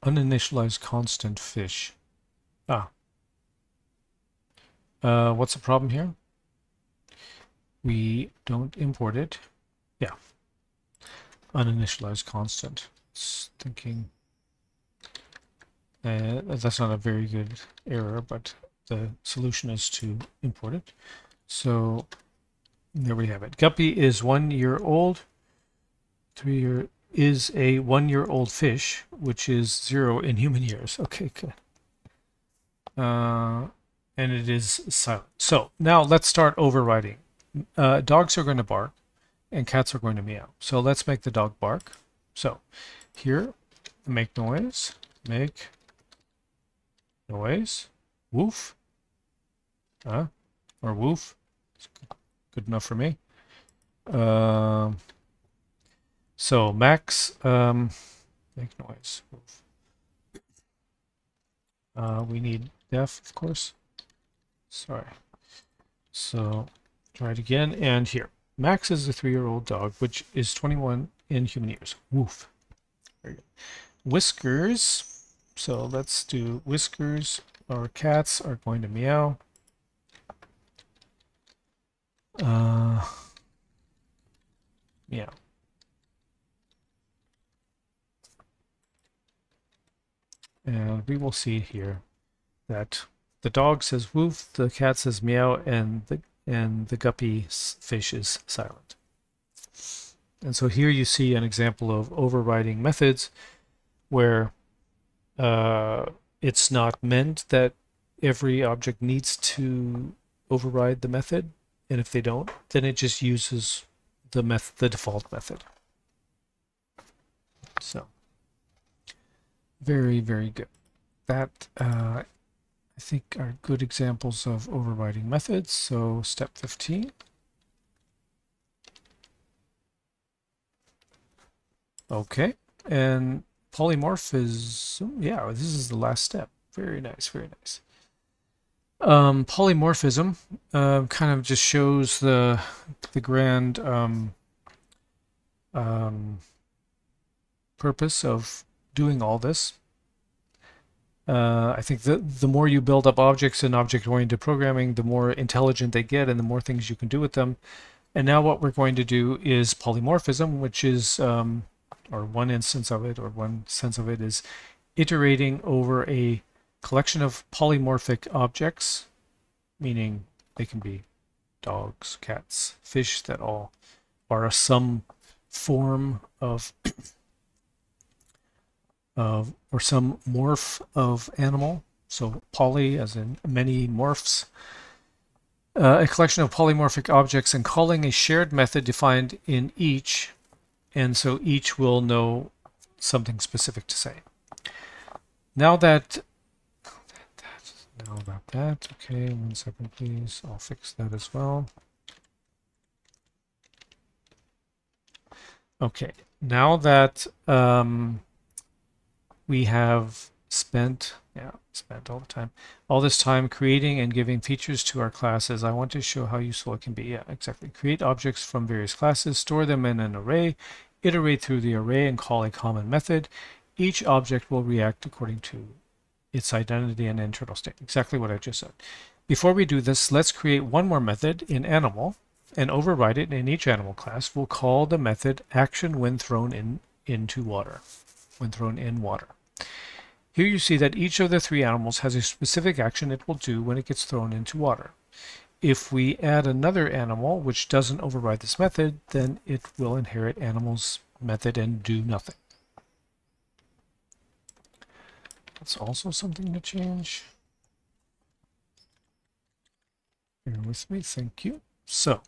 Uninitialized constant fish. What's the problem here? We don't import it. Yeah. Uninitialized constant. It's thinking that's not a very good error, but the solution is to import it. So there we have it. Guppy is 1 year old. 3 year is a 1 year old fish, which is 0 in human years. Okay, good. And it is silent. So now let's start overriding. Dogs are going to bark and cats are going to meow. So let's make the dog bark. So here, make noise, woof, or woof. It's good enough for me. So max, make noise, woof. We need def, of course. Sorry. So try it again, and here. Max is a 3-year-old dog, which is 21 in human years. Woof. Very good. Whiskers. So let's do whiskers. Our cats are going to meow. Meow. And we will see here that the dog says woof, the cat says meow, and the guppy fish is silent. And so here you see an example of overriding methods where it's not meant that every object needs to override the method, and if they don't, then it just uses the default method. So very, very good. That I think are good examples of overriding methods. So step 15. Okay, and polymorphism. Yeah, this is the last step. Very nice, very nice. Polymorphism kind of just shows the grand purpose of doing all this. I think the more you build up objects in object-oriented programming, the more intelligent they get and the more things you can do with them. And now what we're going to do is polymorphism, which is, or one instance of it, or one sense of it is iterating over a collection of polymorphic objects, meaning they can be dogs, cats, fish, that all are some form of or some morph of animal. So poly as in many morphs. A collection of polymorphic objects and calling a shared method defined in each, and so each will know something specific to say. Now that okay, 1 second please, I'll fix that as well. Okay, now that we have spent all this time creating and giving features to our classes, I want to show how useful it can be. Yeah, exactly. Create objects from various classes, store them in an array, iterate through the array and call a common method. Each object will react according to its identity and internal state. Exactly what I just said. Before we do this, let's create one more method in animal and override it in each animal class. We'll call the method action when thrown into water. When thrown in water. Here you see that each of the 3 animals has a specific action it will do when it gets thrown into water. If we add another animal which doesn't override this method, then it will inherit animal's method and do nothing. That's also something to change. Bear with me, thank you. So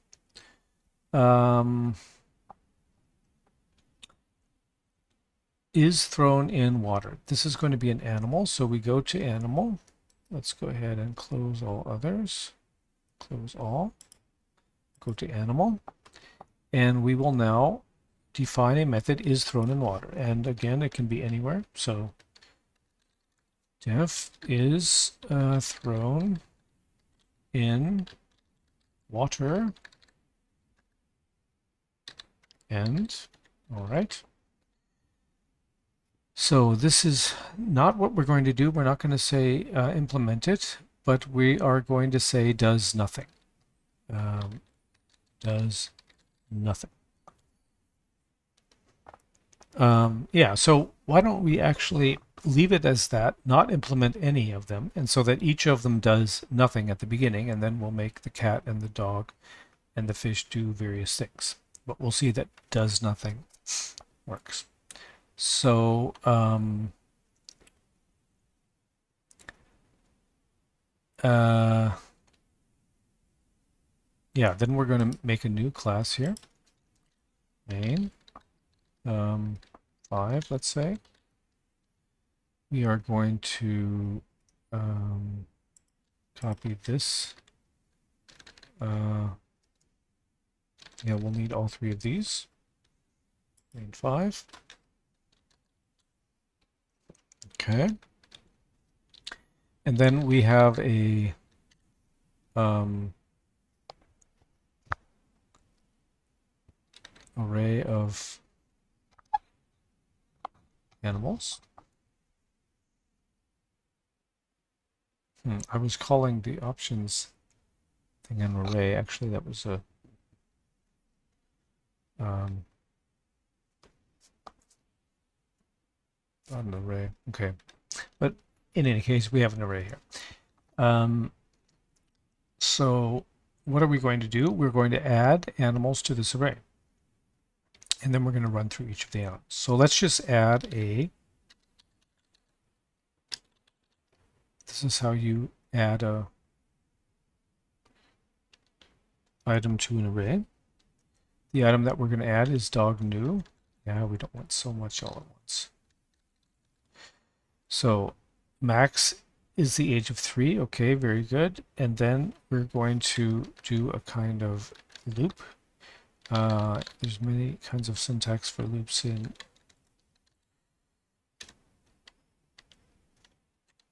Is thrown in water. This is going to be an animal, so we go to animal. Let's go ahead and close all others. Close all. Go to animal. And we will now define a method is thrown in water. And again, it can be anywhere. So def is thrown in water. End. All right. So this is not what we're going to do. We're not going to say implement it, but we are going to say does nothing. Does nothing. Yeah, so why don't we actually leave it as that, not implement any of them, and so that each of them does nothing at the beginning, and then we'll make the cat and the dog and the fish do various things. But we'll see that does nothing works. So yeah, then we're going to make a new class here. Main 5, let's say. We are going to copy this. Yeah, we'll need all 3 of these. Main 5. Okay. And then we have a array of animals. I was calling the options thing an array. Actually, that was a not an array. Okay, but in any case, we have an array here. So what are we going to do? We're going to add animals to this array. And then we're going to run through each of the animals. So let's just add a, this is how you add a item to an array. The item that we're going to add is dog new. Yeah, we don't want so much all at once. So max is the age of 3. Okay, very good. And then we're going to do a kind of loop. There's many kinds of syntax for loops in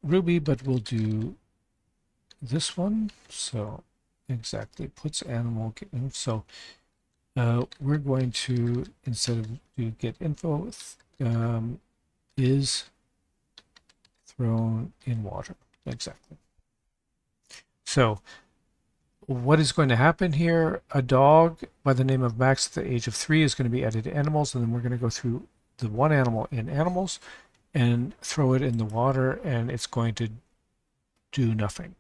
Ruby, but we'll do this one. So exactly, puts animal get info. So we're going to, instead of do get info, is thrown in water. Exactly. So what is going to happen here? A dog by the name of Max at the age of 3 is going to be added to animals, and then we're going to go through the one animal in animals and throw it in the water, and it's going to do nothing.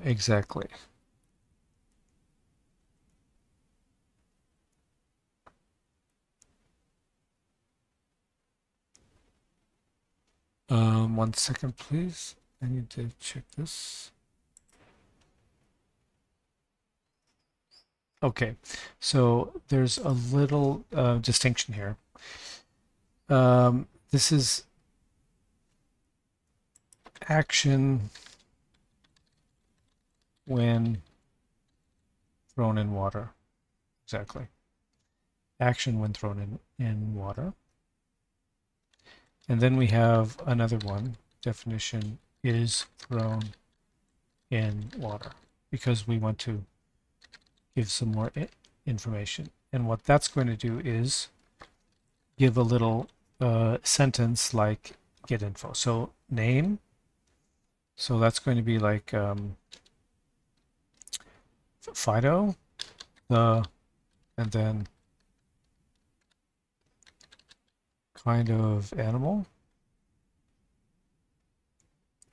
Exactly. One second, please. I need to check this. Okay, so there's a little distinction here. This is action when thrown in water. Exactly. Action when thrown in water. And then we have another one, definition is thrown in water, because we want to give some more information. And what that's going to do is give a little sentence like get info. So name, so that's going to be like Fido, and then kind of animal,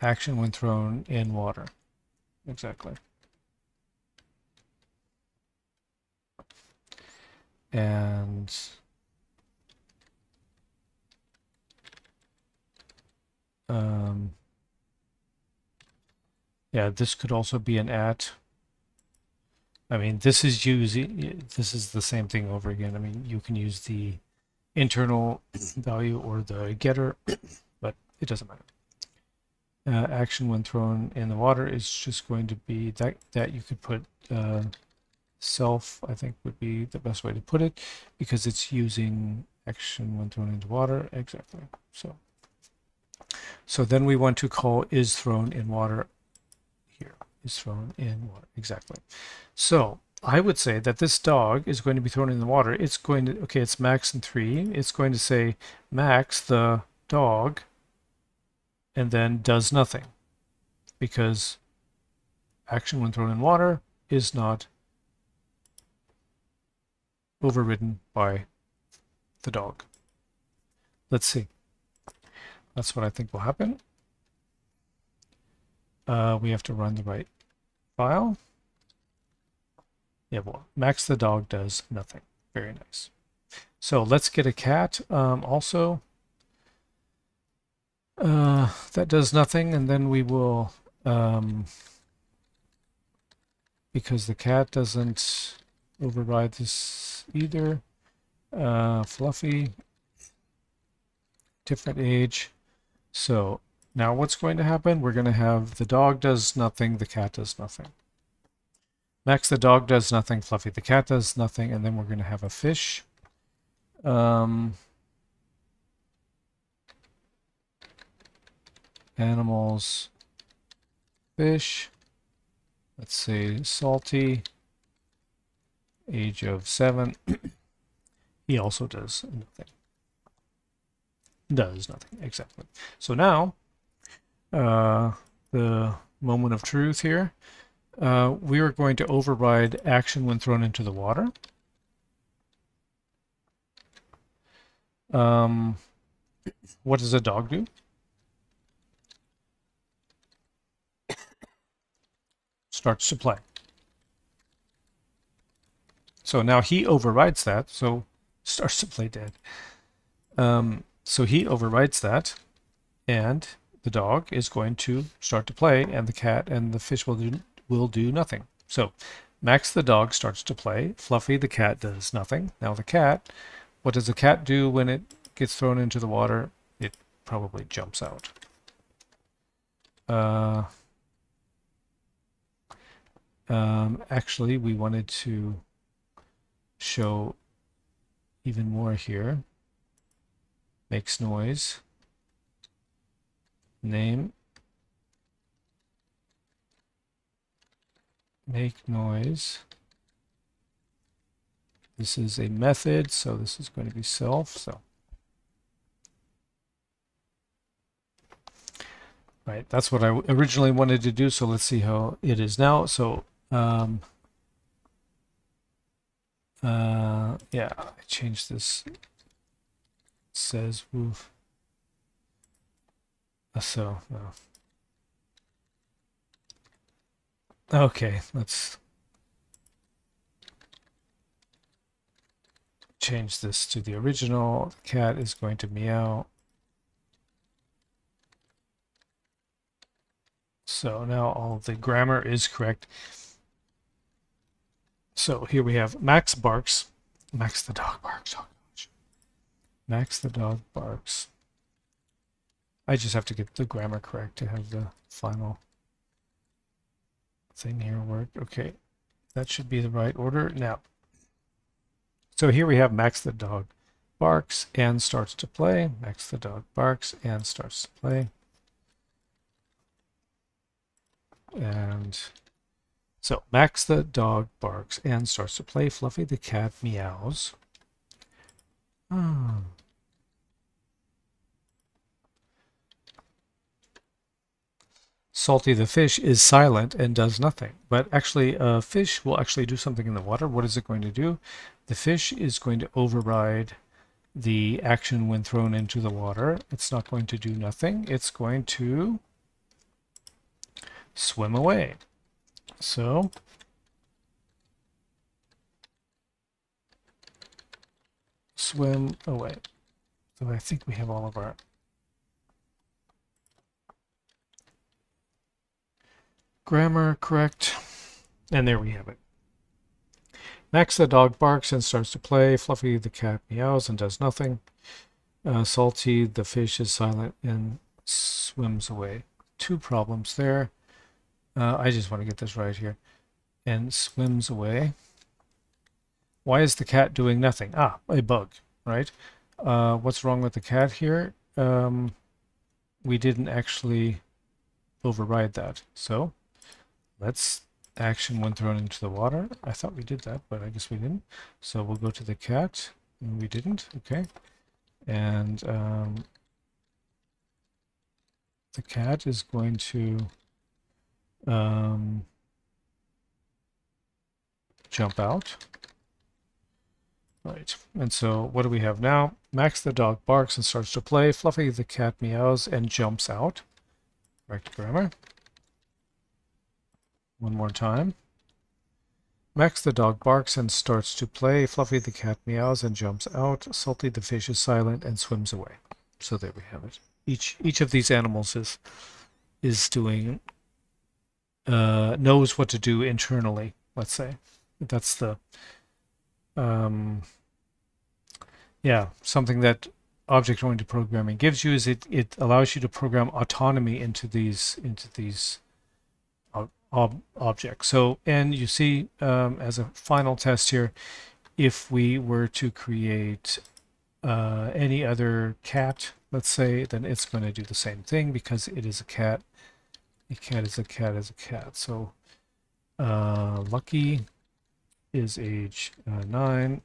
action when thrown in water. Exactly. And Yeah, this could also be an at. I mean, this is the same thing over again. I mean, you can use the internal value or the getter, but it doesn't matter. Action when thrown in the water is just going to be that you could put self, I think would be the best way to put it, because it's using action when thrown into water. Exactly. So then we want to call is thrown in water here. Is thrown in water. Exactly. So I would say that this dog is going to be thrown in the water. It's going to, okay, it's max and 3. It's going to say max the dog and then does nothing, because action when thrown in water is not overridden by the dog. Let's see. That's what I think will happen. We have to run the right file. Yeah, well, max the dog does nothing. Very nice. So let's get a cat also. That does nothing, and then we will, because the cat doesn't override this either. Fluffy, different age. So now what's going to happen? We're going to have the dog does nothing, the cat does nothing. Max the dog does nothing, Fluffy the cat does nothing, and then we're going to have a fish. Animals, fish, let's say salty, age of 7. He also does nothing. Does nothing, exactly. So now, the moment of truth here, we are going to override action when thrown into the water. What does a dog do? Starts to play. So now he overrides that, so starts to play dead. So he overrides that, and the dog is going to start to play, and the cat and the fish will do nothing. So Max the dog starts to play. Fluffy the cat does nothing. Now the cat, what does the cat do when it gets thrown into the water? It probably jumps out. Actually, we wanted to show even more here. Makes noise. Name. Make noise. This is a method, so this is going to be self. So, right, that's what I originally wanted to do. So let's see how it is now. So, yeah, I changed this. It says woof. So, no. Okay, let's change this to the original. The cat is going to meow. So now all of the grammar is correct. So here we have Max barks. Max the dog barks. Oh, gosh. Max the dog barks. I just have to get the grammar correct to have the final thing here work. Okay, that should be the right order. Now, so here we have Max the dog barks and starts to play. Max the dog barks and starts to play. And so Max the dog barks and starts to play. Fluffy the cat meows. Salty the fish is silent and does nothing. But actually, a fish will actually do something in the water. What is it going to do? The fish is going to override the action when thrown into the water. It's not going to do nothing. It's going to swim away. So swim away. So I think we have all of our grammar correct. And there we have it. Max the dog barks and starts to play. Fluffy the cat meows and does nothing. Salty the fish is silent and swims away. Two problems there. I just want to get this right here. And swims away. Why is the cat doing nothing? Ah, a bug, right? What's wrong with the cat here? We didn't actually override that. So let's action when thrown into the water. I thought we did that, but I guess we didn't. So we'll go to the cat. And we didn't. Okay. And the cat is going to jump out. Right, and so what do we have now? Max the dog barks and starts to play. Fluffy the cat meows and jumps out. Correct grammar. One more time. Max the dog barks and starts to play. Fluffy the cat meows and jumps out. Salty the fish is silent and swims away. So there we have it. Each of these animals is doing knows what to do internally. Let's say that's the yeah, something that object-oriented programming gives you is it allows you to program autonomy into these objects. So, and you see as a final test here, if we were to create any other cat, let's say, then it's going to do the same thing because it is a cat. A cat is a cat is a cat. So Lucky is age 9,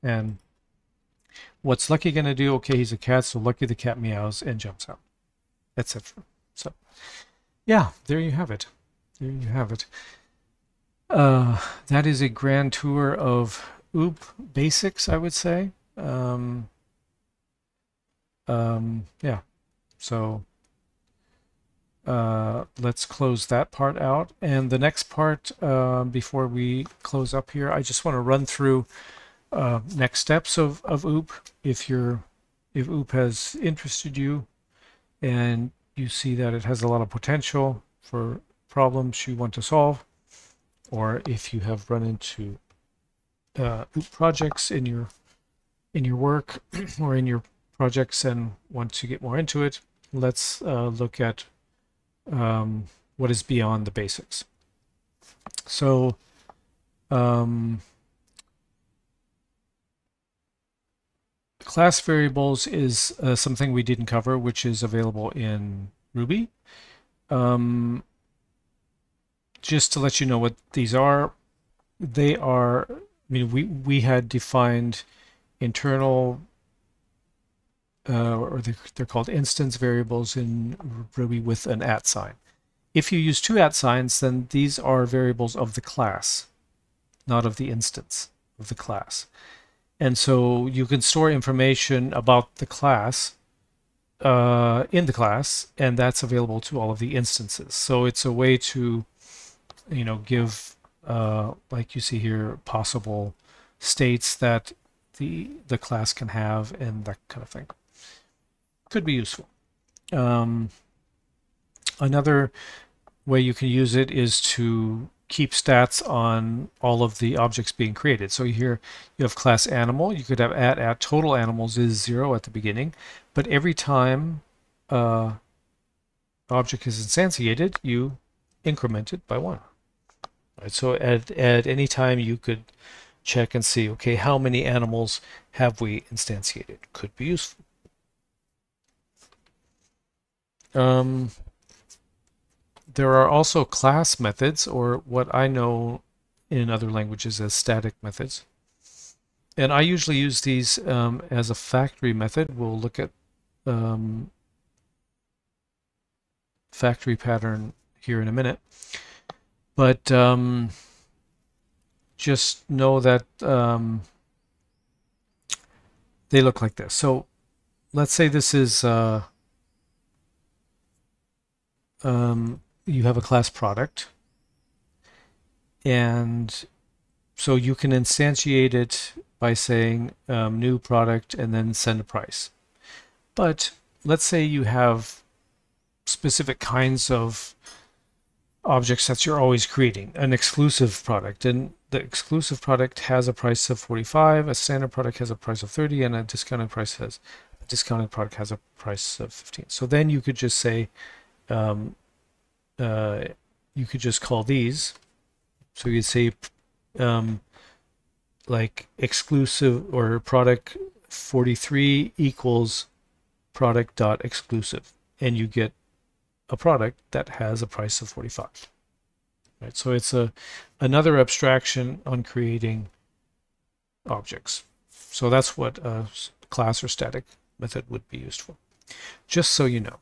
and what's Lucky going to do? Okay, he's a cat, so Lucky the cat meows and jumps out, etc. So yeah, there you have it. There you have it. That is a grand tour of OOP basics, I would say. Yeah, so let's close that part out. And the next part, before we close up here, I just want to run through next steps of OOP. If OOP has interested you and you see that it has a lot of potential for problems you want to solve, or if you have run into OOP projects in your work or in your projects and want to get more into it, let's look at what is beyond the basics. So class variables is something we didn't cover, which is available in Ruby. Just to let you know what these are, they are, I mean, we had defined internal, or they're called instance variables in Ruby with an @ sign. If you use two @ signs, then these are variables of the class, not of the instance of the class. And so you can store information about the class in the class, and that's available to all of the instances. So it's a way to, you know, give, like you see here, possible states that the class can have and that kind of thing. Could be useful. Another way you can use it is to keep stats on all of the objects being created. So here you have class animal. You could have at total animals is 0 at the beginning, but every time object is instantiated, you increment it by 1. Right, so at any time you could check and see, okay, how many animals have we instantiated? Could be useful. There are also class methods, or what I know in other languages as static methods. And I usually use these as a factory method. We'll look at factory pattern here in a minute. But just know that they look like this. So let's say this is you have a class product, and so you can instantiate it by saying new product and then send a price. But let's say you have specific kinds of objects that you're always creating, an exclusive product. And the exclusive product has a price of 45, a standard product has a price of 30, and a discounted product has a price of 15. So then you could just say, you could just call these. So you'd say like exclusive or product 43 equals product dot exclusive, and you get a product that has a price of 45. Right? So it's another abstraction on creating objects. So that's what a class or static method would be used for. Just so you know.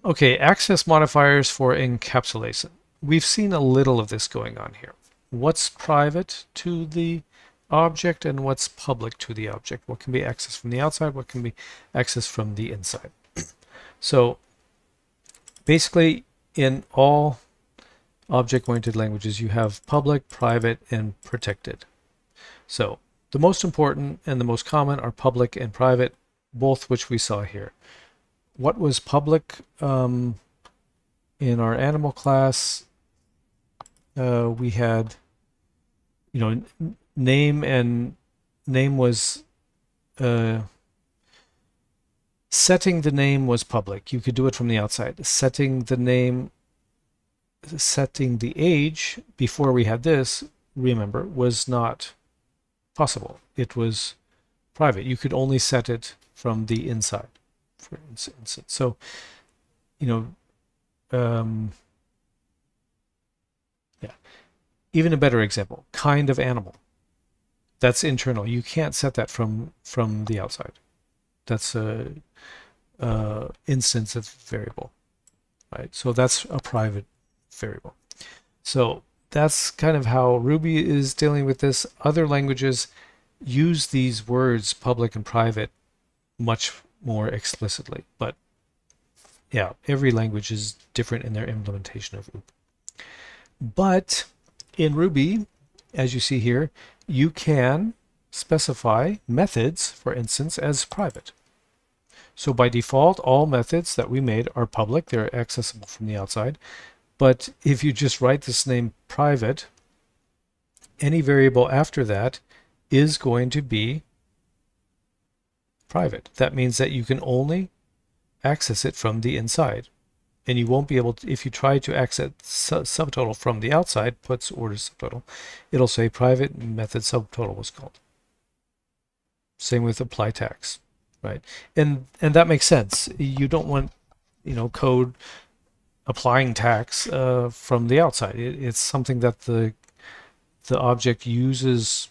Okay, access modifiers for encapsulation. We've seen a little of this going on here. What's private to the object and what's public to the object? What can be accessed from the outside? What can be accessed from the inside? So basically, in all object-oriented languages, you have public, private, and protected. So the most important and the most common are public and private, both which we saw here. What was public in our animal class? We had, name, and name was setting the name was public. You could do it from the outside. Setting the name, setting the age before we had this, remember, was not possible. It was private. You could only set it from the inside, for instance. So, yeah. Even a better example, kind of animal. That's internal. You can't set that from the outside. That's a instance of variable, right? So that's a private variable. So that's kind of how Ruby is dealing with this. Other languages use these words, public and private, much more explicitly. But yeah, every language is different in their implementation of Ruby. But in Ruby, as you see here, you can specify methods, for instance, as private. So by default, all methods that we made are public. They're accessible from the outside. But if you just write this name private, any variable after that is going to be private. That means that you can only access it from the inside. And you won't be able to, if you try to access subtotal from the outside, puts order subtotal, it'll say private method subtotal was called. Same with apply tax, right? And that makes sense. You don't want, code applying tax from the outside. It's something that the object uses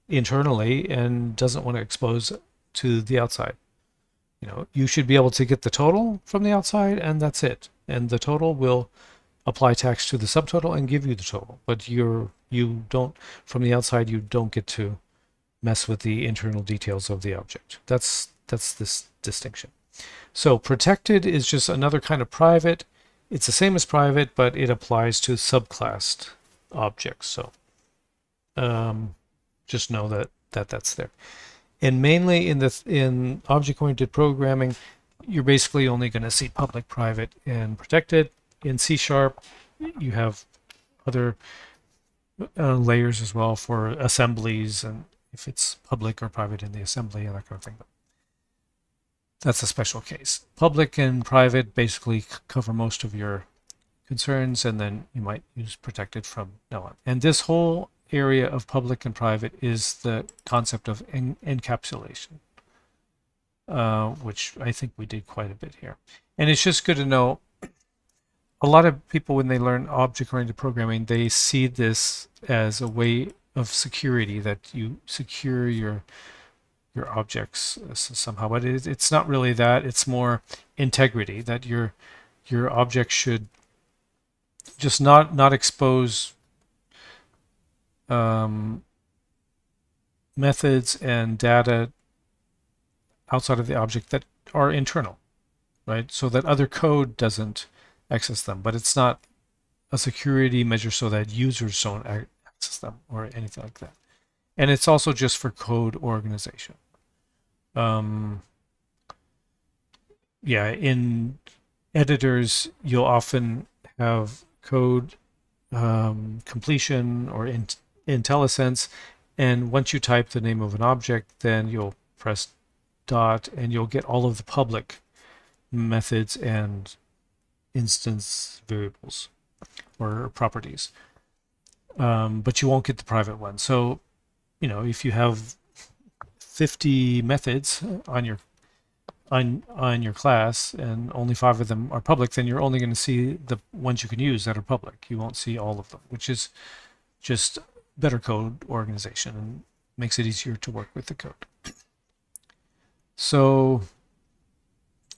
internally and doesn't want to expose to the outside. You should be able to get the total from the outside, and that's it. And the total will apply tax to the subtotal and give you the total. But you don't, from the outside, you don't get to mess with the internal details of the object. That's this distinction. So protected is just another kind of private. It's the same as private, but it applies to subclassed objects. So just know that that's there. And mainly in object-oriented programming, you're basically only going to see public, private, and protected. In C#, you have other layers as well for assemblies, and if it's public or private in the assembly and that kind of thing. That's a special case. Public and private basically cover most of your concerns, and then you might use protected from now on. And this whole area of public and private is the concept of encapsulation, which I think we did quite a bit here. And it's just good to know, a lot of people, when they learn object-oriented programming, they see this as a way of security, that you secure your objects somehow. But it's not really that. It's more integrity, that your object should just not expose methods and data outside of the object that are internal, right? So that other code doesn't access them, but it's not a security measure so that users don't access them or anything like that. And it's also just for code organization. Yeah, in editors, you'll often have code completion or IntelliSense, and once you type the name of an object, then you'll press dot and you'll get all of the public methods and instance variables or properties, but you won't get the private one. So, you know, if you have 50 methods on your class and only 5 of them are public, then you're only going to see the ones you can use that are public. You won't see all of them, which is just better code organization and makes it easier to work with the code. So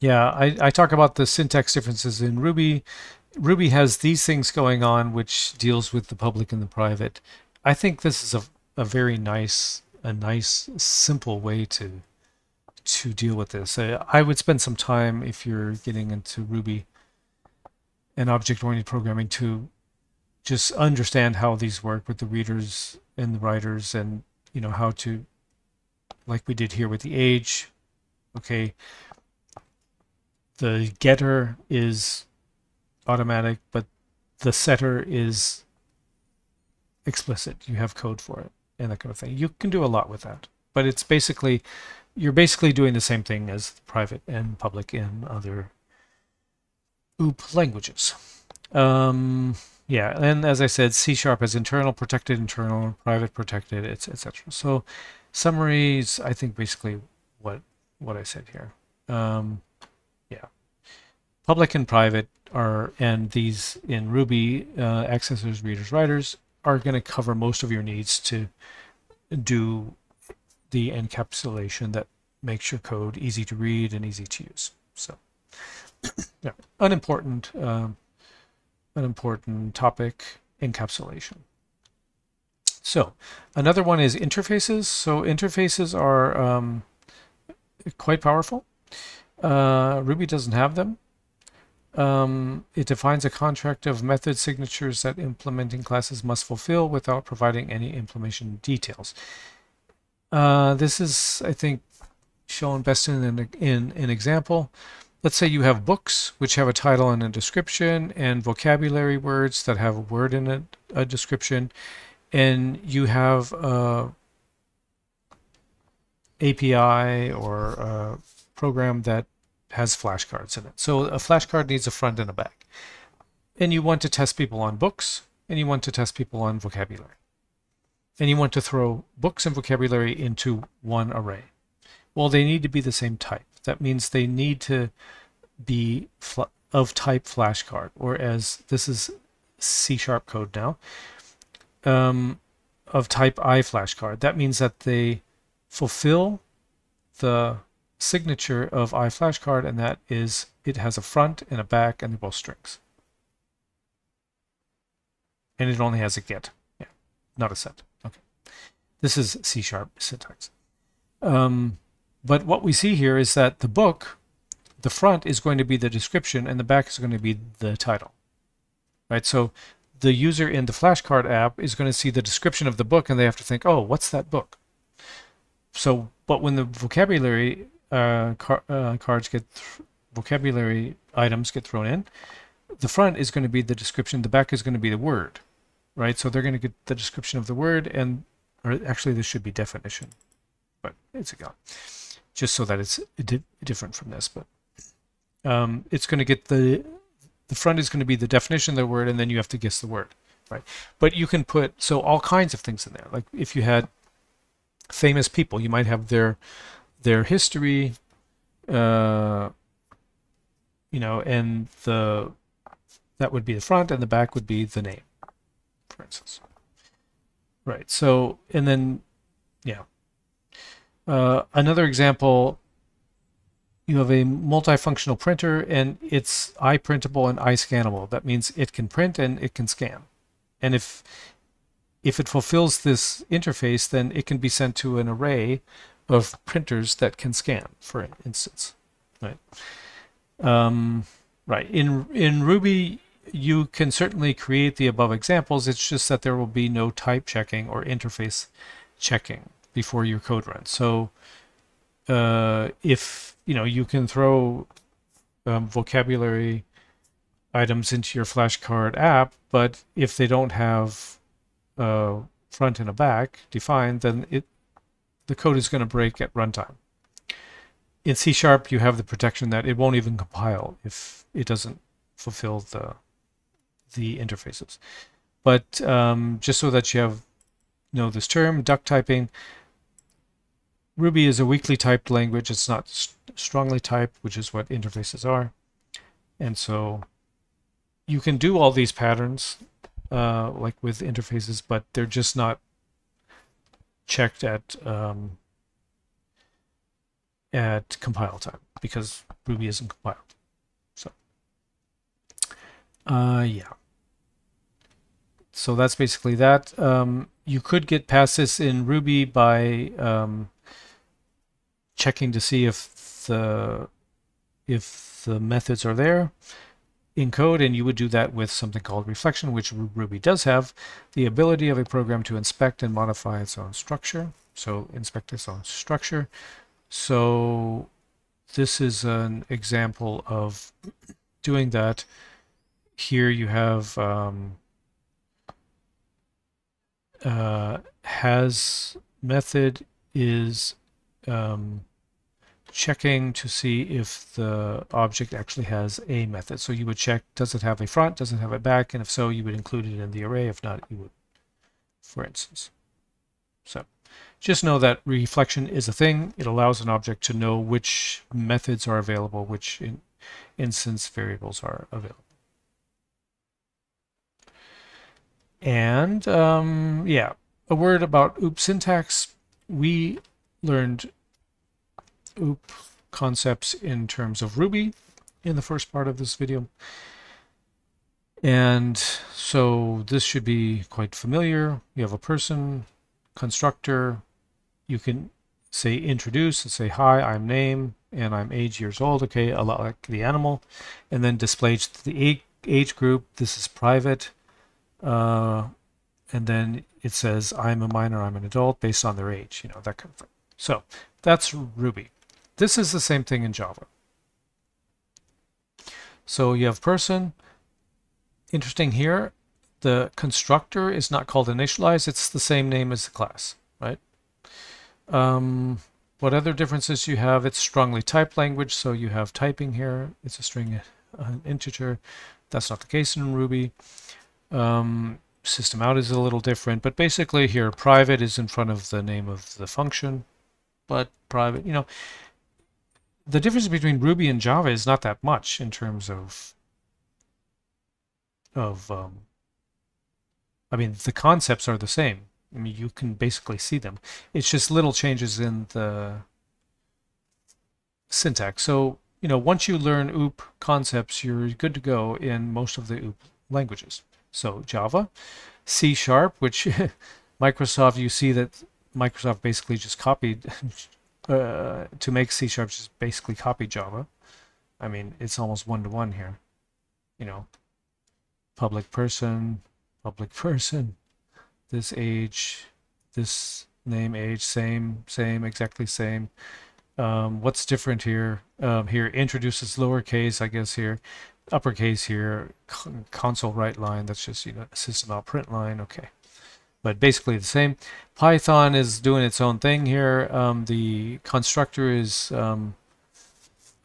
yeah, I talk about the syntax differences in Ruby. Ruby has these things going on, which deals with the public and the private. I think this is a very nice, simple way to deal with this. I would spend some time, if you're getting into Ruby and object-oriented programming, to just understand how these work with the readers and the writers, and you know how to, like we did here with the age. Okay, the getter is automatic, but the setter is explicit. You have code for it and that kind of thing. You can do a lot with that, but it's basically, you're basically doing the same thing as the private and public in other OOP languages. Yeah, and as I said, C# has internal, protected, internal, private, protected, etc. So summaries, I think basically what I said here. Yeah, public and private are, and these in Ruby, accessors, readers, writers, are going to cover most of your needs to do the encapsulation that makes your code easy to read and easy to use. So yeah, unimportant topic, encapsulation. So another one is interfaces. So interfaces are quite powerful. Ruby doesn't have them. It defines a contract of method signatures that implementing classes must fulfill without providing any implementation details. This is, I think, shown best in an example. Let's say you have books which have a title and a description, and vocabulary words that have a word in it, a description, and you have a API or a program that has flashcards in it. So a flashcard needs a front and a back. And you want to test people on books, and you want to test people on vocabulary. And you want to throw books and vocabulary into one array. Well, they need to be the same type. That means they need to be of type flashcard, or as this is C# code now, of type iFlashcard. That means that they fulfill the signature of iFlashcard, and that is, it has a front and a back, and they're both strings. And it only has a get, yeah, not a set. Okay, this is C# syntax. But what we see here is that the book, the front is going to be the description, and the back is going to be the title, right? So the user in the flashcard app is going to see the description of the book, and they have to think, oh, what's that book? So, but when the vocabulary vocabulary items get thrown in, the front is going to be the description, the back is going to be the word, right? So they're going to get the description of the word, and, or actually this should be definition, but it's a just so that it's different from this. But it's going to get the front is going to be the definition of the word, and then you have to guess the word, right? But you can put, so all kinds of things in there. Like if you had famous people, you might have their history, you know, and that would be the front, and the back would be the name, for instance. Right. So, and then, yeah. Another example, you have a multifunctional printer, and it's iPrintable and iScannable. That means it can print and it can scan. And if it fulfills this interface, then it can be sent to an array of printers that can scan, for instance. Right. Right. In Ruby, you can certainly create the above examples. It's just that there will be no type checking or interface checking before your code runs. So if you know, you can throw vocabulary items into your flashcard app, but if they don't have a front and a back defined, then the code is going to break at runtime. In C# you have the protection that it won't even compile if it doesn't fulfill the interfaces. But just so that you know this term, duck typing, Ruby is a weakly typed language. It's not strongly typed, which is what interfaces are. And so you can do all these patterns like with interfaces, but they're just not checked at compile time because Ruby isn't compiled. So yeah. So that's basically that. You could get past this in Ruby by checking to see if the methods are there in code, and you would do that with something called reflection, which Ruby does have, the ability of a program to inspect and modify its own structure. So inspect its own structure. So this is an example of doing that. Here you have has method is checking to see if the object actually has a method. So you would check, does it have a front, does it have a back, and if so, you would include it in the array. If not, you would, for instance. So just know that reflection is a thing. It allows an object to know which methods are available, which instance variables are available. And yeah, a word about OOP syntax. We learned OOP concepts in terms of Ruby in the first part of this video. And so this should be quite familiar. You have a person, constructor. You can say introduce and say, hi, I'm name and I'm age years old. Okay, a lot like the animal. And then displays the age group. This is private. And then it says, I'm a minor, I'm an adult, based on their age, you know, that kind of thing. So that's Ruby. This is the same thing in Java. So you have person. Interesting here, the constructor is not called initialize, it's the same name as the class, right? What other differences you have? It's strongly typed language, so you have typing here. It's a string, an integer. That's not the case in Ruby. System out is a little different, but basically here private is in front of the name of the function, but private, you know, the difference between Ruby and Java is not that much in terms of I mean, the concepts are the same. I mean, you can basically see them. It's just little changes in the syntax. So, you know, once you learn OOP concepts, you're good to go in most of the OOP languages. So Java, C#, which Microsoft, you see that Microsoft basically just copied to make C# just basically copied Java. I mean, it's almost one-to-one here. You know, public person, this age, this name, age, same, exactly same. What's different here? Here introduces lowercase, I guess here. Uppercase here, console write line, that's just, you know, system out print line, okay. But basically the same. Python is doing its own thing here. The constructor is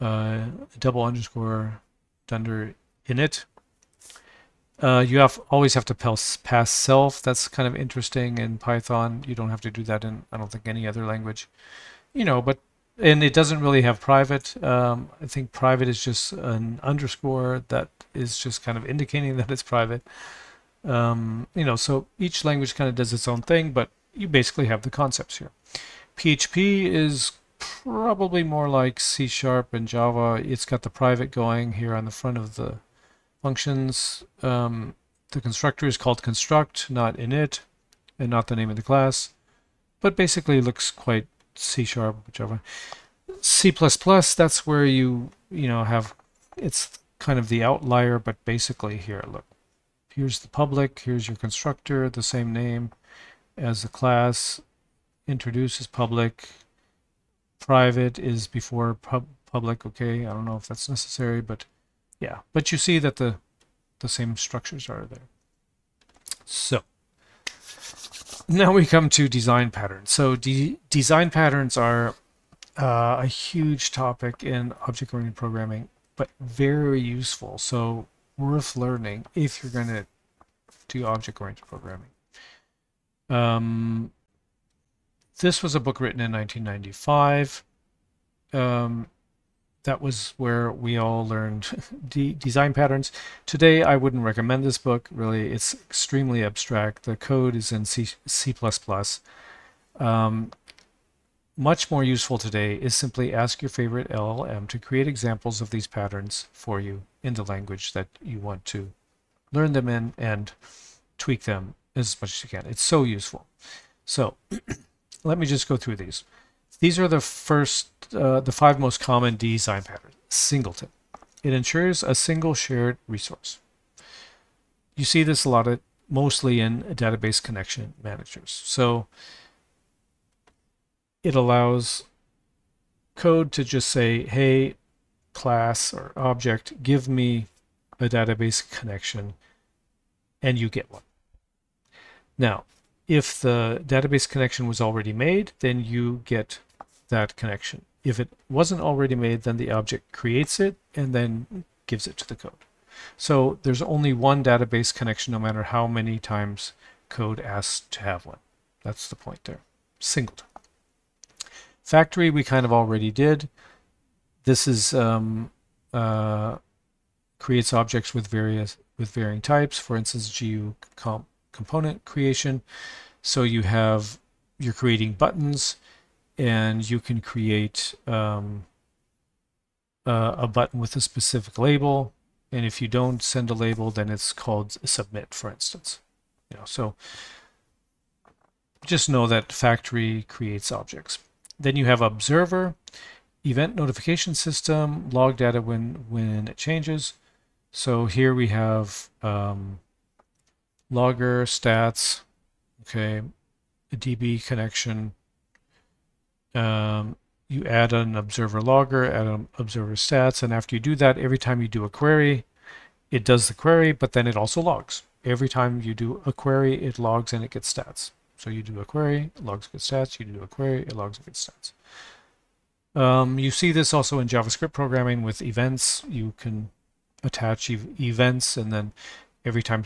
double underscore dunder init. You always have to pass self. That's kind of interesting in Python. You don't have to do that in, I don't think, any other language. You know, but and it doesn't really have private. I think private is just an underscore that is just kind of indicating that it's private. You know, so each language kind of does its own thing, but you basically have the concepts here. PHP is probably more like C# and Java. It's got the private going here on the front of the functions. The constructor is called construct, not init, and not the name of the class, but basically looks quite C#, Java. C++, that's where you know, have, it's kind of the outlier, but basically here, look, here's the public, here's your constructor, the same name as the class, introduce is public, private is before public, okay, I don't know if that's necessary, but yeah, but you see that the the same structures are there. So now we come to design patterns. So design patterns are a huge topic in object-oriented programming, but very useful. So worth learning if you're going to do object-oriented programming. This was a book written in 1995. That was where we all learned design patterns. Today, I wouldn't recommend this book. Really, it's extremely abstract. The code is in C++. Much more useful today is simply ask your favorite LLM to create examples of these patterns for you in the language that you want to learn them in and tweak them as much as you can. It's so useful. So let me just go through these. These are the five most common design patterns. Singleton. It ensures a single shared resource. You see this a lot, mostly in database connection managers. So it allows code to just say, hey, class or object, give me a database connection, and you get one. Now, if the database connection was already made, then you get that connection. If it wasn't already made, then the object creates it and then gives it to the code. So there's only one database connection no matter how many times code asks to have one. That's the point there. Singleton. Factory we kind of already did. This is creates objects with varying types. For instance, GU component creation. So you're creating buttons, and you can create a button with a specific label. And if you don't send a label, then it's called submit, for instance. So just know that factory creates objects. Then you have observer, event notification system, log data when it changes. So here we have logger, stats, okay, a DB connection. You add an observer logger, add an observer stats, and after you do that, every time you do a query, it does the query, but then it also logs. Every time you do a query, it logs and it gets stats. So you do a query, it logs, gets stats. You do a query, it logs, gets stats. You see this also in JavaScript programming with events. You can attach events, and then every time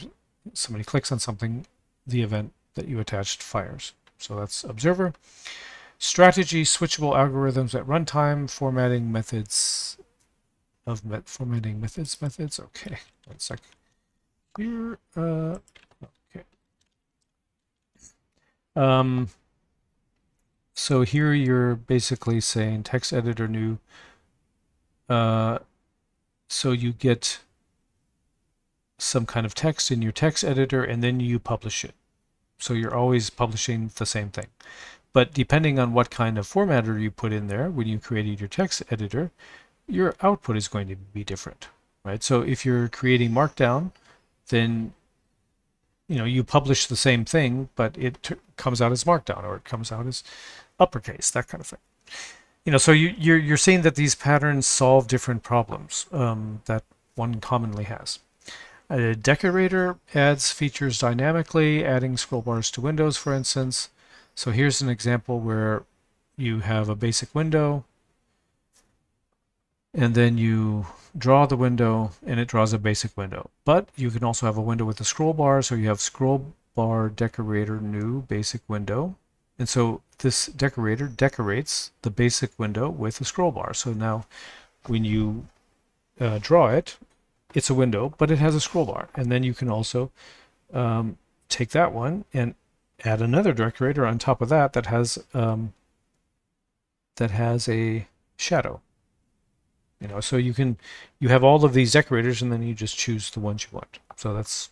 somebody clicks on something, the event that you attached fires. So that's observer. Strategy, switchable algorithms at runtime, formatting methods of formatting methods. Okay, 1 sec. Here, okay. So here you're basically saying text editor new. So you get some kind of text in your text editor, and then you publish it. So you're always publishing the same thing. But depending on what kind of formatter you put in there when you created your text editor, your output is going to be different, right? So if you're creating Markdown, then you publish the same thing, but it comes out as Markdown, or it comes out as uppercase, that kind of thing. So you're seeing that these patterns solve different problems that one commonly has. A Decorator adds features dynamically, adding scroll bars to windows, for instance. So here's an example where you have a basic window, and then you draw the window, and it draws a basic window. But you can also have a window with a scroll bar, so you have scroll bar decorator new basic window. And so this decorator decorates the basic window with a scroll bar. So now when you draw it, it's a window, but it has a scroll bar. And then you can also take that one and add another decorator on top of that that has a shadow. So you have all of these decorators, and then you just choose the ones you want. So that's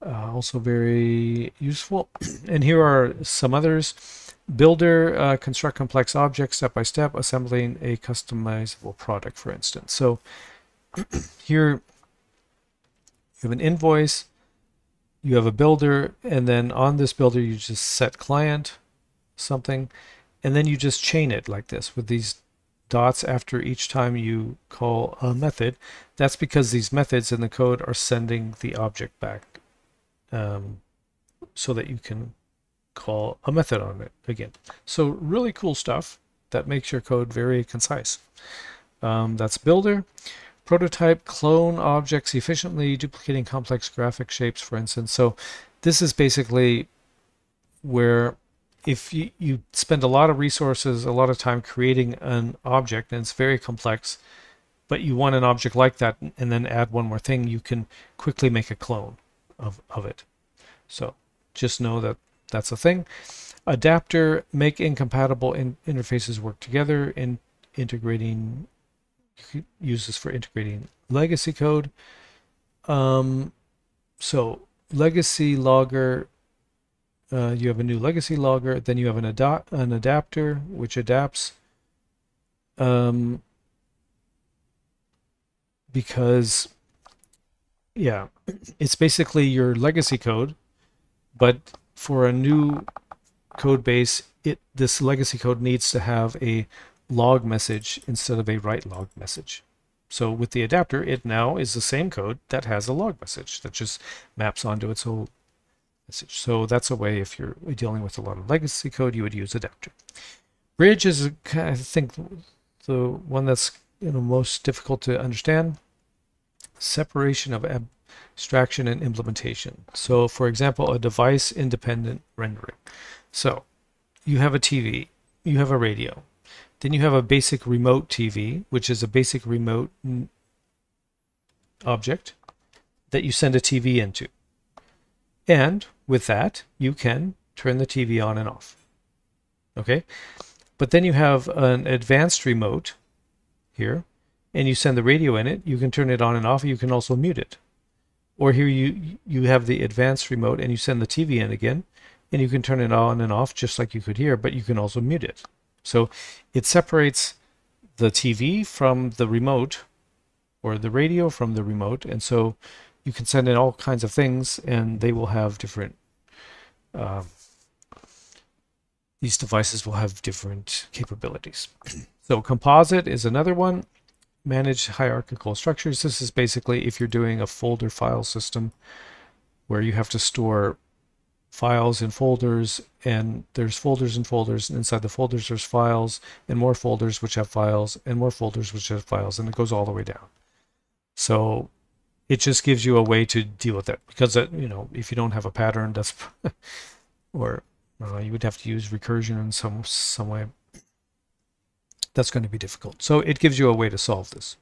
also very useful. And here are some others. Builder, construct complex objects step by step, assembling a customizable product, for instance. So here you have an invoice, you have a builder, and then on this builder you just set client something, and then you just chain it like this with these dots after each time you call a method, that's because these methods in the code are sending the object back so that you can call a method on it again. So really cool stuff that makes your code very concise. That's builder. Prototype, clone objects efficiently, duplicating complex graphic shapes, for instance. So this is basically where if you spend a lot of resources, a lot of time creating an object, and it's very complex, but you want an object like that and then add one more thing, you can quickly make a clone of it. So just know that that's a thing. Adapter, make incompatible interfaces work together in integrating. You could use this for integrating legacy code. So legacy logger, you have a new legacy logger, then you have an adapter which adapts because yeah, it's basically your legacy code, but for a new code base, this legacy code needs to have a log message instead of a write log message. So with the adapter, it now is the same code that has a log message that just maps onto its own message. So that's a way, if you're dealing with a lot of legacy code, you would use adapter. Bridge is, I think, the one that's most difficult to understand. Separation of abstraction and implementation. So for example, a device independent rendering. So you have a TV, you have a radio, then you have a basic remote TV, which is a basic remote object that you send a TV into. And with that, you can turn the TV on and off. Okay? But then you have an advanced remote here, and you send the radio in it. You can turn it on and off. You can also mute it. Or here you have the advanced remote, and you send the TV in again, and you can turn it on and off just like you could here, but you can also mute it. So it separates the TV from the remote, or the radio from the remote, and so you can send in all kinds of things, and they will have different, these devices will have different capabilities. So Composite is another one. Manage hierarchical structures. This is basically if you're doing a folder file system where you have to store files in folders, and there's folders and folders, and inside the folders there's files, and more folders which have files, and more folders which have files, and it goes all the way down. So it just gives you a way to deal with it, because if you don't have a pattern, that's or you would have to use recursion in some way. That's going to be difficult. So it gives you a way to solve this.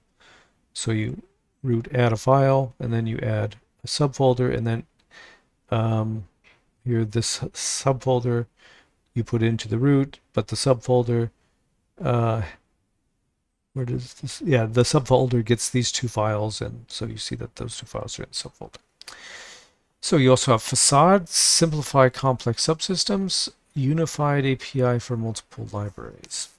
So you root add a file, and then you add a subfolder, and then here this subfolder you put into the root, but the subfolder, where does this? Yeah, the subfolder gets these two files, and so you see that those two files are in the subfolder. So you also have Facade, simplify complex subsystems, unified API for multiple libraries.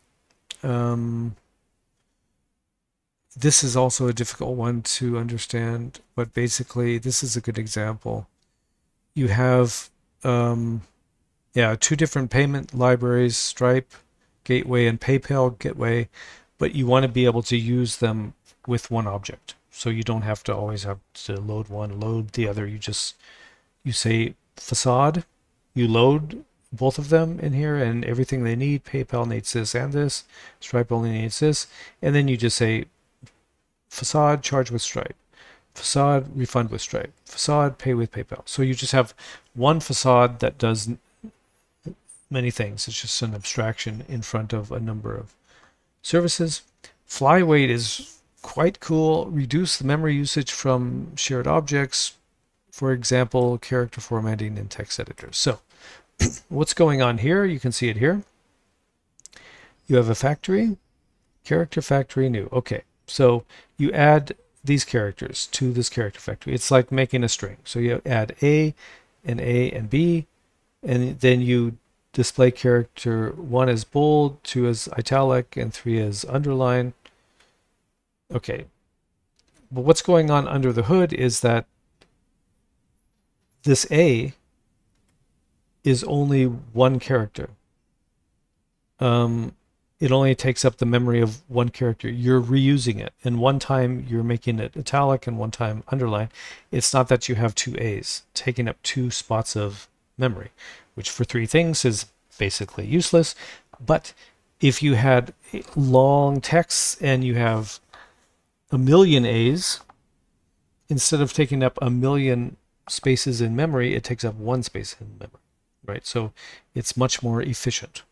This is also a difficult one to understand, but basically this is a good example. You have two different payment libraries, Stripe Gateway and PayPal Gateway, but you want to be able to use them with one object. So you don't have to always have to load one, load the other. You say Facade, you load both of them in here and everything they need. PayPal needs this and this. Stripe only needs this. And then you just say Facade, charge with Stripe. Facade, refund with Stripe. Facade, pay with PayPal. So you just have one Facade that does many things. It's just an abstraction in front of a number of services. Flyweight is quite cool. Reduce the memory usage from shared objects. For example, character formatting in text editors. So what's going on here? You can see it here. You have a factory, character factory new. Okay, so you add these characters to this character factory. It's like making a string. So you add A and B, and then you display character 1 as bold, 2 as italic, and 3 as underline. Okay, but what's going on under the hood is that this A is only one character. it only takes up the memory of one character. You're reusing it, and one time you're making it italic and one time underline. It's not that you have two A's taking up two spots of memory, which for three things is basically useless. But if you had long texts and you have a million A's, instead of taking up a million spaces in memory, it takes up one space in memory, right? So it's much more efficient.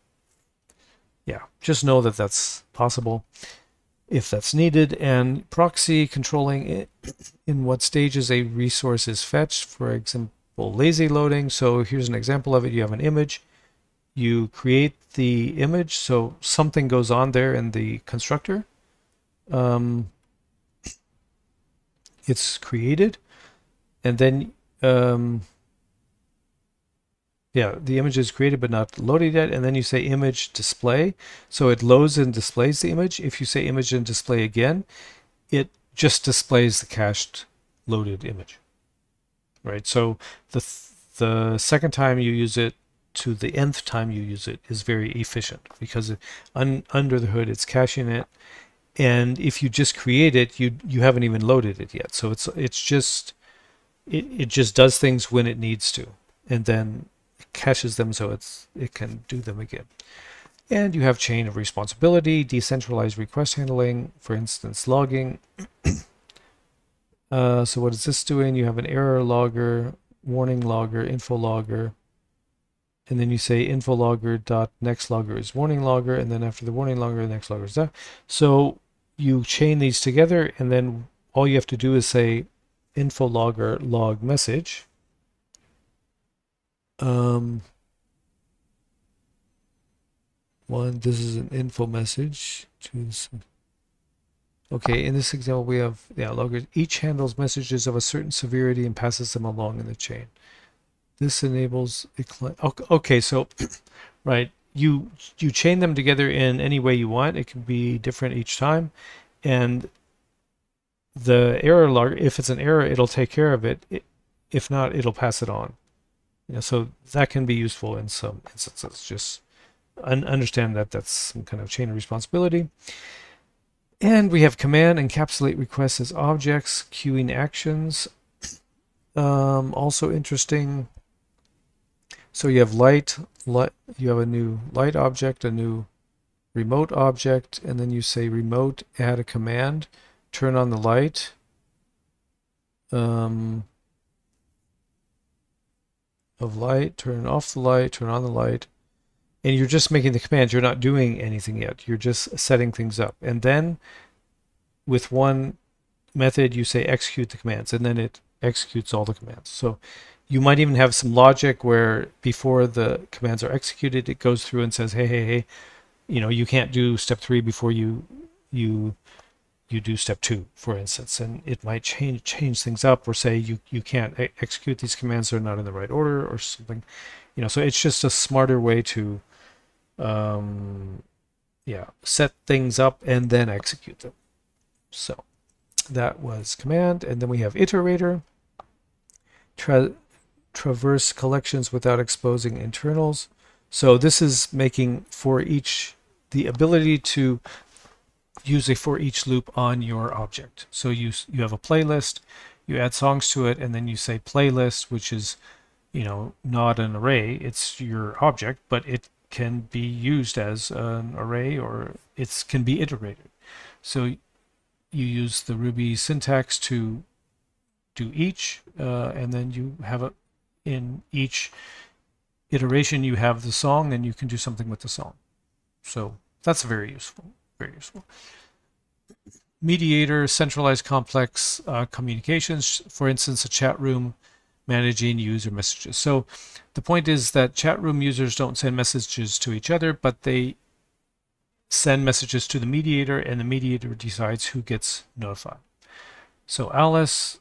Yeah, just know that that's possible if that's needed. And proxy controlling it in what stages a resource is fetched, for example, lazy loading. So here's an example of it. You have an image, you create the image, so something goes on there in the constructor. It's created, and then yeah, the image is created but not loaded yet, and then you say image display, so it loads and displays the image. If you say image and display again, it just displays the cached loaded image, right? So the second time you use it to the nth time you use it is very efficient, because under the hood it's caching it, and if you just create it, you haven't even loaded it yet. So it just does things when it needs to, and then caches them so it can do them again. And you have chain of responsibility, decentralized request handling, for instance, logging. So what is this doing? You have an error logger, warning logger, info logger, and then you say info logger dot next logger is warning logger, and then after the warning logger, the next logger is that. So you chain these together, and then all you have to do is say info logger log message. This is an info message to this. Okay, in this example we have loggers. Each handles messages of a certain severity and passes them along in the chain. This enables a okay, so right, you chain them together in any way you want. It can be different each time, and the error logger, if it's an error, it'll take care of it. If not, it'll pass it on. So that can be useful in some instances. Just understand that that's some kind of chain of responsibility. And we have command encapsulate requests as objects, queuing actions. Also interesting. So you have light, you have a new light object, a new remote object, and then you say remote, add a command, turn on the light. Of light, turn off the light, turn on the light, and you're just making the command. You're not doing anything yet. You're just setting things up. And then with one method you say execute the commands, and then it executes all the commands. So you might even have some logic where before the commands are executed, it goes through and says, hey, you can't do step 3 before you do step 2, for instance, and it might change things up, or say you can't execute these commands, they're not in the right order or something. So it's just a smarter way to set things up and then execute them. So that was command. And then we have iterator, traverse collections without exposing internals. So this is making for each the ability to use a for each loop on your object. So you have a playlist, you add songs to it, and then you say playlist, which is not an array, it's your object, but it can be used as an array, or it can be iterated. So you use the Ruby syntax to do each, and then you have in each iteration you have the song, and you can do something with the song. So that's very useful. Very useful. Mediator, centralized complex communications, for instance, a chat room managing user messages. So the point is that chat room users don't send messages to each other, but they send messages to the mediator, and the mediator decides who gets notified. So Alice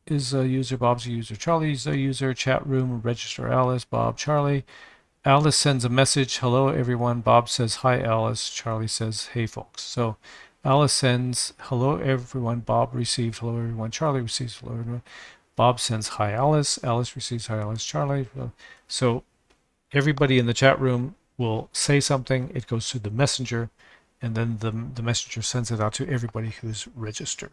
is a user, Bob's a user, Charlie's a user, chat room, register Alice, Bob, Charlie. Alice sends a message, hello everyone. Bob says, hi Alice. Charlie says, hey folks. So Alice sends, hello everyone. Bob received, hello everyone. Charlie receives, hello everyone. Bob sends, hi Alice. Alice receives, hi Alice. Charlie. So everybody in the chat room will say something, it goes to the messenger, and then the messenger sends it out to everybody who's registered.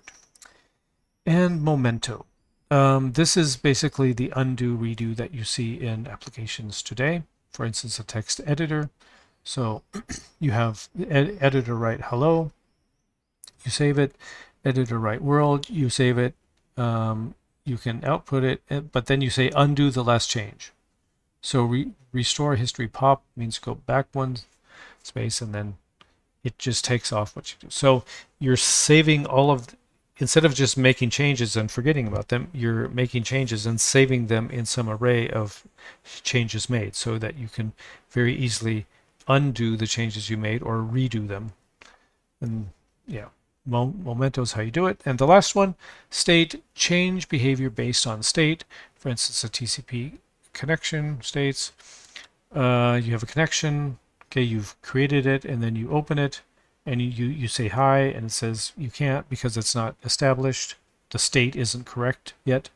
And Memento. This is basically the undo redo that you see in applications today. For instance, a text editor. So you have editor write hello, you save it, editor write world, you save it, you can output it, but then you say undo the last change. So restore history pop means go back one space, and then it just takes off what you do. So you're saving all of, instead of just making changes and forgetting about them, you're making changes and saving them in some array of changes made, so that you can very easily undo the changes you made or redo them. And yeah, Memento is how you do it. And the last one, state, change behavior based on state. For instance, a TCP connection states you have a connection, okay, you've created it, and then you open it, and you say hi, and it says you can't because it's not established, the state isn't correct yet.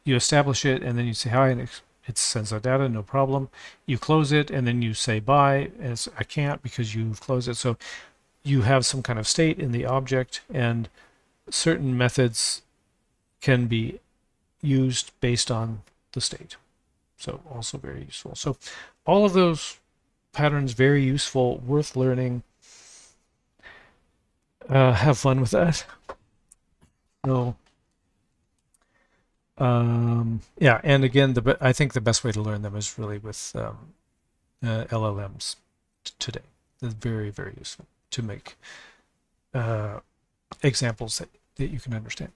You establish it, and then you say hi, and it sends out data, no problem. You close it, and then you say bye, and it's, I can't because you've closed it. So you have some kind of state in the object, and certain methods can be used based on the state. So also very useful. So all of those patterns, very useful, worth learning. Have fun with that. So yeah, and again, I think the best way to learn them is really with LLMs today. They're very, very useful to make examples that you can understand.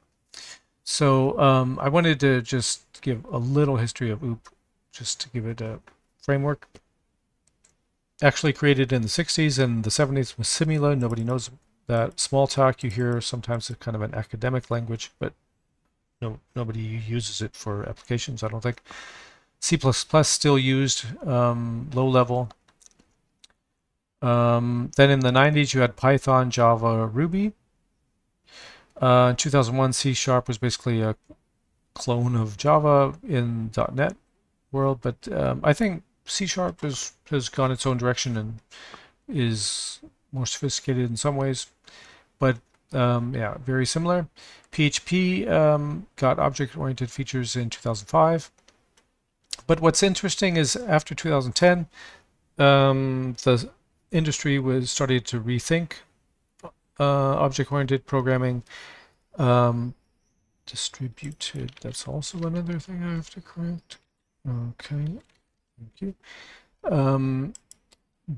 So I wanted to just give a little history of OOP, just to give it a framework. Actually created in the 60s and the 70s with Simula. Nobody knows that. Smalltalk you hear sometimes is kind of an academic language, but nobody uses it for applications, I don't think. C++ still used, low level. Then in the 90s you had Python, Java, Ruby. In 2001, C# was basically a clone of Java in .NET world, but I think C# has gone its own direction and is more sophisticated in some ways, but yeah, very similar. PHP got object-oriented features in 2005, but what's interesting is after 2010, the industry was started to rethink object-oriented programming. Distributed, that's also another thing I have to correct. Okay, thank you.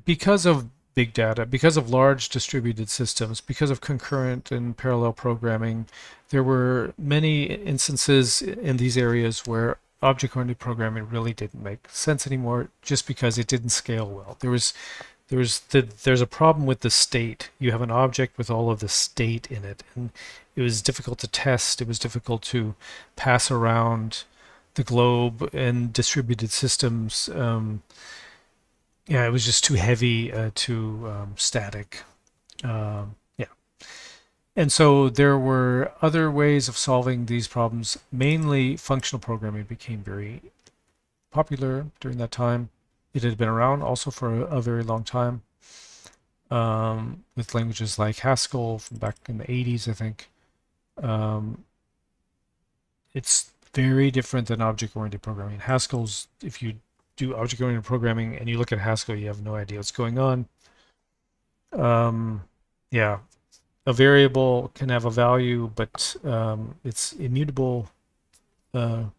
Because of big data, because of large distributed systems, because of concurrent and parallel programming, there were many instances in these areas where object-oriented programming really didn't make sense anymore, just because it didn't scale well. There's a problem with the state. You have an object with all of the state in it, and it was difficult to test. It was difficult to pass around the globe and distributed systems. Yeah, it was just too heavy, too static. Yeah. And so there were other ways of solving these problems. Mainly functional programming became very popular during that time. It had been around also for a very long time, with languages like Haskell from back in the 80s, I think. It's very different than object-oriented programming. Haskell's, if you do object-oriented programming and you look at Haskell, you have no idea what's going on. Yeah, a variable can have a value, but it's immutable. And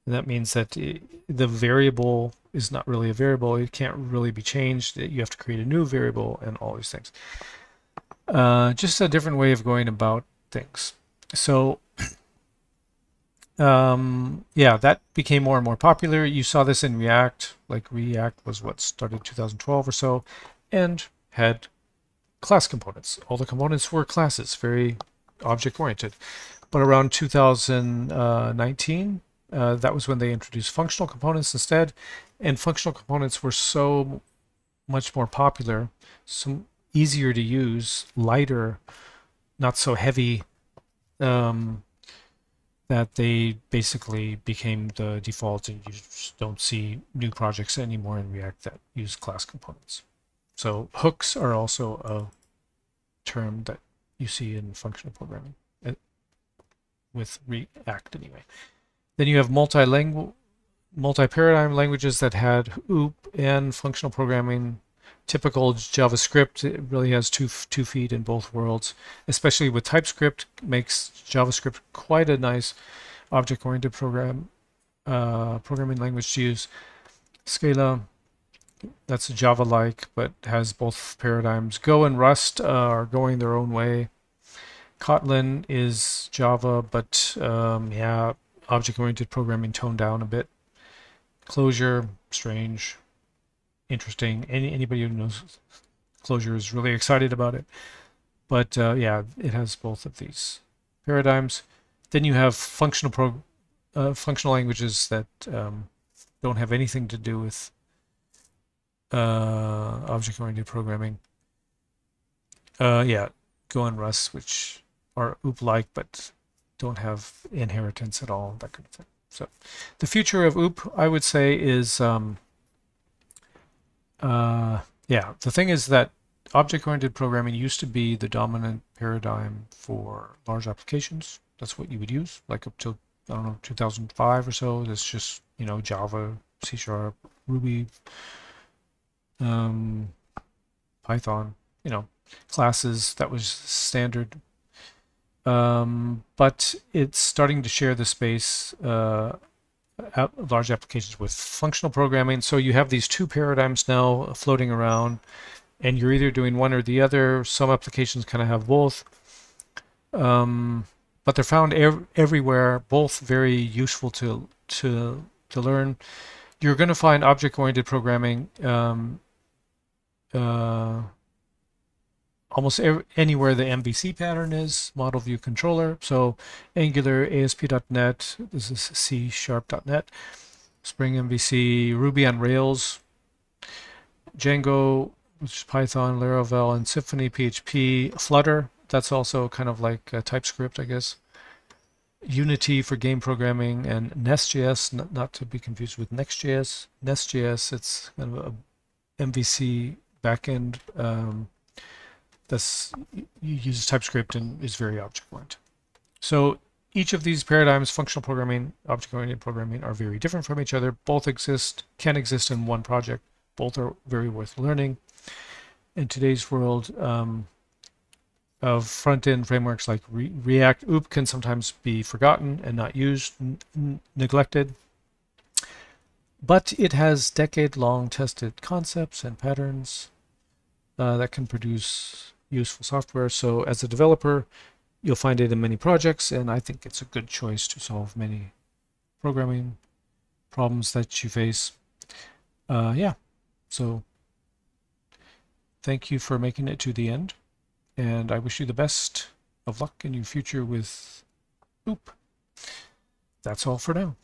that means that the variable is not really a variable. It can't really be changed. You have to create a new variable and all these things. Just a different way of going about things. So yeah, that became more and more popular. You saw this in React. Like React was what started 2012 or so, and had class components. All the components were classes, very object-oriented. But around 2019, that was when they introduced functional components instead, and functional components were so much more popular, so easier to use, lighter, not so heavy, that they basically became the default, and you just don't see new projects anymore in React that use class components. So hooks are also a term that you see in functional programming, with React anyway. Then you have multi-paradigm languages that had OOP and functional programming. Typical JavaScript, it really has two feet in both worlds, especially with TypeScript. Makes JavaScript quite a nice object-oriented programming language to use. Scala, that's Java-like, but has both paradigms. Go and Rust are going their own way. Kotlin is Java, but yeah, object-oriented programming toned down a bit. Clojure, strange, interesting. Anybody who knows Clojure is really excited about it. But yeah, it has both of these paradigms. Then you have functional languages that don't have anything to do with object-oriented programming. Yeah, Go and Rust, which are OOP-like but don't have inheritance at all, that kind of thing. So the future of OOP, I would say, is yeah, the thing is that object-oriented programming used to be the dominant paradigm for large applications. That's what you would use, like up till, I don't know, 2005 or so. That's just, you know, Java, C#, Ruby, Python, you know, classes. That was standard. But it's starting to share the space, large applications, with functional programming. So you have these two paradigms now floating around, and you're either doing one or the other. Some applications kind of have both, but they're found everywhere, both very useful to learn. You're going to find object-oriented programming almost anywhere the MVC pattern is, Model View Controller. So Angular, ASP.NET, this is C#.NET, Spring MVC, Ruby on Rails, Django, which is Python, Laravel, and Symfony PHP, Flutter, that's also kind of like TypeScript, I guess. Unity for game programming, and Nest.js, not to be confused with Next.js. Nest.js, it's kind of a MVC backend that uses TypeScript and is very object-oriented. So each of these paradigms, functional programming, object-oriented programming, are very different from each other. Both can exist in one project. Both are very worth learning. In today's world of front-end frameworks like React, OOP can sometimes be forgotten and not used, neglected. But it has decade-long tested concepts and patterns that can produce useful software. So as a developer, you'll find it in many projects, and I think it's a good choice to solve many programming problems that you face. Yeah, so thank you for making it to the end, and I wish you the best of luck in your future with OOP. That's all for now.